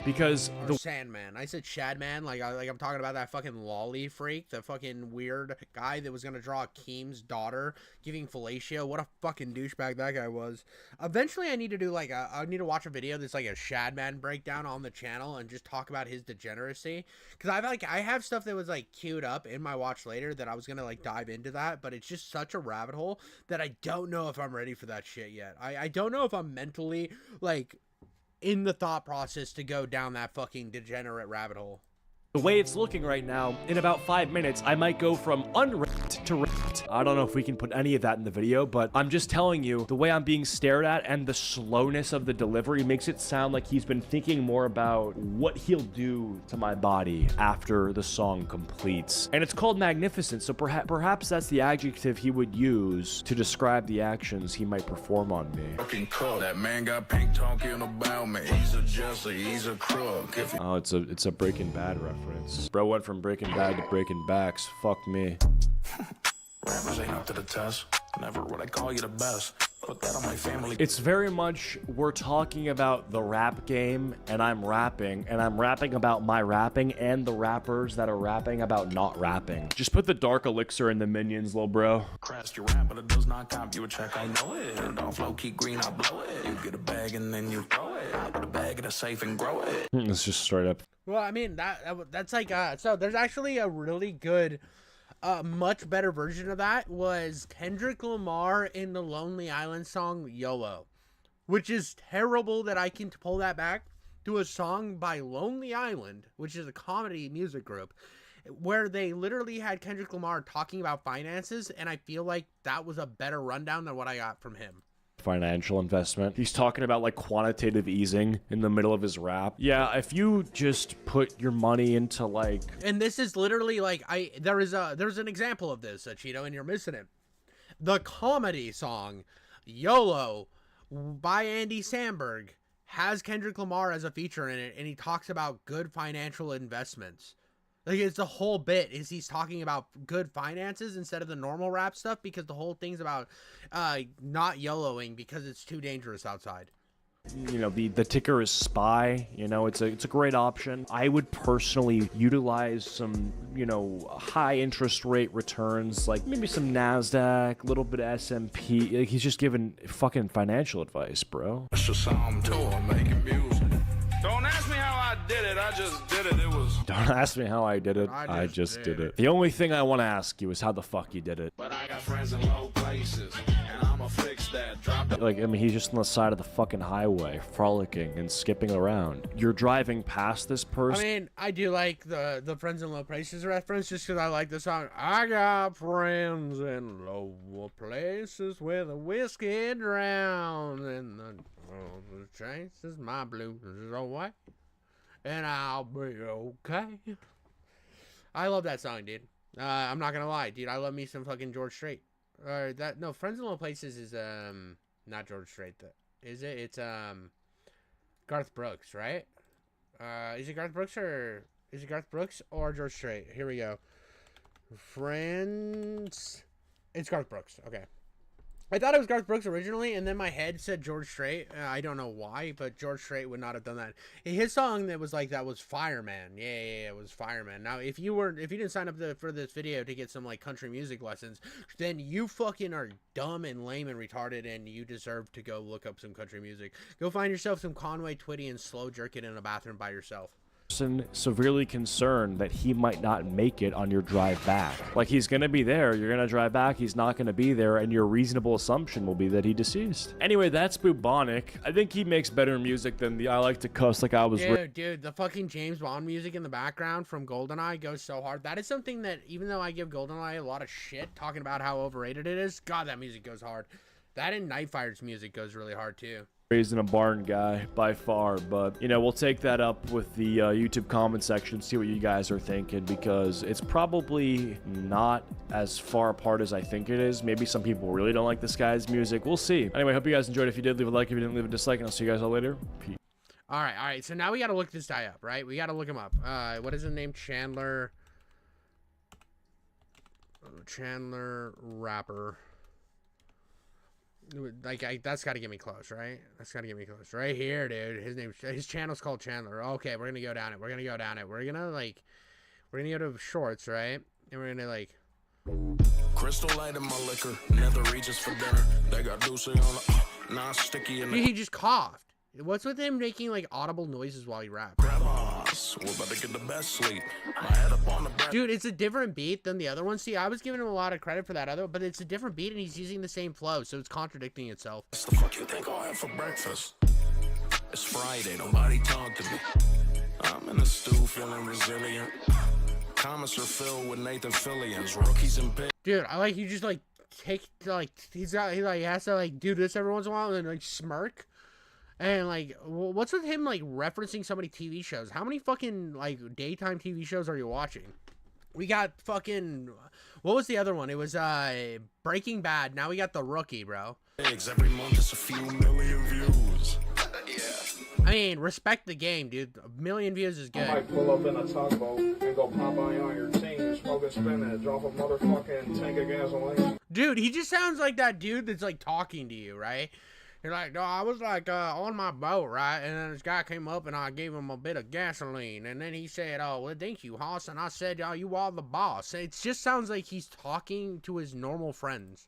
Because Or Sandman. I said Shadman, like I'm talking about that fucking lolly freak, the fucking weird guy that was gonna draw Keem's daughter giving fellatio. What a fucking douchebag that guy was. Eventually, I need to do like I need to watch a video that's like a Shadman breakdown on the channel and just talk about his degeneracy. Because I have stuff that was like queued up in my watch later that I was gonna like dive into that, but it's just such a rabbit hole that I don't know if I'm ready for that shit yet. I don't know if I'm mentally like in the thought process to go down that fucking degenerate rabbit hole. the way it's looking right now, in about 5 minutes, I might go from unwrapped to wrapped. I don't know if we can put any of that in the video, but I'm just telling you, the way I'm being stared at and the slowness of the delivery makes it sound like he's been thinking more about what he'll do to my body after the song completes. And it's called magnificent, so perhaps that's the adjective he would use to describe the actions he might perform on me. Fucking cook. That man got pink talking about me. He's a Jesse, he's a crook. Oh, it's a Breaking Bad reference. Bro went from Breaking Bad to Breaking Backs. Fuck me. Rappers ain't up to the test. Never would I call you the best. Put that on my family. It's very much, we're talking about the rap game, and I'm rapping about my rapping and the rappers that are rapping about not rapping. Just put the dark elixir in the minions, little bro. Crashed your rap, but it does not cop you a check. I know it. And off low key green, I blow it. You get a bag and then you throw it. I put a bag in a safe and grow it. It's just straight up. Well, I mean, that's like, so there's actually a really good, much better version of that was Kendrick Lamar in the Lonely Island song YOLO, which is terrible that I can pull that back to a song by Lonely Island, which is a comedy music group, where they literally had Kendrick Lamar talking about finances, and I feel like that was a better rundown than what I got from him. Financial investment. He's talking about like quantitative easing in the middle of his rap. Yeah, if you just put your money into like... And this is literally like, there's an example of this, Cheeto, and you're missing it. The comedy song YOLO by Andy Samberg has Kendrick Lamar as a feature in it, and he talks about good financial investments. Like, it's the whole bit is he's talking about good finances instead of the normal rap stuff, because the whole thing's about not YOLOing because it's too dangerous outside. You know, the ticker is SPY. You know, it's a great option. I would personally utilize some, you know, high interest rate returns, like maybe some NASDAQ, a little bit of S&P. Like, he's just giving fucking financial advice, bro. It's just how I'm doing, making music. Don't ask me how I did it, I just did it. Don't ask me how I did it. I just did it. The only thing I want to ask you is how the fuck you did it. But I got friends in low places, and I'ma fix that. Drop it. Like, I mean, he's just on the side of the fucking highway, frolicking and skipping around. You're driving past this person. I mean, I do like the Friends in Low Places reference just because I like the song. I got friends in low places where the whiskey drowns and the chances my blues is away, and I'll be okay. I love that song, dude. I'm not gonna lie, dude. I love me some fucking George Strait. No, Friends in Low Places is not George Strait. Is it? It's Garth Brooks, right? Is it Garth Brooks or George Strait? Here we go. Friends. It's Garth Brooks. Okay. I thought it was Garth Brooks originally, and then my head said George Strait. I don't know why, but George Strait would not have done that. His song that was like that was Fireman. Yeah, it was Fireman. Now, if you didn't sign up for this video to get some like country music lessons, then you fucking are dumb and lame and retarded, and you deserve to go look up some country music. Go find yourself some Conway Twitty and slow jerk it in a bathroom by yourself. Severely concerned that he might not make it on your drive back. Like, he's gonna be there, you're gonna drive back, he's not gonna be there, and your reasonable assumption will be that he deceased. Anyway, that's bubonic. I think he makes better music than the I like to cuss like I was. Dude, the fucking James Bond music in the background from GoldenEye goes so hard. That is something that, even though I give GoldenEye a lot of shit talking about how overrated it is, God, that music goes hard. That and Nightfire's music goes really hard too. raised in a barn guy by far, but you know, we'll take that up with the YouTube comment section, see what you guys are thinking, because it's probably not as far apart as I think it is. Maybe some people really don't like this guy's music. We'll see. Anyway, hope you guys enjoyed. If you did, leave a like. If you didn't, leave a dislike, and I'll see you guys all later. Peace. All right. So now we got to look this guy up, right? We got to look him up. What is his name? Chandler rapper. Like, that's got to get me close, right? That's got to get me close. Right here, dude. His channel's called Chandler. Okay, we're going to go down it. We're going to go to shorts, right? And we're going to, like... Crystal light in my liquor, never reaches for dinner. They got Deuce on the non-sticky in the... Dude, he just coughed. What's with him making, like, audible noises while he raps? Grab us, we're about to get the best sleep. My head up on the back. Dude, it's a different beat than the other one. See, I was giving him a lot of credit for that other, but it's a different beat and he's using the same flow, so it's contradicting itself. What the fuck you think I'll have for breakfast? It's Friday, nobody talk to me. I'm in a stew feeling resilient. Comments are filled with Nathan Fillions, rookies and pigs. Dude, I like you just like take like he has to like do this every once in a while and then like smirk. And like what's with him like referencing so many TV shows? How many fucking like daytime TV shows are you watching? We got fucking what was the other one? It was Breaking Bad. Now we got The Rookie, bro. Every month it's a few million views. I mean, respect the game, dude. 1 million views is good. I might pull up in a tugboat and go pop by on your team, smoke a spinach, drop a motherfucking tank of gasoline. Dude, he just sounds like that dude that's like talking to you, right? You're like, no, I was like on my boat, right? And then this guy came up and I gave him a bit of gasoline. And then he said, oh, well, thank you, Hoss. And I said, oh, you are the boss. It just sounds like he's talking to his normal friends.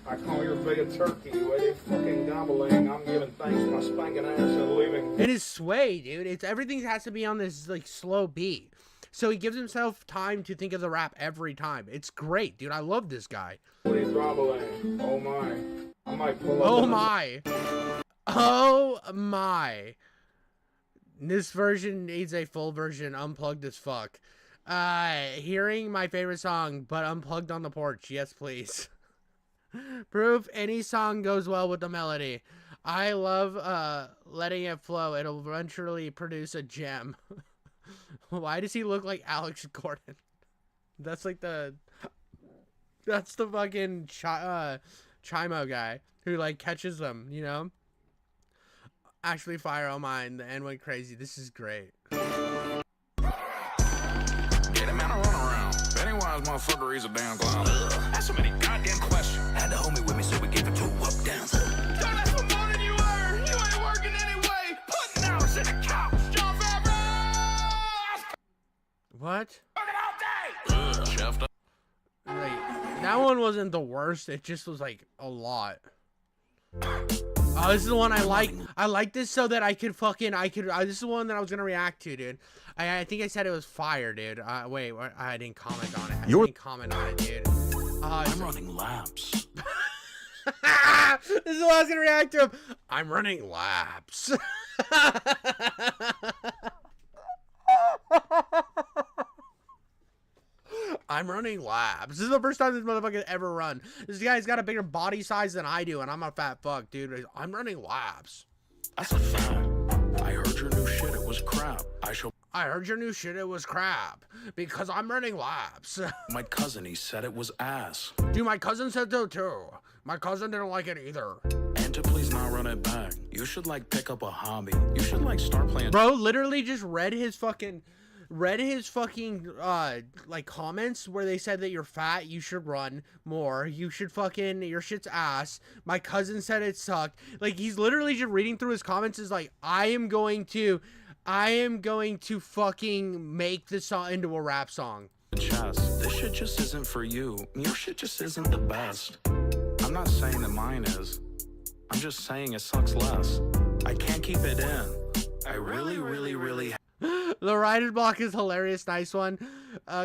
I call your big turkey, with fucking gobbling. I'm giving thanks to my spanking ass and leaving. It is sway, dude. It's everything has to be on this like slow beat. So he gives himself time to think of the rap every time. It's great, dude. I love this guy. Please gobbling. Oh my. I might pull up. Oh my. Oh my. This version needs a full version, unplugged as fuck. Hearing my favorite song, but unplugged on the porch. Yes, please. Proof any song goes well with the melody. I love letting it flow. It'll eventually produce a gem. Why does he look like Alex Gordon? That's like that's the fucking Chimo guy who like catches them, you know? Actually, fire on mine. The end went crazy. This is great. Get him out of run around. Pennywise motherfucker, he's a damn clown. That's so many goddamn questions. Had the homie with me, so we gave it 2 up downs. Don't ask for more than you earn. You ain't working anyway. Putting hours in the couch. John Favreau. What? Working all day. Chef. Like, that one wasn't the worst. It just was like a lot. Oh, this is the one I like. I like this so that I could this is the one that I was gonna react to, dude. I think I said it was fire, dude. Wait, I didn't comment on it. I didn't comment on it, dude. I'm running laps. This is what I was gonna react to. I'm running laps. I'm running laps. This is the first time this motherfucker ever run. This guy's got a bigger body size than I do, and I'm a fat fuck, dude. I'm running laps. That's a fact. I heard your new shit, it was crap. I heard your new shit, it was crap. Because I'm running laps. My cousin, he said it was ass. Dude, my cousin said so too. My cousin didn't like it either. And to please not run it back, you should like pick up a hobby. You should like start playing. Bro literally just read his fucking like comments where they said that you're fat, you should run more, you should fucking, your shit's ass, my cousin said it sucked. Like, he's literally just reading through his comments is like, I am going to fucking make this song into a rap song. Chest. This shit just isn't for you. Your shit just isn't the best. I'm not saying that mine is. I'm just saying it sucks less. I can't keep it in. I really The writer's block is hilarious. Nice one.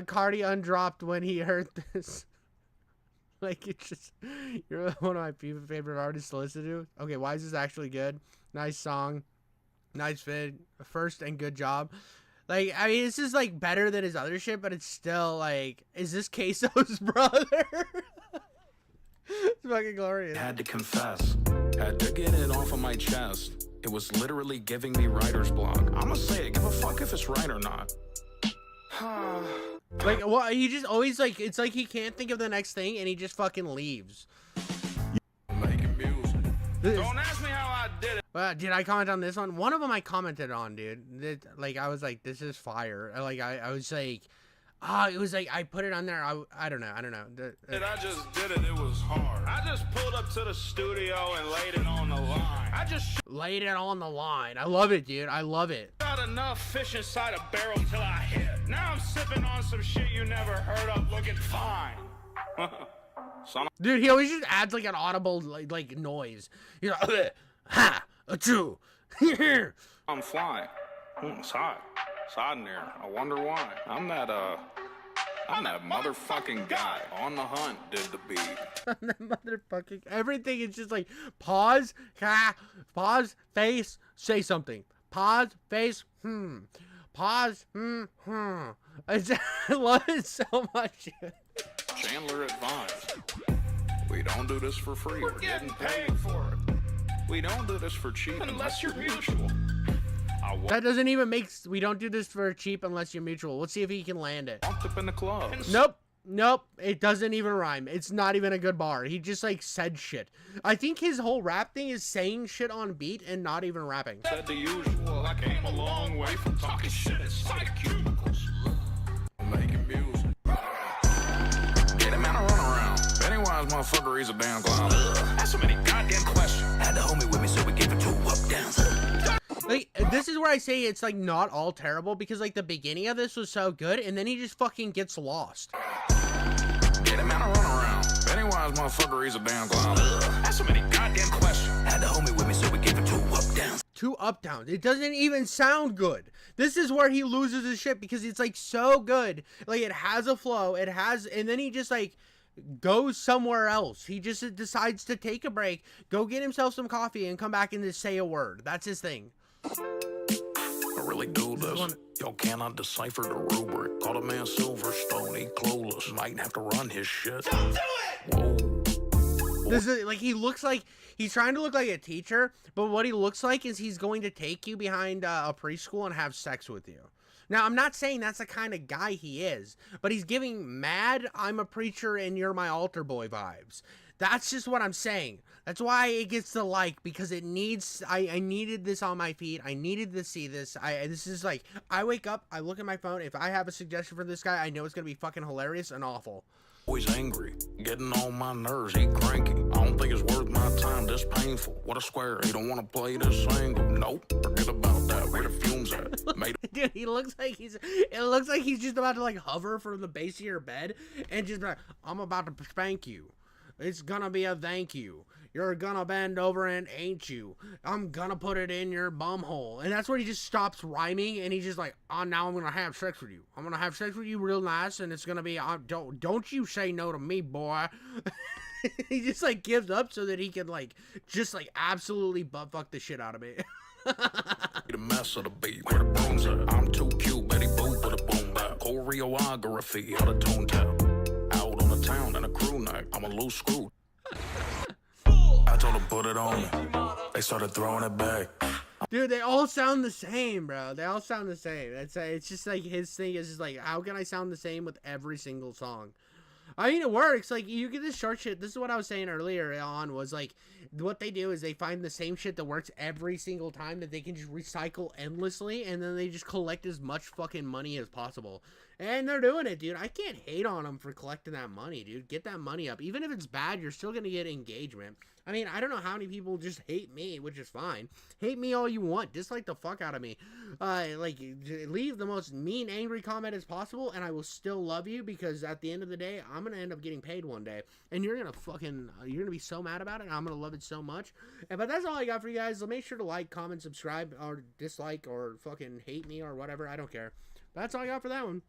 Cardi undropped when he heard this. Like, it's just, you're one of my favorite artists to listen to. Okay, why is this actually good? Nice song. Nice fit. First and good job. Like, I mean, this is like better than his other shit, but it's still like, is this Queso's brother? It's fucking glorious. had to confess. Had to get it off of my chest. It was literally giving me writer's block. I'ma say it, give a fuck if it's right or not. Like, well, he just always, like, it's like he can't think of the next thing and he just fucking leaves. Making music. Don't ask me how I did it. Did I comment on this one? One of them I commented on, dude. Like, I was like, this is fire. Like, I was like, it was like, I put it on there. I don't know. I just did it. It was hard. I just pulled up to the studio and laid it on the line. I just laid it on the line. I love it, dude. I love it. got enough fish inside a barrel till I hit. Now I'm sipping on some shit you never heard of, looking fine. Dude, he always just adds like an audible like noise. You know, ha, achoo. I'm flying. It's hot. It's hot in there. I wonder why. I'm that motherfucking guy on the hunt. Did the beat. That motherfucking everything is just like pause, pause, face, say something. Pause, face, pause, I love it so much. Chandler advised. We don't do this for free. We're getting paid for it. We don't do this for cheap unless you're mutual. That doesn't even make. We don't do this for cheap unless you're mutual. Let's see if he can land it. Walked up in the club. Nope. It doesn't even rhyme. It's not even a good bar. He just like said shit. I think his whole rap thing is saying shit on beat and not even rapping. Said the usual. I came a long way from talking shit inside cubicles. Making music. Get him out of run around. Pennywise motherfucker, he's a damn clown. Ask so many goddamn questions. Had the homie with me, so we gave it 2 up downs. Like, this is where I say it's like not all terrible, because like the beginning of this was so good and then he just fucking gets lost. Get him out of run around. Pennywise motherfucker, he's a damn clown. Ask so many goddamn questions. Had the homie with me, so we gave it 2 up downs. 2 up downs. It doesn't even sound good. This is where he loses his shit, because it's like so good. Like, it has a flow, and then he just like goes somewhere else. He just decides to take a break, go get himself some coffee, and come back and just say a word. That's his thing. I really do this. Y'all cannot decipher the rubric. Call a man Silverstone, he clueless. Might have to run his shit. Don't do it! Whoa. This is like, he looks like he's trying to look like a teacher, but what he looks like is he's going to take you behind a preschool and have sex with you. Now, I'm not saying that's the kind of guy he is, but he's giving mad I'm a preacher and you're my altar boy vibes. That's just what I'm saying. That's why it gets the like, because it needs, I needed this on my feed. I needed to see this. This is like, I wake up, I look at my phone. If I have a suggestion for this guy, I know it's going to be fucking hilarious and awful. Always angry, getting on my nerves, he cranky. I don't think it's worth my time, this painful. What a square, he don't want to play this angle. Nope, forget about that, where the fumes at. Dude, it looks like he's just about to like hover from the base of your bed and just be like, I'm about to spank you. It's gonna be a thank you. You're gonna bend over and ain't you? I'm gonna put it in your bum hole. And that's where he just stops rhyming and he's just like, oh, now I'm gonna have sex with you. I'm gonna have sex with you real nice, and it's gonna be, don't you say no to me, boy. He just like gives up so that he can like just like absolutely butt fuck the shit out of me. The mess of the beat, where the boom's at. I'm too cute, Betty Boop with a boom back. Choreography, out of tune tap. Out on the town in a crew neck, I'm a loose screw. I told them put it on me. They started throwing it back. Dude, they all sound the same, bro. They all sound the same. It's just like his thing is just like, how can I sound the same with every single song? I mean, it works. Like, you get this short shit. This is what I was saying earlier on, was like, what they do is they find the same shit that works every single time that they can just recycle endlessly, and then they just collect as much fucking money as possible. And they're doing it, dude. I can't hate on them for collecting that money, dude. Get that money up. Even if it's bad, you're still gonna get engagement. I mean, I don't know how many people just hate me, which is fine. Hate me all you want. Dislike the fuck out of me. Like, leave the most mean, angry comment as possible, and I will still love you, because at the end of the day, I'm gonna end up getting paid one day. And you're gonna be so mad about it, and I'm gonna love it so much. But that's all I got for you guys. So make sure to like, comment, subscribe, or dislike, or fucking hate me, or whatever. I don't care. But that's all I got for that one.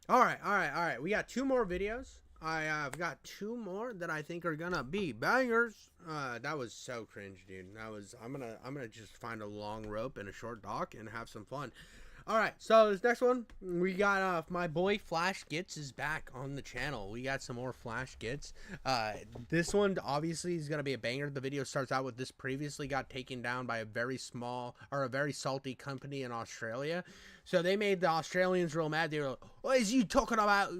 All right. We got 2 more videos. I've got 2 more that I think are gonna be bangers. That was so cringe, dude. I'm gonna just find a long rope and a short dock and have some fun. All right, so this next one, we got my boy Flash Gits is back on the channel. We got some more Flash Gits. This one obviously is gonna be a banger. The video starts out with this previously got taken down by a very salty company in Australia. So they made the Australians real mad. They were like, "What is you talking about?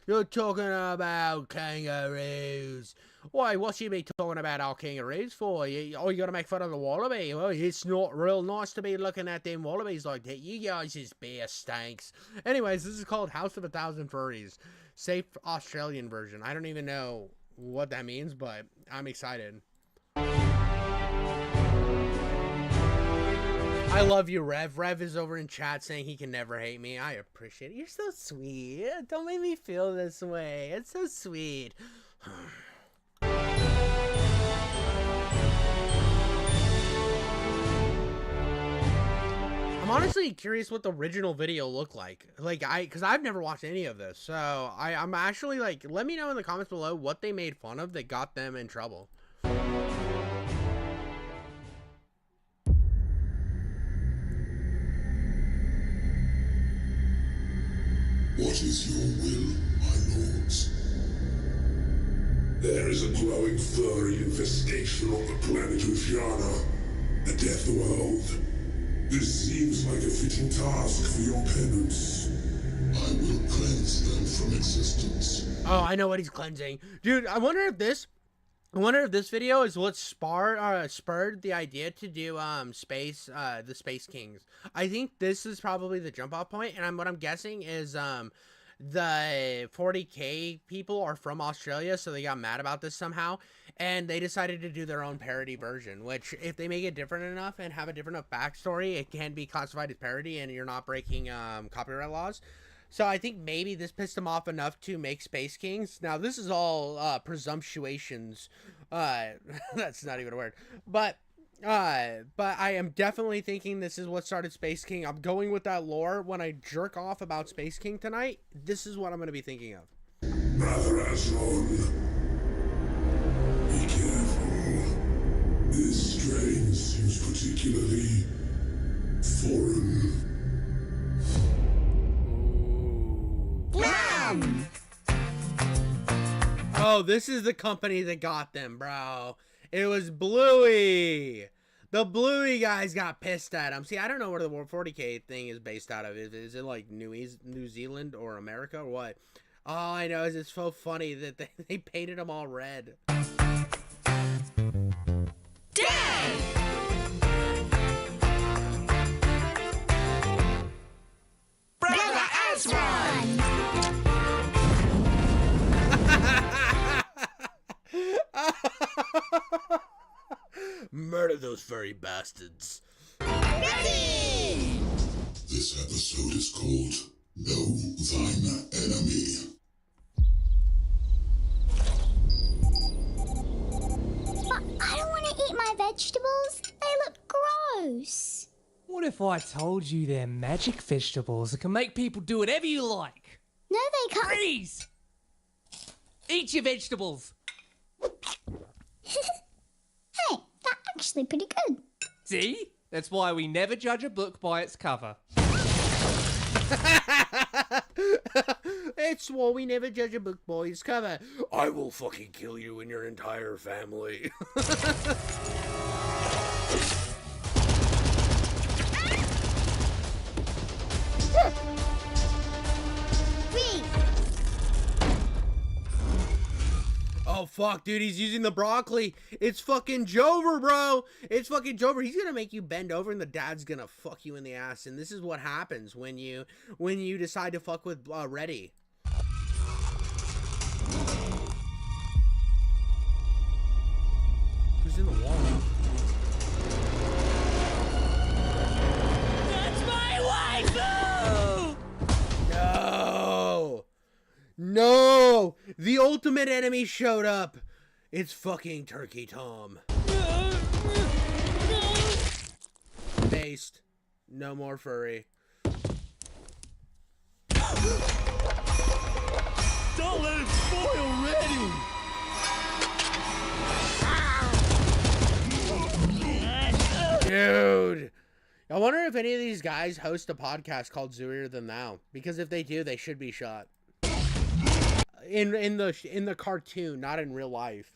You're talking about kangaroos. Why, what's you be talking about our kangaroos for? You gotta make fun of the wallaby? Well, it's not real nice to be looking at them wallabies like that. You guys is bear stanks." Anyways, this is called House of a Thousand Furries. Safe Australian version. I don't even know what that means, but I'm excited. I love you, Rev. Rev is over in chat saying he can never hate me. I appreciate it. You're so sweet. Don't make me feel this way. It's so sweet. I'm honestly curious what the original video looked like. Because I've never watched any of this. So I'm actually like, let me know in the comments below what they made fun of that got them in trouble. What is your will, my lords? There is a growing furry infestation on the planet Oceana, a death world. This seems like a fitting task for your penance. I will cleanse them from existence. Oh, I know what he's cleansing. Dude, I wonder if this video is what spurred the idea to do the Space Kings. I think this is probably the jump off point, and what I'm guessing is the 40K people are from Australia, so they got mad about this somehow, and they decided to do their own parody version, which if they make it different enough and have a different enough backstory, it can be classified as parody and you're not breaking copyright laws. So I think maybe this pissed them off enough to make Space Kings. Now, this is all presumptuations. That's not even a word. But I am definitely thinking this is what started Space King. I'm going with that lore. When I jerk off about Space King tonight, this is what I'm going to be thinking of. Brother Aslan, be careful. This strain seems particularly foreign. Oh, this is the company that got them, bro. It was Bluey. The Bluey guys got pissed at him. See, I don't know where the 40K thing is based out of. Is it like New Zealand or America or what? All I know is it's so funny that they painted them all red. Dad! Brother Aswan! Murder those furry bastards. Ready! This episode is called Know Thine Enemy. But I don't want to eat my vegetables. They look gross. What if I told you they're magic vegetables that can make people do whatever you like? No, they can't. Freeze! Eat your vegetables. Hey, that's actually pretty good. See? That's why we never judge a book by its cover. It's why we never judge a book by its cover. I will fucking kill you and your entire family. Oh, fuck, dude, he's using the broccoli. It's fucking Jover, bro. It's fucking Jover. He's gonna make you bend over and the dad's gonna fuck you in the ass. And this is what happens when you decide to fuck with Reddy. Who's in the wall? That's my waifu! No! No! The ultimate enemy showed up! It's fucking Turkey Tom. Based. No more furry. Don't let it spoil Reddy! Dude! I wonder if any of these guys host a podcast called Zooier Than Thou, because if they do, they should be shot. In the cartoon, not in real life.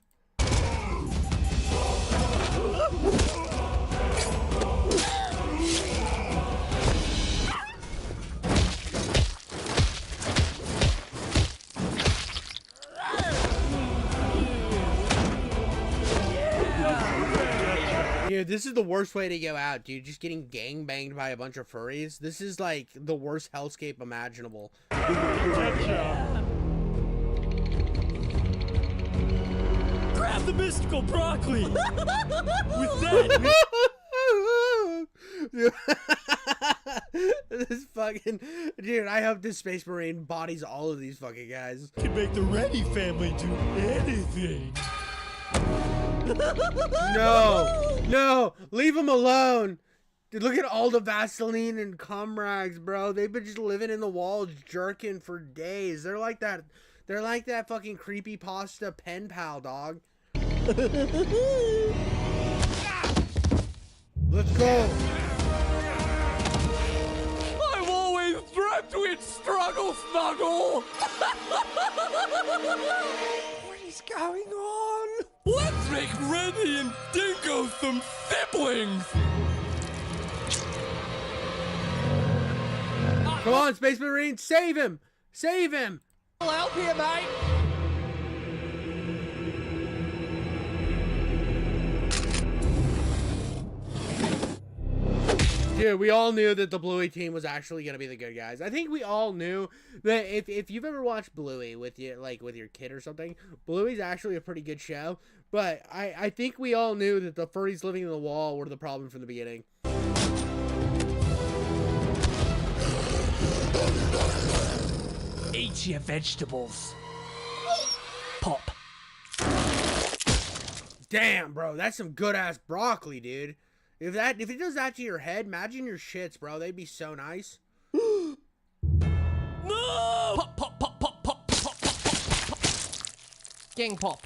Dude, this is the worst way to go out, dude. Just getting gangbanged by a bunch of furries. This is like the worst hellscape imaginable. Grab the mystical broccoli! With that, this fucking... Dude, I hope this Space Marine bodies all of these fucking guys. can make the Reddy family do anything. No, leave them alone. Dude, look at all the Vaseline and cum rags, bro. They've been just living in the walls, jerking for days. They're like that fucking creepy pasta pen pal, dog. Let's go. I've always dreamt we'd struggle, snuggle. What is going on? Let's make Reddy and Dingo some siblings. Come on, Space Marine, save him! Save him! I'll help you, mate. Dude, we all knew that the Bluey team was actually gonna be the good guys. I think we all knew that if you've ever watched Bluey with your kid or something, Bluey's actually a pretty good show. But I think we all knew that the furries living in the wall were the problem from the beginning. Eat your vegetables. Pop. Damn, bro, that's some good ass broccoli, dude. If it does that to your head, imagine your shits, bro. They'd be so nice. No! Pop, pop, pop, pop, pop, pop, pop, pop, pop. Gang pop.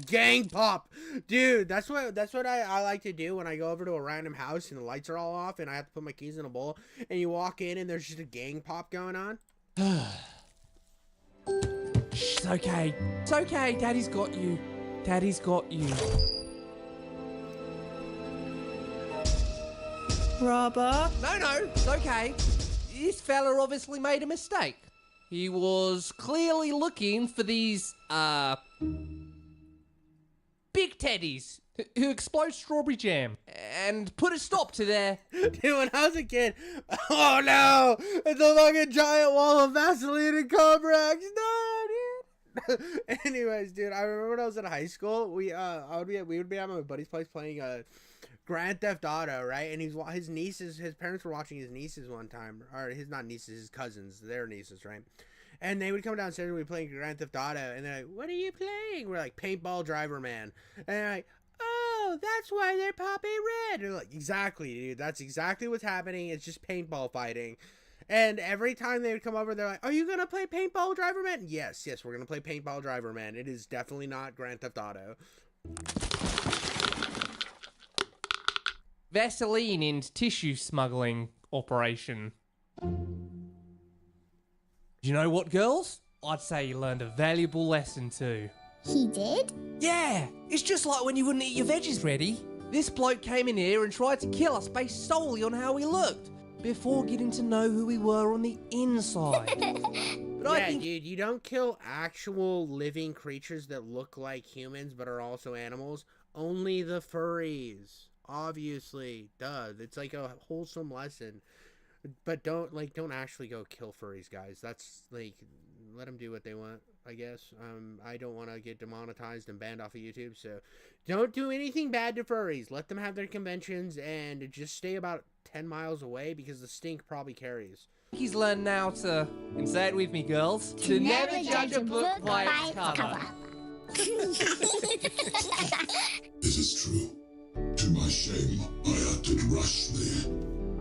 Gang pop, dude. That's what I like to do when I go over to a random house and the lights are all off and I have to put my keys in a bowl and you walk in and there's just a gang pop going on. It's okay. It's okay. Daddy's got you. Daddy's got you. Rubber? No, it's okay. This fella obviously made a mistake. He was clearly looking for these, big teddies who explode strawberry jam and put a stop to their... Dude, when I was a kid, oh no, it's a fucking giant wall of Vaseline and Cobrax. No, dude. Anyways, dude, I remember when I was in high school, we would be at my buddy's place playing Grand Theft Auto, right? And his parents were watching his nieces one time, or not nieces, his cousins, their nieces, right? And they would come downstairs and we'd be playing Grand Theft Auto, and they're like, "What are you playing?" We're like, "Paintball Driver Man," and they're like, "Oh, that's why they're popping red." And they're like, "Exactly, dude. That's exactly what's happening. It's just paintball fighting." And every time they would come over, they're like, "Are you gonna play Paintball Driver Man?" Yes, we're gonna play Paintball Driver Man. It is definitely not Grand Theft Auto. Vaseline and tissue smuggling operation. You know what, girls? I'd say you learned a valuable lesson too. He did? Yeah, it's just like when you wouldn't eat your veggies, Reddy. This bloke came in here and tried to kill us based solely on how we looked, before getting to know who we were on the inside. But I think... dude, you don't kill actual living creatures that look like humans but are also animals. Only the furries. Obviously, duh. It's like a wholesome lesson. But don't actually go kill furries, guys. That's like, let them do what they want, I guess. I don't want to get demonetized and banned off of YouTube, so don't do anything bad to furries. Let them have their conventions and just stay about 10 miles away because the stink probably carries. He's learned now to, and say it with me, girls, to never judge a book by its cover. This is true. To my shame, I acted rashly.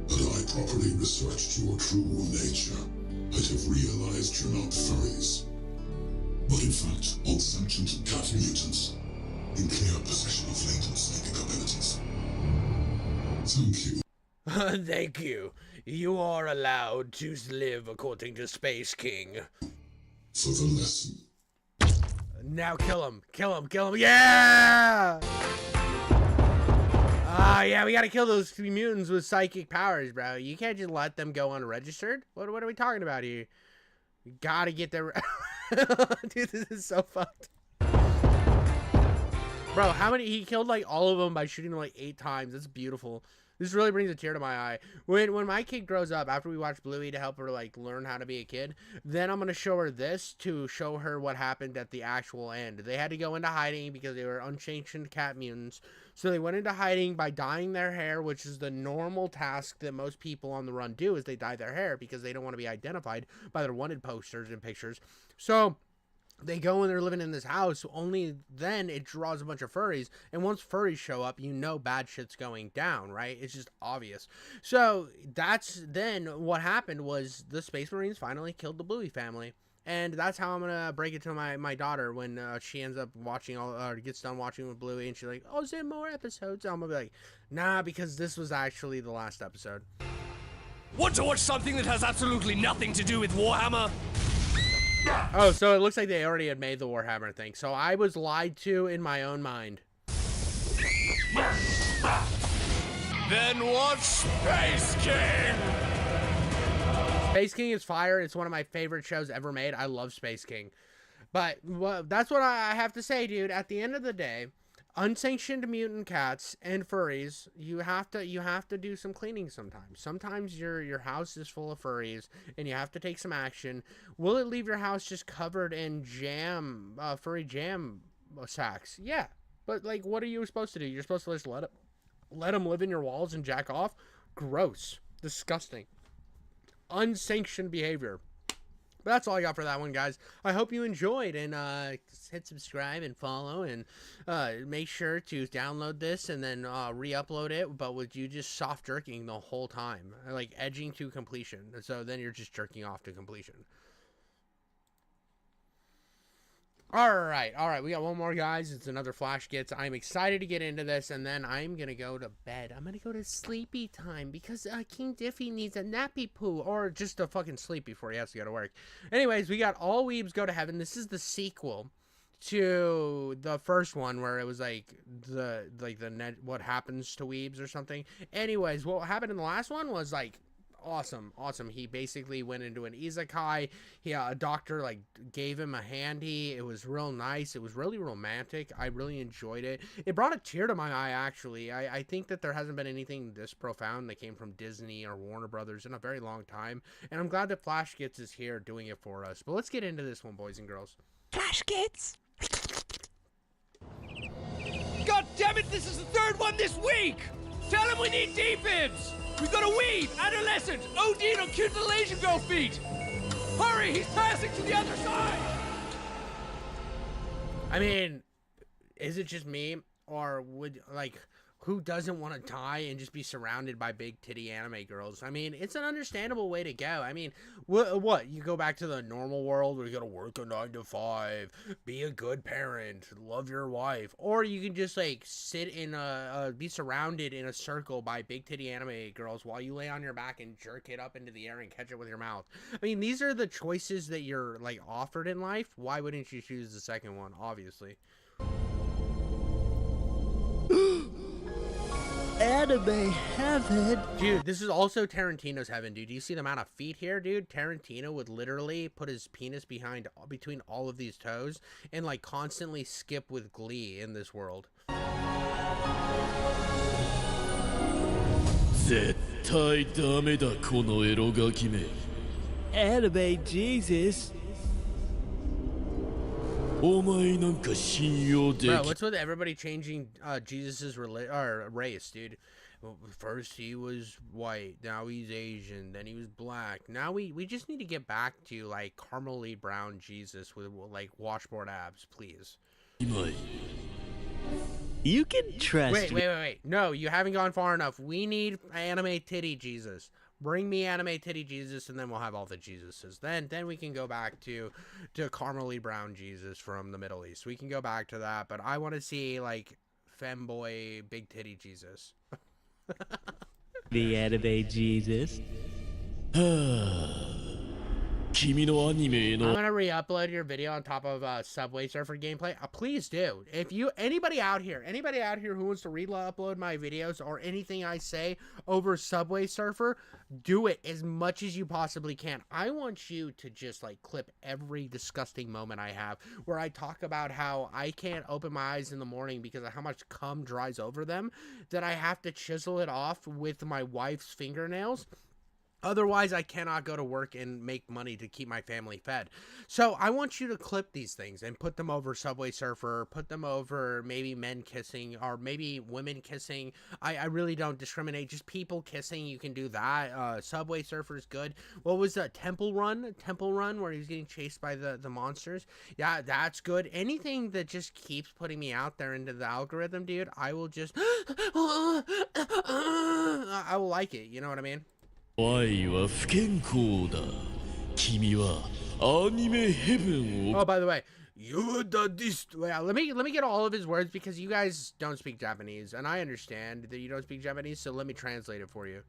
Had I properly researched your true nature, I'd have realized you're not furries, but in fact, all sentient cat mutants in clear possession of latent psychic abilities. Thank you. Thank you. You are allowed to live according to Space King. For the lesson. Now kill him. Kill him. Kill him. Yeah! Yeah, we gotta kill those mutants with psychic powers, bro. You can't just let them go unregistered. What are we talking about here? We gotta get their... Dude, this is so fucked. Bro, how many... He killed, like, all of them by shooting them, like, 8 times. That's beautiful. This really brings a tear to my eye. When my kid grows up, after we watch Bluey to help her, like, learn how to be a kid, then I'm going to show her this to show her what happened at the actual end. They had to go into hiding because they were unsanctioned cat mutants. So they went into hiding by dyeing their hair, which is the normal task that most people on the run do, is they dye their hair because they don't want to be identified by their wanted posters and pictures. So... they go and they're living in this house. Only then it draws a bunch of furries. And once furries show up, you know bad shit's going down, right? It's just obvious. So that's then what happened was the Space Marines finally killed the Bluey family. And that's how I'm going to break it to my daughter when she ends up watching or gets done watching with Bluey. And she's like, oh, is there more episodes? I'm going to be like, nah, because this was actually the last episode. Want to watch something that has absolutely nothing to do with Warhammer? Oh, so it looks like they already had made the Warhammer thing. So I was lied to in my own mind. Then watch Space King! Space King is fire. It's one of my favorite shows ever made. I love Space King. But that's what I have to say, dude. At the end of the day, unsanctioned mutant cats and furries, you have to do some cleaning sometimes. Sometimes your house is full of furries and you have to take some action. Will it leave your house just covered in furry jam sacks? Yeah. But like, what are you supposed to do? You're supposed to just let them live in your walls and jack off? Gross. Disgusting. Unsanctioned behavior. But that's all I got for that one, guys. I hope you enjoyed, and hit subscribe and follow, and make sure to download this and then re-upload it, but with you just soft jerking the whole time, like edging to completion. So then you're just jerking off to completion. All right, we got one more, guys. It's another Flash Gets. I'm excited to get into this, and then I'm gonna go to bed. I'm gonna go to sleepy time because King Diffie needs a nappy poo, or just to fucking sleep before he has to go to work. Anyways, we got All Weebs Go to Heaven. This is the sequel to the first one where it was like what happens to weebs or something. Anyways, what happened in the last one was like awesome. He basically went into an isekai. A doctor like gave him a handy. It was real nice. It was really romantic. I really enjoyed it. It brought a tear to my eye, actually. I think that there hasn't been anything this profound that came from Disney or Warner Brothers in a very long time, and I'm glad that Flash Gets is here doing it for us. But let's get into this one, boys and girls. Flash Gets. God damn it, this is the third one this week! Tell him we need defibs! We got a weeb, adolescent, OD'd on cute little Asian girl feet! Hurry, he's passing to the other side! I mean, is it just me, or would, like, who doesn't want to die and just be surrounded by big titty anime girls? I mean, it's an understandable way to go. I mean, what? You go back to the normal world where you gotta work a 9 to 5, be a good parent, love your wife, or you can just like sit in be surrounded in a circle by big titty anime girls while you lay on your back and jerk it up into the air and catch it with your mouth. I mean, these are the choices that you're like offered in life. Why wouldn't you choose the second one? Obviously. Anime heaven. Dude, this is also Tarantino's heaven, dude. Do you see the amount of feet here, dude? Tarantino would literally put his penis between all of these toes and like constantly skip with glee in this world. Anime Jesus. Bro, what's with everybody changing Jesus's race, dude? Well, first he was white, now he's Asian, then he was black. Now we just need to get back to like caramely brown Jesus with like washboard abs, please. You can trust me. Wait. No, you haven't gone far enough. We need anime titty Jesus. Bring me anime titty Jesus, and then we'll have all the Jesuses. Then we can go back to caramely brown Jesus from the Middle East. We can go back to that, but I want to see like femboy big titty Jesus. The anime Jesus. I'm gonna re-upload your video on top of Subway Surfer gameplay. Please do. If anybody out here who wants to re-upload my videos or anything I say over Subway Surfer, do it as much as you possibly can. I want you to just like clip every disgusting moment I have where I talk about how I can't open my eyes in the morning because of how much cum dries over them, that I have to chisel it off with my wife's fingernails. Otherwise, I cannot go to work and make money to keep my family fed. So I want you to clip these things and put them over Subway Surfer, put them over maybe men kissing or maybe women kissing. I really don't discriminate. Just people kissing, you can do that. Subway Surfer is good. What was that? Temple Run, where he's getting chased by the monsters. Yeah, that's good. Anything that just keeps putting me out there into the algorithm, dude, I will just... I will like it. You know what I mean? Oh, by the way, let me get all of his words because you guys don't speak Japanese, and I understand that you don't speak Japanese, so let me translate it for you.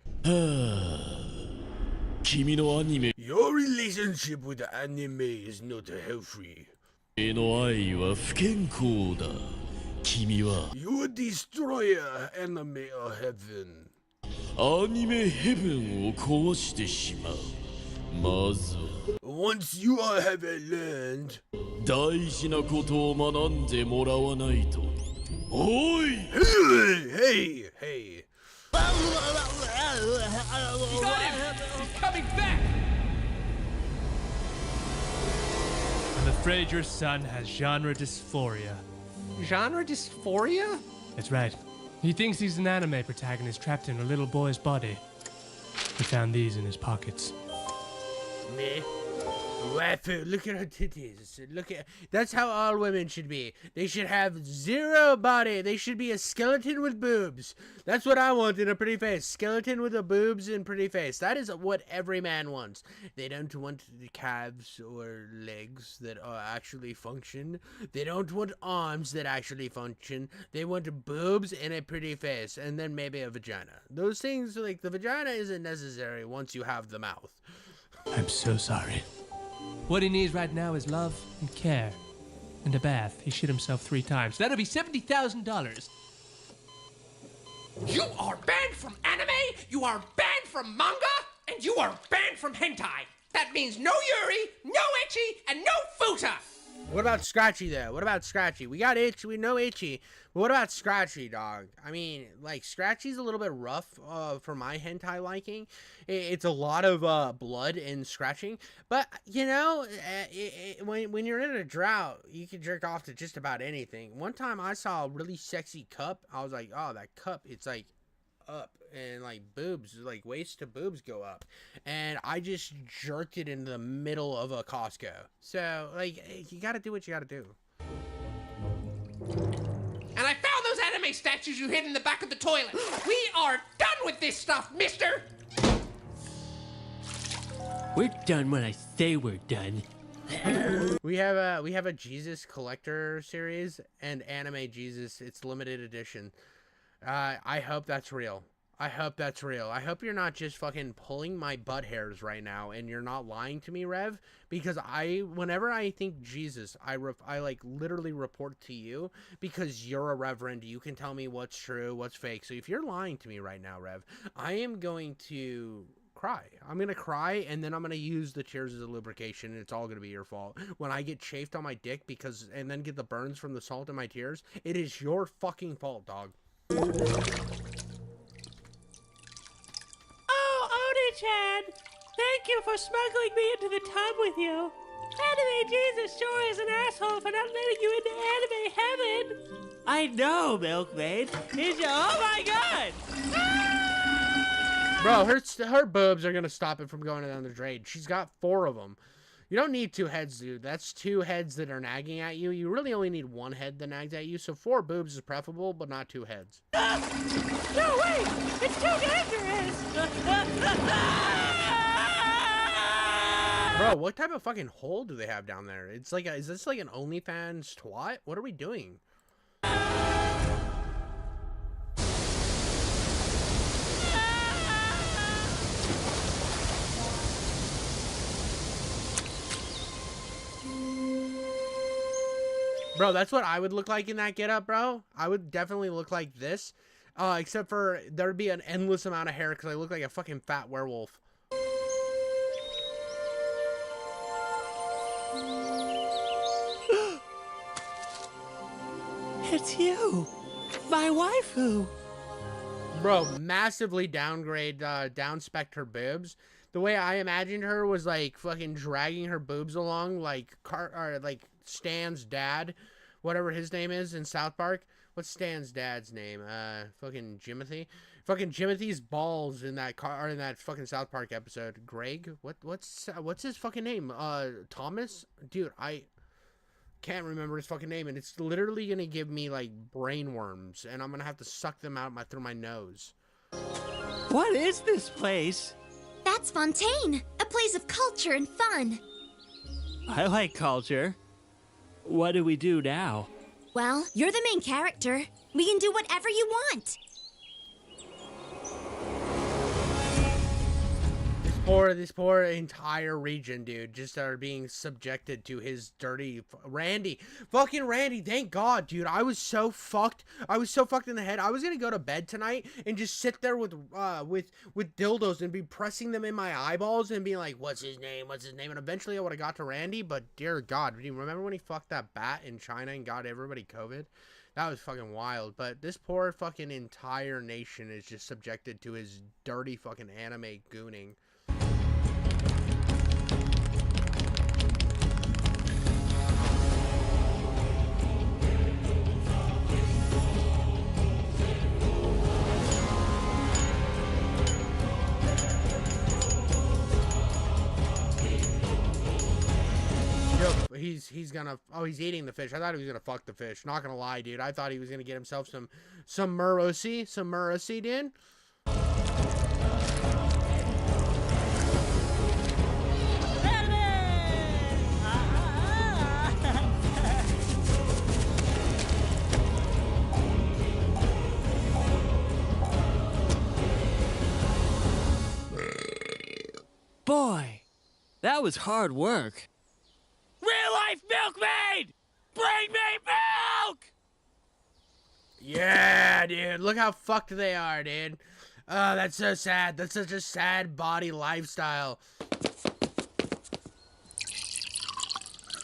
Your relationship with the anime is not healthy. You destroy anime of heaven. Once you are heaven learned, hey. You got him! He's coming back! I'm afraid your son has genre dysphoria. Genre dysphoria? That's right. He thinks he's an anime protagonist trapped in a little boy's body. We found these in his pockets. Me? Look at her titties. That's how all women should be. They should have zero body. They should be a skeleton with boobs. That's what I want in a pretty face. Skeleton with a boobs and pretty face. That is what every man wants. They don't want the calves or legs that actually function. They don't want arms that actually function. They want boobs and a pretty face, and then maybe a vagina. Those things, like the vagina, isn't necessary once you have the mouth. I'm so sorry. What he needs right now is love and care. And a bath. He shit himself 3 times. That'll be $70,000. You are banned from anime, you are banned from manga, and you are banned from hentai. That means no Yuri, no Itchy, and no Futa. What about Scratchy, though? What about Scratchy? We got Itchy, we know Itchy. But what about Scratchy, dog? I mean, like, Scratchy's a little bit rough for my hentai liking. It's a lot of blood and scratching. But, you know, when you're in a drought, you can jerk off to just about anything. One time I saw a really sexy cup. I was like, oh, that cup, it's like up. And like boobs, like waist to boobs go up, and I just jerked it in the middle of a Costco. So like, you gotta do what you gotta do. And I found those anime statues you hid in the back of the toilet. We are done with this stuff, mister. We're done when I say we're done. We have a Jesus collector series and anime Jesus. It's limited edition. I hope that's real. I hope that's real. I hope you're not just fucking pulling my butt hairs right now and you're not lying to me, Rev, because whenever I think Jesus, I like literally report to you because you're a reverend. You can tell me what's true, what's fake. So if you're lying to me right now, Rev, I am going to cry. I'm going to cry, and then I'm going to use the tears as a lubrication, and it's all going to be your fault. When I get chafed on my dick and then get the burns from the salt in my tears, it is your fucking fault, dog. Chad, thank you for smuggling me into the tub with you. Anime Jesus sure is an asshole for not letting you into anime heaven. I know, Milkmaid. Oh my god! Bro, her boobs are gonna stop it from going down the drain. She's got 4 of them. You don't need 2 heads, dude. That's 2 heads that are nagging at you. You really only need 1 head that nags at you. So 4 boobs is preferable, but not 2 heads. No, wait! It's too dangerous! Bro, what type of fucking hole do they have down there? It's like, is this like an OnlyFans twat? What are we doing? Bro, that's what I would look like in that getup, bro. I would definitely look like this. Except for there'd be an endless amount of hair because I look like a fucking fat werewolf. It's you, my waifu. Bro, massively down-spec'd her boobs. The way I imagined her was like fucking dragging her boobs along like like Stan's dad, whatever his name is in South Park. What's Stan's dad's name? Fucking Jimothy. Fucking Jimothy's balls in that in that fucking South Park episode. Greg? What's his fucking name? Thomas? Dude, I can't remember his fucking name, and it's literally gonna give me like brain worms, and I'm gonna have to suck them out through my nose. What is this place? That's Fontaine, a place of culture and fun. I like culture. What do we do now? Well, you're the main character. We can do whatever you want. This poor entire region, dude, just are being subjected to his dirty fucking Randy. Thank God, dude. I was so fucked in the head. I was gonna go to bed tonight and just sit there with dildos and be pressing them in my eyeballs and being like, what's his name, and eventually I would have got to Randy. But dear God, do you remember when he fucked that bat in China and got everybody COVID? That was fucking wild. But this poor fucking entire nation is just subjected to his dirty fucking anime gooning. He's gonna, oh, he's eating the fish. I thought he was gonna fuck the fish. Not gonna lie, dude. I thought he was gonna get himself some Murosy, dude. Boy, that was hard work. Real life milkmaid! Bring me milk! Yeah, dude. Look how fucked they are, dude. Oh, that's so sad. That's such a sad body lifestyle.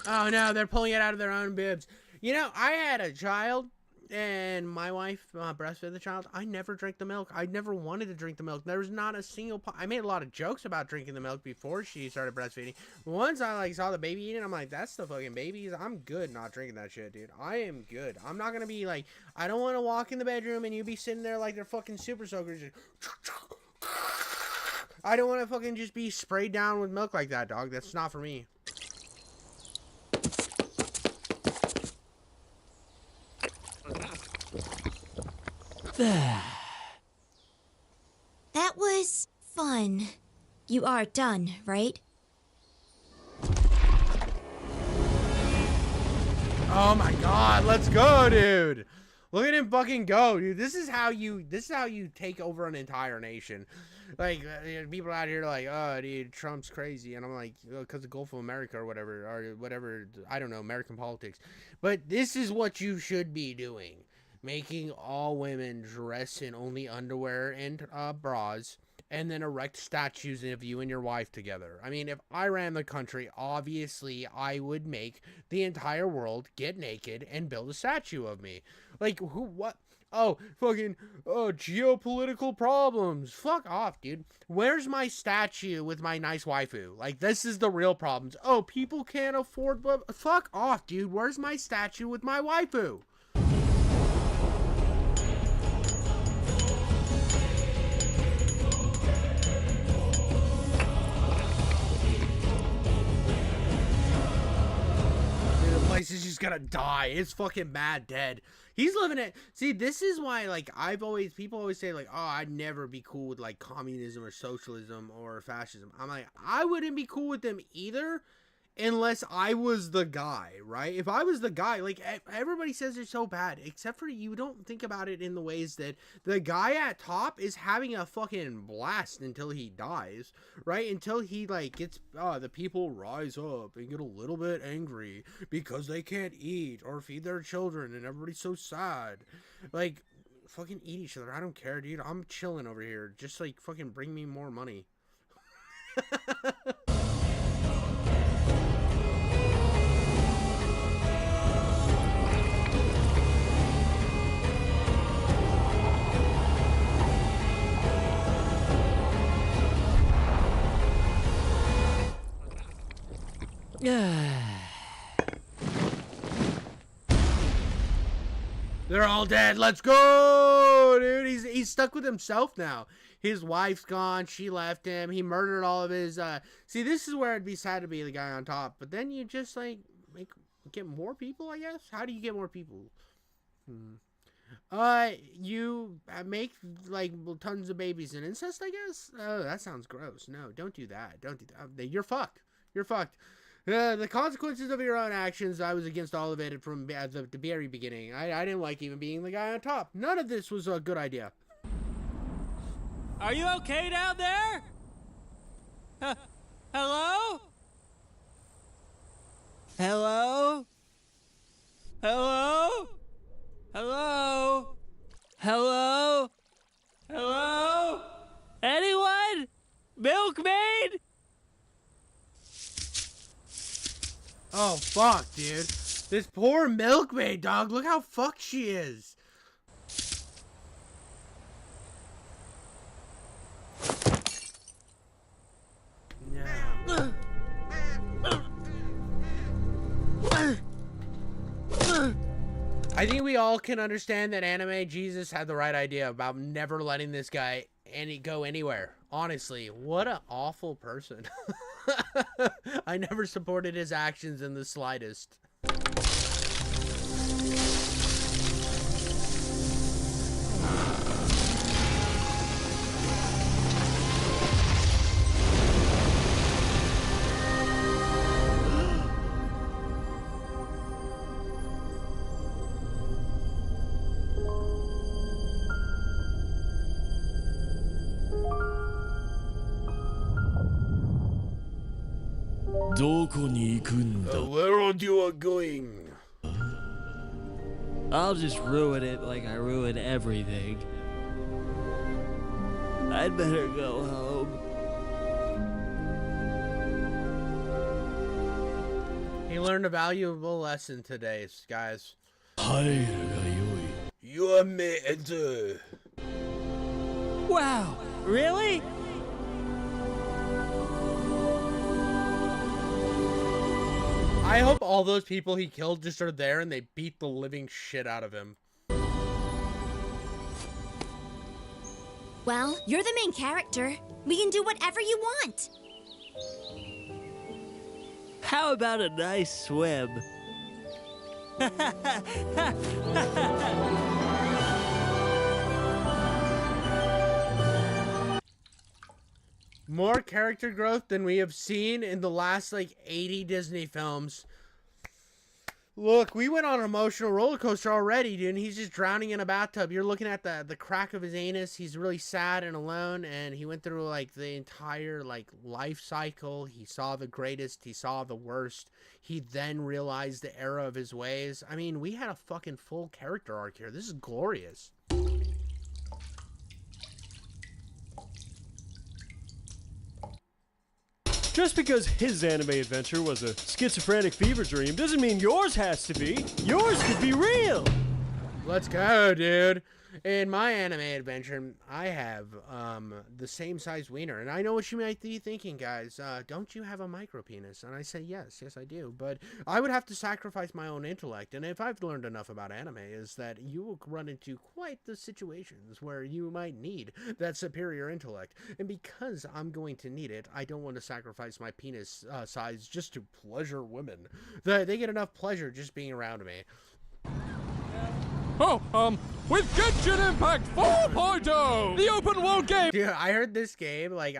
Oh no, they're pulling it out of their own bibs. You know, I had a child, and my wife breastfed the child. I never drank the milk. I never wanted to drink the milk. There was not a single I made a lot of jokes about drinking the milk before she started breastfeeding. Once I like saw the baby eating, I'm like, that's the fucking babies. I'm good not drinking that shit, dude. I am good. I'm not gonna be like, I don't want to walk in the bedroom and you be sitting there like they're fucking super soakers. I don't want to fucking just be sprayed down with milk like that, dog. That's not for me. That was fun. You are done, right? Oh my God, let's go, dude. Look at him fucking go, dude. This is how you take over an entire nation. Like, people out here like, oh, dude, Trump's crazy. And I'm like, because the Gulf of America or whatever, I don't know, American politics. But this is what you should be doing. Making all women dress in only underwear and bras, and then erect statues of you and your wife together. I mean, if I ran the country, obviously I would make the entire world get naked and build a statue of me. Like, who, what? Oh, fucking, geopolitical problems. Fuck off, dude. Where's my statue with my nice waifu? Like, this is the real problems. Oh, people can't afford, fuck off, dude. Where's my statue with my waifu? Place is just gonna die. It's fucking mad dead. He's living it. See, this is why, like, people always say, like, oh, I'd never be cool with, like, communism or socialism or fascism. I'm like, I wouldn't be cool with them either unless I was the guy, right? If I was the guy, like everybody says it's so bad, except for you don't think about it in the ways that the guy at top is having a fucking blast until he dies, right? Until he like gets, the people rise up and get a little bit angry because they can't eat or feed their children and everybody's so sad. Like, fucking eat each other. I don't care, dude. I'm chilling over here. Just like fucking bring me more money. They're all dead. Let's go, dude. He's stuck with himself now. His wife's gone. She left him. He murdered all of his. See, this is where it'd be sad to be the guy on top. But then you just like get more people, I guess. How do you get more people? You make like tons of babies and incest, I guess. Oh, that sounds gross. No, don't do that. Don't do that. You're fucked. You're fucked. The consequences of your own actions, I was against all of it from the very beginning. I didn't like even being the guy on top. None of this was a good idea. Are you okay down there? Hello? Hello? Hello? Hello? Hello? Hello? Anyone? Milkmaid? Oh, fuck, dude. This poor milkmaid, dog. Look how fucked she is. Yeah. I think we all can understand that Anime Jesus had the right idea about never letting this guy go anywhere. Honestly, what an awful person. I never supported his actions in the slightest. Where are you going? I'll just ruin it like I ruin everything. I'd better go home. He learned a valuable lesson today, guys. You are me enter. Wow, really? I hope all those people he killed just are there and they beat the living shit out of him. Well, you're the main character. We can do whatever you want. How about a nice swim? More character growth than we have seen in the last like 80 Disney films. Look, we went on an emotional roller coaster already, dude. And he's just drowning in a bathtub. You're looking at the crack of his anus. He's really sad and alone, and he went through like the entire like life cycle. He saw the greatest. He saw the worst. He then realized the error of his ways. I mean, we had a fucking full character arc here. This is glorious. Just because his anime adventure was a schizophrenic fever dream doesn't mean yours has to be. Yours could be real. Let's go, dude. In my anime adventure, I have the same size wiener. And I know what you might be thinking, guys. Don't you have a micro penis? And I say, yes, I do. But I would have to sacrifice my own intellect. And if I've learned enough about anime, is that you will run into quite the situations where you might need that superior intellect. And because I'm going to need it, I don't want to sacrifice my penis size just to pleasure women. They get enough pleasure just being around me. With Genshin Impact 4.0, the open world game. Dude, I heard this game, like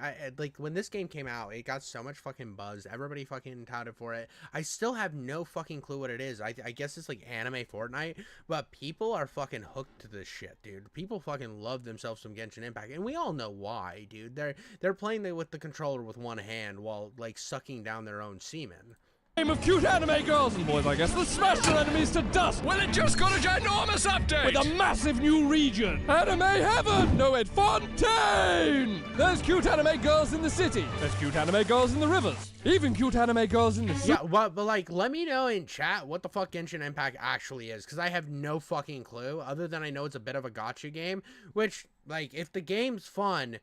when this game came out, it got so much fucking buzz. Everybody fucking touted for it. I still have no fucking clue what it is. I guess it's like anime Fortnite, but people are fucking hooked to this shit, dude. People fucking love themselves some Genshin Impact, and we all know why, dude. They're playing with the controller with one hand while like sucking down their own semen. Game of cute anime girls and boys, I guess, that smash their enemies to dust. Well, it just got a ginormous update with a massive new region. Anime Heaven! No, it Fontaine! There's cute anime girls in the city. There's cute anime girls in the rivers. Even cute anime girls in the sea. Yeah, but like, let me know in chat what the fuck Genshin Impact actually is, because I have no fucking clue, other than I know it's a bit of a gacha game, which, like, if the game's fun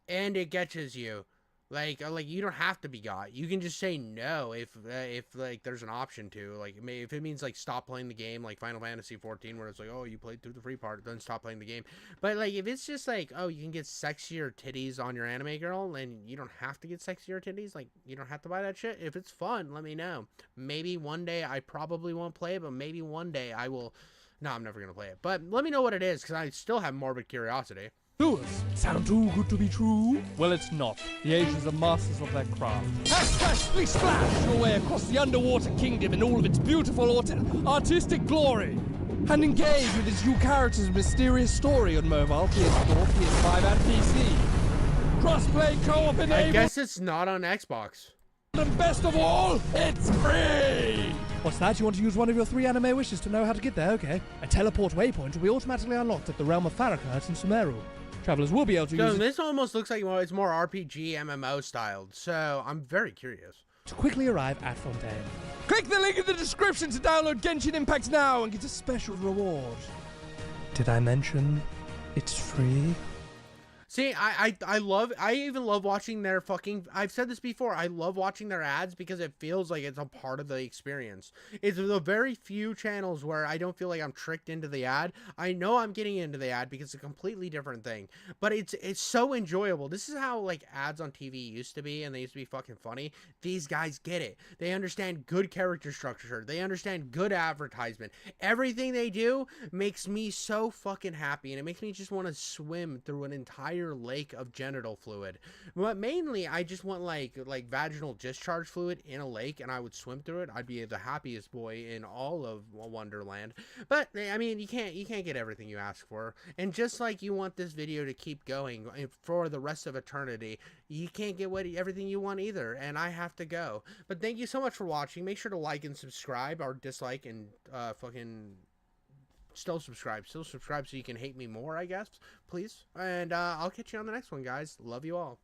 and it catches you, like you don't have to be got. You can just say no if like there's an option to. Like if it means like stop playing the game, like Final Fantasy 14, where it's like, oh, you played through the free part, then stop playing the game. But like if it's just like, oh, you can get sexier titties on your anime girl, and you don't have to get sexier titties, like you don't have to buy that shit. If it's fun, let me know. Maybe one day, I probably won't play it, but maybe one day I will. No, I'm never gonna play it. But let me know what it is, because I still have morbid curiosity. Doers sound too good to be true? Well, it's not. The Asians are masters of their craft. Splash, splash your way across the underwater kingdom in all of its beautiful artistic glory. And engage with its new characters' mysterious story on mobile, PS4, PS5, and PC. Crossplay co-op enabled. I guess it's not on Xbox. And best of all, it's free! What's that? You want to use one of your 3 anime wishes to know how to get there? Okay. A teleport waypoint will be automatically unlocked at the realm of Farrakhan in Sumeru. Travelers will be able to use it. This almost looks like it's more RPG MMO styled, so I'm very curious. To quickly arrive at Fontaine. Click the link in the description to download Genshin Impact now and get a special reward. Did I mention it's free? See, I even love watching their fucking, I've said this before, I love watching their ads because it feels like it's a part of the experience. It's the very few channels where I don't feel like I'm tricked into the ad. I know I'm getting into the ad because it's a completely different thing, but it's so enjoyable. This is how like ads on TV used to be, and they used to be fucking funny. These guys get it. They understand good character structure. They understand good advertisement. Everything they do makes me so fucking happy, and it makes me just want to swim through an entire lake of genital fluid. But mainly I just want like vaginal discharge fluid in a lake, and I would swim through it. I'd be the happiest boy in all of Wonderland. But I mean, you can't get everything you ask for, and just like you want this video to keep going for the rest of eternity, you can't get everything you want either, and I have to go. But thank you so much for watching. Make sure to like and subscribe, or dislike and fucking still subscribe so you can hate me more, I guess, please. And I'll catch you on the next one, guys. Love you all.